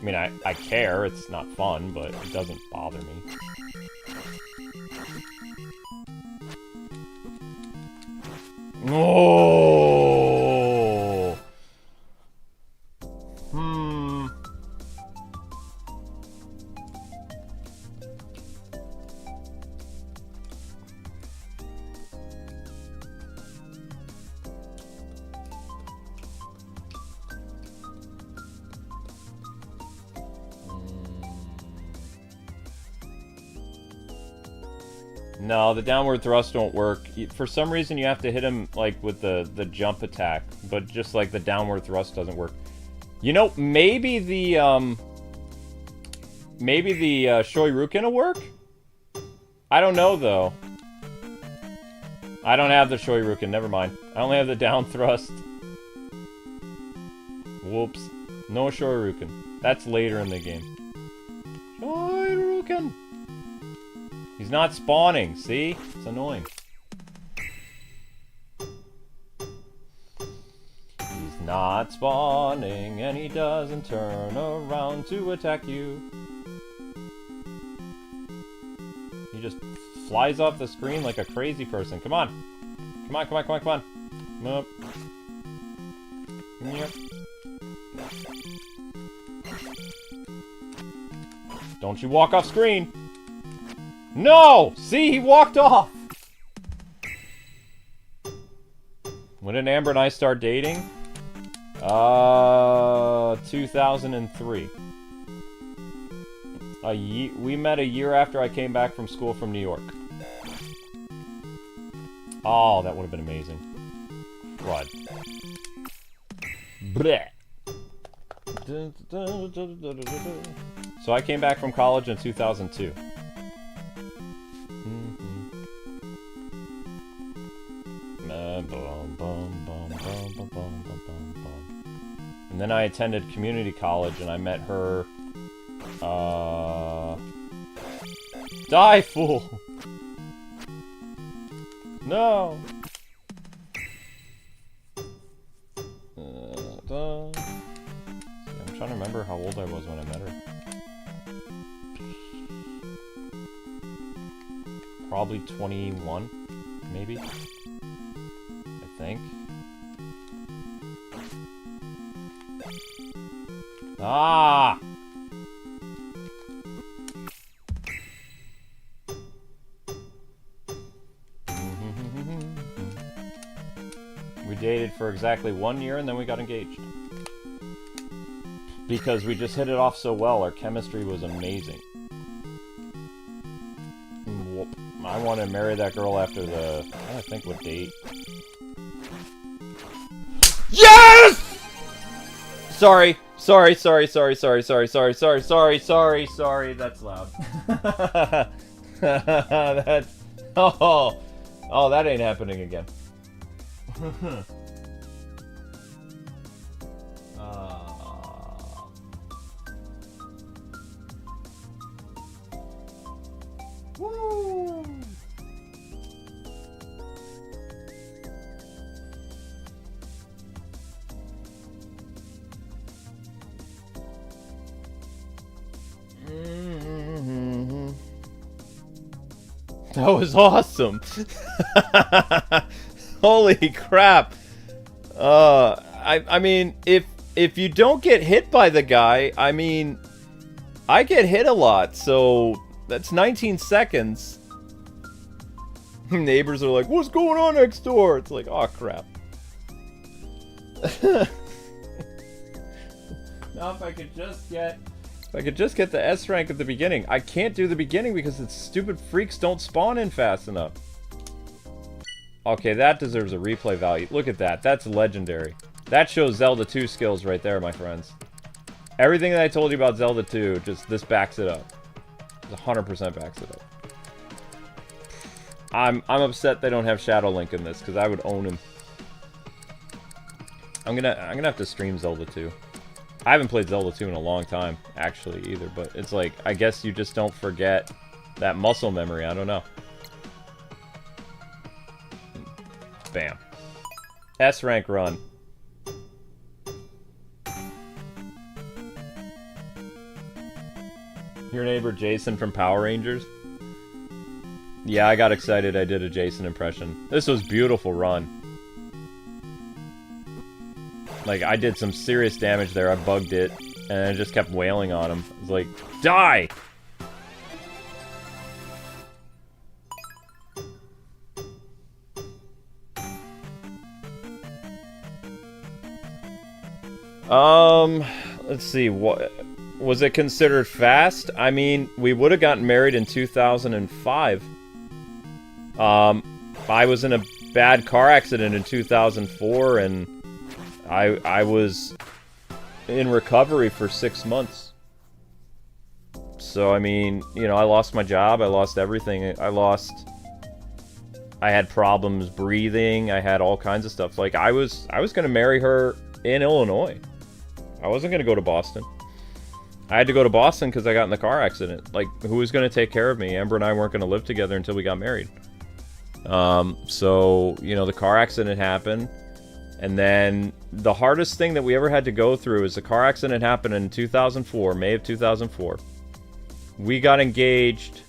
I mean, I care. It's not fun, but it doesn't bother me. Oh. No, the downward thrust won't work. For some reason, you have to hit him, like, with the jump attack. But just, like, the downward thrust doesn't work. You know, maybe the Shoryuken will work? I don't know, though. I don't have the Shoryuken, never mind. I only have the down thrust. Whoops. No Shoryuken. That's later in the game. Shoryuken! He's not spawning, see? It's annoying. He's not spawning, and he doesn't turn around to attack you. He just flies off the screen like a crazy person. Come on. Come on, come on, come on, come on. Come up. Yep. Don't you walk off screen. No! See, he walked off! When did Amber and I start dating? 2003. We met a year after I came back from school from New York. Oh, that would have been amazing. Crud. Blech. So I came back from college in 2002. And then I attended community college and I met her. Die, fool! No! I'm trying to remember how old I was when I met her. Probably 21, maybe. I think. Ah! We dated for exactly 1 year and then we got engaged. Because we just hit it off so well, our chemistry was amazing. I want to marry that girl after the... I don't think what date. Yes! Sorry, that's loud. That's... Oh, that ain't happening again. Woo! That was awesome. Holy crap. I mean, if you don't get hit by the guy, I mean, I get hit a lot, so that's 19 seconds. Neighbors are like, what's going on next door? It's like, oh crap. Now if I could just get the S rank at the beginning. I can't do the beginning because the stupid freaks don't spawn in fast enough. Okay, that deserves a replay value. Look at that. That's legendary. That shows Zelda 2 skills right there, my friends. Everything that I told you about Zelda 2, just this backs it up. 100% backs it up. I'm upset they don't have Shadow Link in this because I would own him. I'm gonna have to stream Zelda 2. I haven't played Zelda 2 in a long time, actually, either, but it's like, I guess you just don't forget that muscle memory, I don't know. Bam. S rank run. Your neighbor Jason from Power Rangers? Yeah, I got excited, I did a Jason impression. This was beautiful run. Like, I did some serious damage there, I bugged it, and I just kept wailing on him. I was like, die! Let's see, what... Was it considered fast? I mean, we would have gotten married in 2005. I was in a bad car accident in 2004, and I was in recovery for 6 months. So, I mean, you know, I lost my job, I lost everything. I I had problems breathing. I had all kinds of stuff. Like, I was gonna marry her in Illinois. I wasn't gonna go to Boston. I had to go to Boston because I got in the car accident. Like, who was gonna take care of me? Amber and I weren't gonna live together until we got married. So, you know, the car accident happened. And then the hardest thing that we ever had to go through is the car accident happened in 2004, May of 2004. We got engaged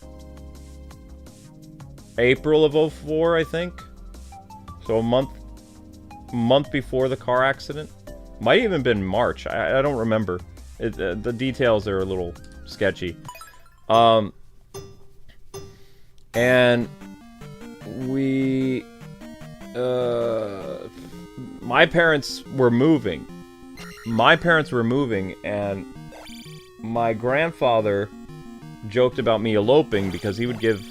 April of 04, I think. So a month before the car accident. Might even been March. I don't remember. The details are a little sketchy. And we... my parents were moving. And my grandfather joked about me eloping because he would give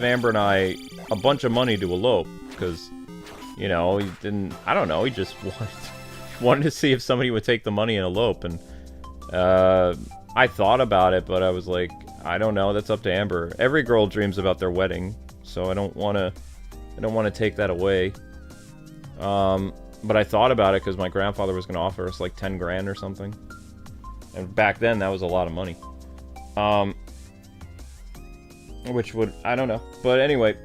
Amber and I a bunch of money to elope. Because, you know, he didn't... I don't know, he just wanted to see if somebody would take the money and elope. And I thought about it, but I was like, I don't know, that's up to Amber. Every girl dreams about their wedding, so I don't want to take that away. But I thought about it because my grandfather was going to offer us like 10 grand or something. And back then, that was a lot of money. Which would, I don't know. But anyway,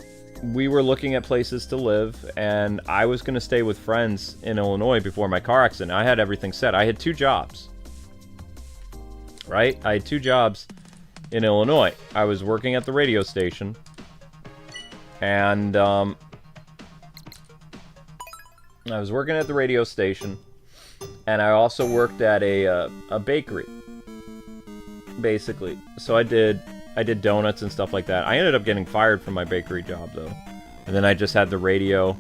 we were looking at places to live, and I was going to stay with friends in Illinois before my car accident. I had everything set. I had 2 jobs. Right? I had 2 jobs in Illinois. I was working at the radio station. And, I was working at the radio station, and I also worked at a bakery, basically. So I did donuts and stuff like that. I ended up getting fired from my bakery job, though. And then I just had the radio,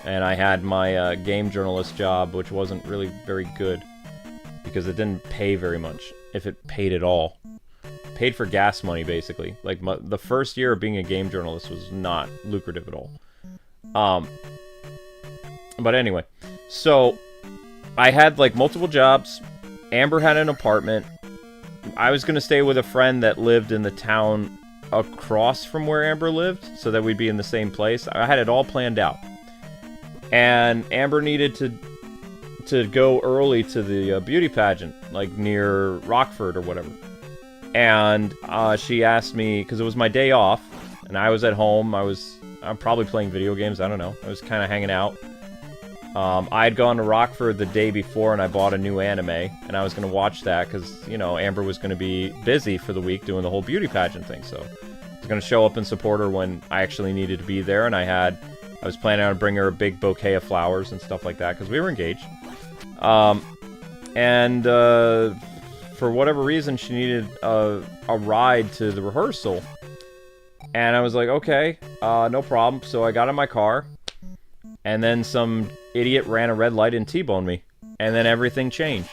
and I had my game journalist job, which wasn't really very good, because it didn't pay very much, if it paid at all. It paid for gas money, basically. Like, the first year of being a game journalist was not lucrative at all. But anyway, so I had like multiple jobs. Amber had an apartment. I was going to stay with a friend that lived in the town across from where Amber lived, so that we'd be in the same place. I had it all planned out. And Amber needed to go early to the beauty pageant, like near Rockford or whatever. And she asked me, because it was my day off, and I was at home. I'm probably playing video games, I don't know. I was kind of hanging out. I had gone to Rockford the day before, and I bought a new anime, and I was going to watch that, because, you know, Amber was going to be busy for the week doing the whole beauty pageant thing, so I was going to show up and support her when I actually needed to be there, and I was planning on bringing her a big bouquet of flowers and stuff like that, because we were engaged. And for whatever reason, she needed a ride to the rehearsal, and I was like, okay, no problem. So I got in my car, and then some idiot ran a red light and T-boned me. And then everything changed.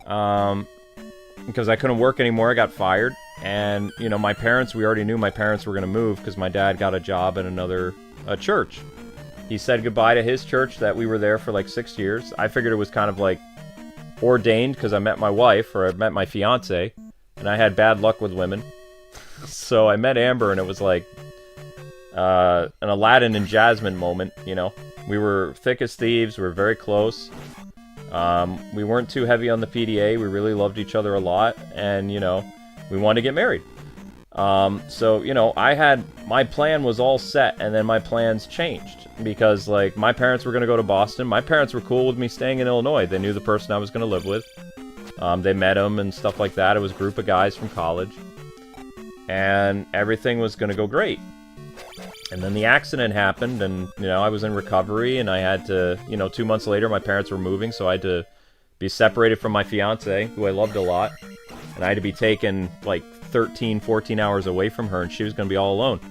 Because I couldn't work anymore, I got fired. And, you know, my parents, we already knew my parents were going to move because my dad got a job at another church. He said goodbye to his church that we were there for like 6 years. I figured it was kind of like ordained because I met my wife, or I met my fiance, and I had bad luck with women. So I met Amber, and it was like an Aladdin and Jasmine moment, you know. We were thick as thieves, we were very close. We weren't too heavy on the PDA, we really loved each other a lot, and, you know, we wanted to get married. So, you know, my plan was all set, and then my plans changed. Because, like, my parents were going to go to Boston. My parents were cool with me staying in Illinois. They knew the person I was going to live with. They met him and stuff like that. It was a group of guys from college. And everything was going to go great. And then the accident happened, and, you know, I was in recovery, and I had to, you know, 2 months later, my parents were moving, so I had to be separated from my fiance, who I loved a lot. And I had to be taken, like, 13, 14 hours away from her, and she was going to be all alone.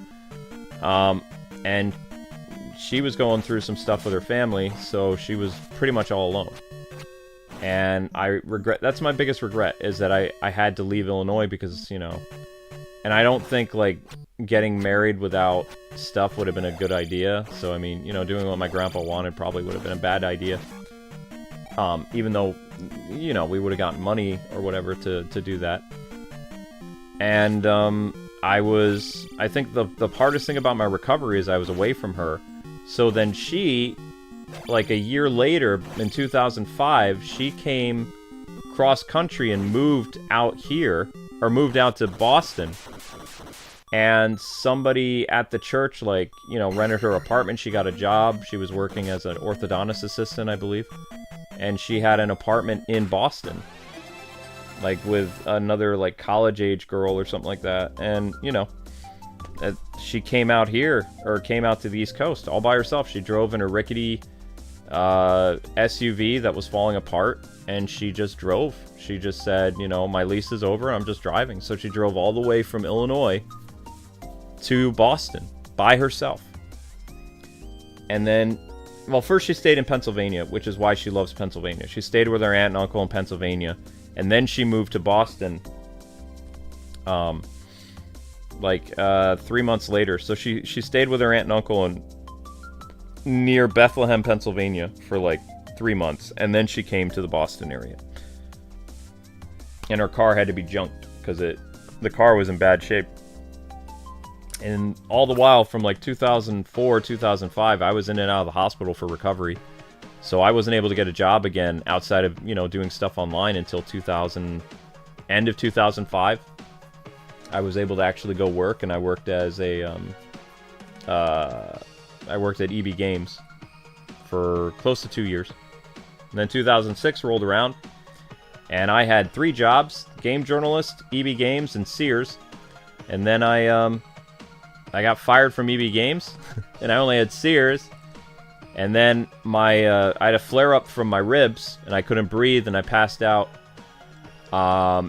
And she was going through some stuff with her family, so she was pretty much all alone. And that's my biggest regret, is that I had to leave Illinois because, you know, and I don't think, like, getting married without stuff would have been a good idea. So, I mean, you know, doing what my grandpa wanted probably would have been a bad idea. Even though, you know, we would have gotten money or whatever to do that. And, I think the hardest thing about my recovery is I was away from her. So then she, like a year later, in 2005, she came cross-country and moved out here, or moved out to Boston. And somebody at the church, like, you know, rented her apartment. She got a job. She was working as an orthodontist assistant, I believe. And she had an apartment in Boston. Like, with another, like, college-age girl or something like that. And, you know, she came out here, or came out to the East Coast all by herself. She drove in a rickety SUV that was falling apart, and she just drove. She just said, you know, my lease is over, I'm just driving. So she drove all the way from Illinois to Boston by herself. And then, well, first she stayed in Pennsylvania, which is why she loves Pennsylvania. She stayed with her aunt and uncle in Pennsylvania, and then she moved to Boston 3 months later. So she stayed with her aunt and uncle near Bethlehem, Pennsylvania for like 3 months, and then she came to the Boston area. And her car had to be junked because the car was in bad shape. And all the while, from like 2004, 2005, I was in and out of the hospital for recovery. So I wasn't able to get a job again outside of, you know, doing stuff online until end of 2005. I was able to actually go work, and I worked as I worked at EB Games for close to 2 years. And then 2006 rolled around, and I had 3 jobs: game journalist, EB Games, and Sears. And then I got fired from EB Games, and I only had Sears. And then I had a flare-up from my ribs, and I couldn't breathe, and I passed out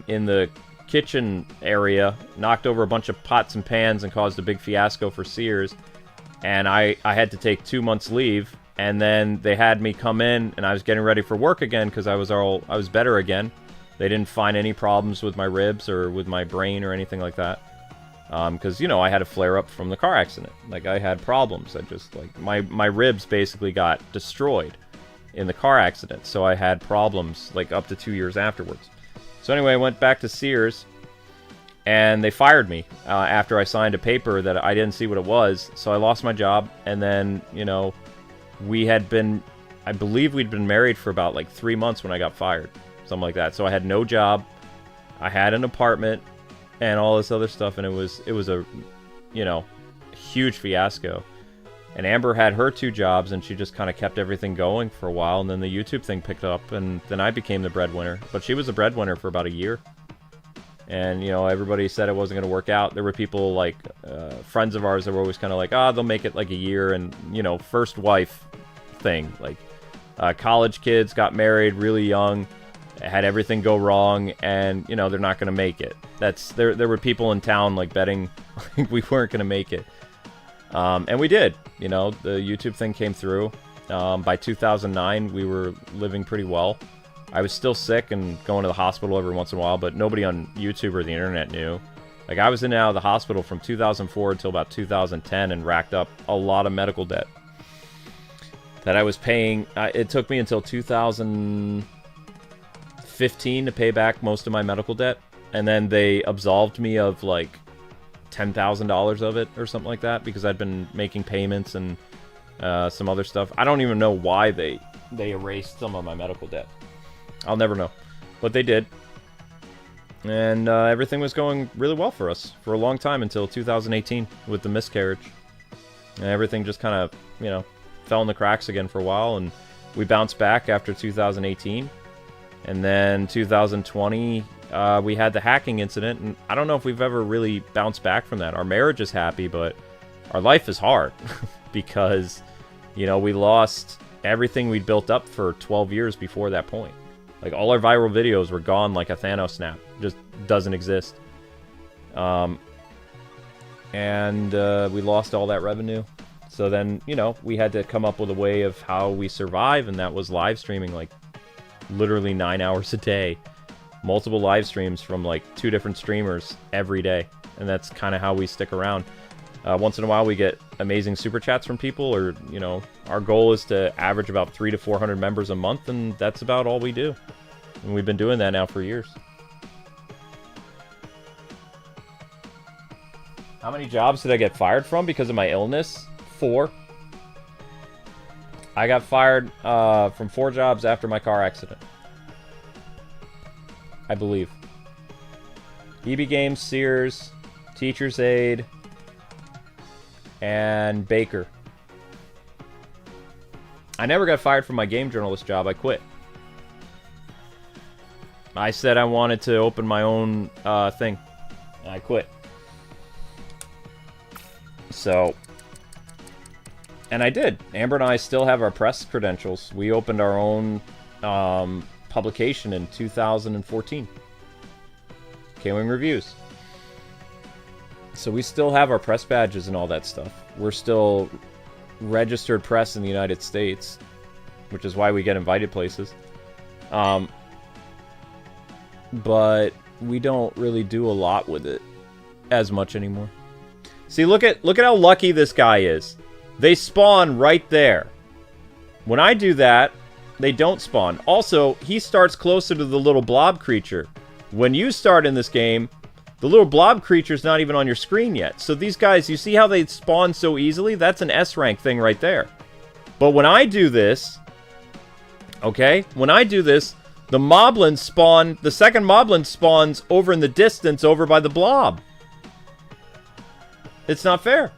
in the kitchen area, knocked over a bunch of pots and pans, and caused a big fiasco for Sears. And I had to take 2 months leave, and then they had me come in, and I was getting ready for work again because I was better again. They didn't find any problems with my ribs or with my brain or anything like that. Because, you know, I had a flare-up from the car accident. Like, I had problems. I just, like, my ribs basically got destroyed in the car accident. So I had problems, like, up to 2 years afterwards. So anyway, I went back to Sears, and they fired me after I signed a paper that I didn't see what it was. So I lost my job, and then, you know, I believe we'd been married for about, like, 3 months when I got fired. Something like that. So I had no job. I had an apartment and all this other stuff, and it was a, you know, huge fiasco. And Amber had her 2 jobs, and she just kind of kept everything going for a while, and then the YouTube thing picked up, and then I became the breadwinner. But she was the breadwinner for about a year. And, you know, everybody said it wasn't going to work out. There were people, like, friends of ours that were always kind of like, they'll make it like a year, and, you know, first wife thing. Like, college kids got married really young, had everything go wrong, and, you know, they're not going to make it. There were people in town, like, betting we weren't going to make it. And we did. You know, the YouTube thing came through. By 2009, we were living pretty well. I was still sick and going to the hospital every once in a while, but nobody on YouTube or the internet knew. Like, I was in and out of the hospital from 2004 until about 2010 and racked up a lot of medical debt that I was paying. It took me until 2015 to pay back most of my medical debt, and then they absolved me of, like, $10,000 of it or something like that because I'd been making payments and some other stuff. I don't even know why they erased some of my medical debt. I'll never know. But they did. And everything was going really well for us for a long time until 2018 with the miscarriage. And everything just kind of, you know, fell in the cracks again for a while. And we bounced back after 2018. And then 2020, we had the hacking incident. And I don't know if we've ever really bounced back from that. Our marriage is happy, but our life is hard. Because, you know, we lost everything we'd built up for 12 years before that point. Like, all our viral videos were gone like a Thanos snap. Just doesn't exist. And we lost all that revenue. So then, you know, we had to come up with a way of how we survive, and that was live streaming, like, literally 9 hours a day. Multiple live streams from, like, 2 different streamers every day. And that's kind of how we stick around. Once in a while, we get amazing super chats from people, or, you know, our goal is to average about 300 to 400 members a month, and that's about all we do. And we've been doing that now for years. How many jobs did I get fired from because of my illness? 4. I got fired from 4 jobs after my car accident. I believe. EB Games, Sears, Teacher's Aid, and Baker. I never got fired from my game journalist job. I quit. I said I wanted to open my own thing. And I quit. So... And I did. Amber and I still have our press credentials. We opened our own publication in 2014. Kwing Reviews. So we still have our press badges and all that stuff. We're still registered press in the United States, which is why we get invited places. But we don't really do a lot with it as much anymore. See, look at how lucky this guy is. They spawn right there. When I do that, they don't spawn. Also, he starts closer to the little blob creature. When you start in this game, the little blob creature's not even on your screen yet. So these guys, you see how they spawn so easily? That's an S rank thing right there. But when I do this, okay, when I do this, the moblins spawn, the second moblin spawns over in the distance over by the blob. It's not fair.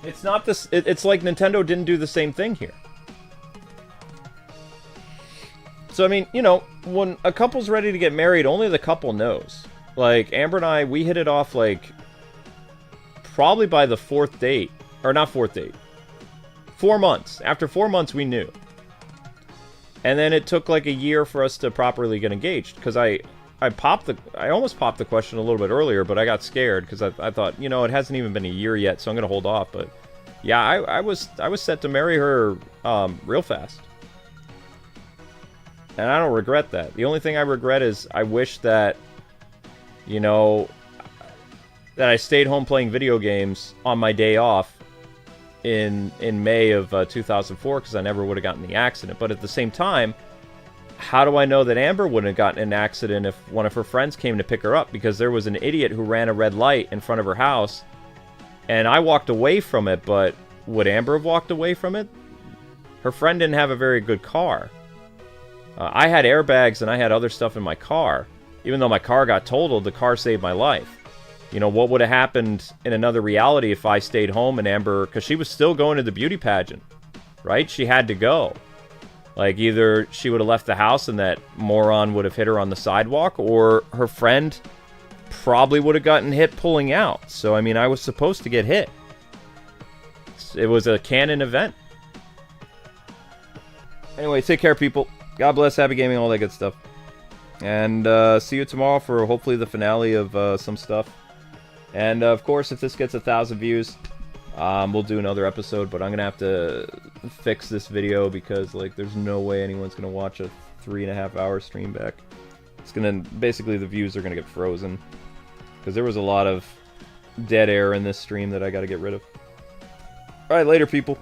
It's not this. It's like Nintendo didn't do the same thing here. So, I mean, you know, when a couple's ready to get married, only the couple knows. Like, Amber and I, we hit it off, like, probably by the 4th date. Or not 4th date. 4 months. After 4 months, we knew. And then it took, like, a year for us to properly get engaged. Because I almost popped the question a little bit earlier, but I got scared because I thought, you know, it hasn't even been a year yet, so I'm going to hold off. But, yeah, I was set to marry her real fast. And I don't regret that. The only thing I regret is I wish that, you know, that I stayed home playing video games on my day off in May of 2004 because I never would have gotten the accident. But at the same time, how do I know that Amber wouldn't have gotten an accident if one of her friends came to pick her up? Because there was an idiot who ran a red light in front of her house, and I walked away from it, but would Amber have walked away from it? Her friend didn't have a very good car. I had airbags and I had other stuff in my car. Even though my car got totaled, the car saved my life. You know, what would have happened in another reality if I stayed home and Amber... Because she was still going to the beauty pageant, right? She had to go. Like, either she would have left the house and that moron would have hit her on the sidewalk, or her friend probably would have gotten hit pulling out. So, I mean, I was supposed to get hit. It was a canon event. Anyway, take care, people. God bless, happy gaming, all that good stuff. And see you tomorrow for hopefully the finale of some stuff. And of course, if this gets 1,000 views, we'll do another episode. But I'm going to have to fix this video because, like, there's no way anyone's going to watch a 3.5-hour stream back. It's going to, basically the views are going to get frozen. Because there was a lot of dead air in this stream that I got to get rid of. Alright, later, people.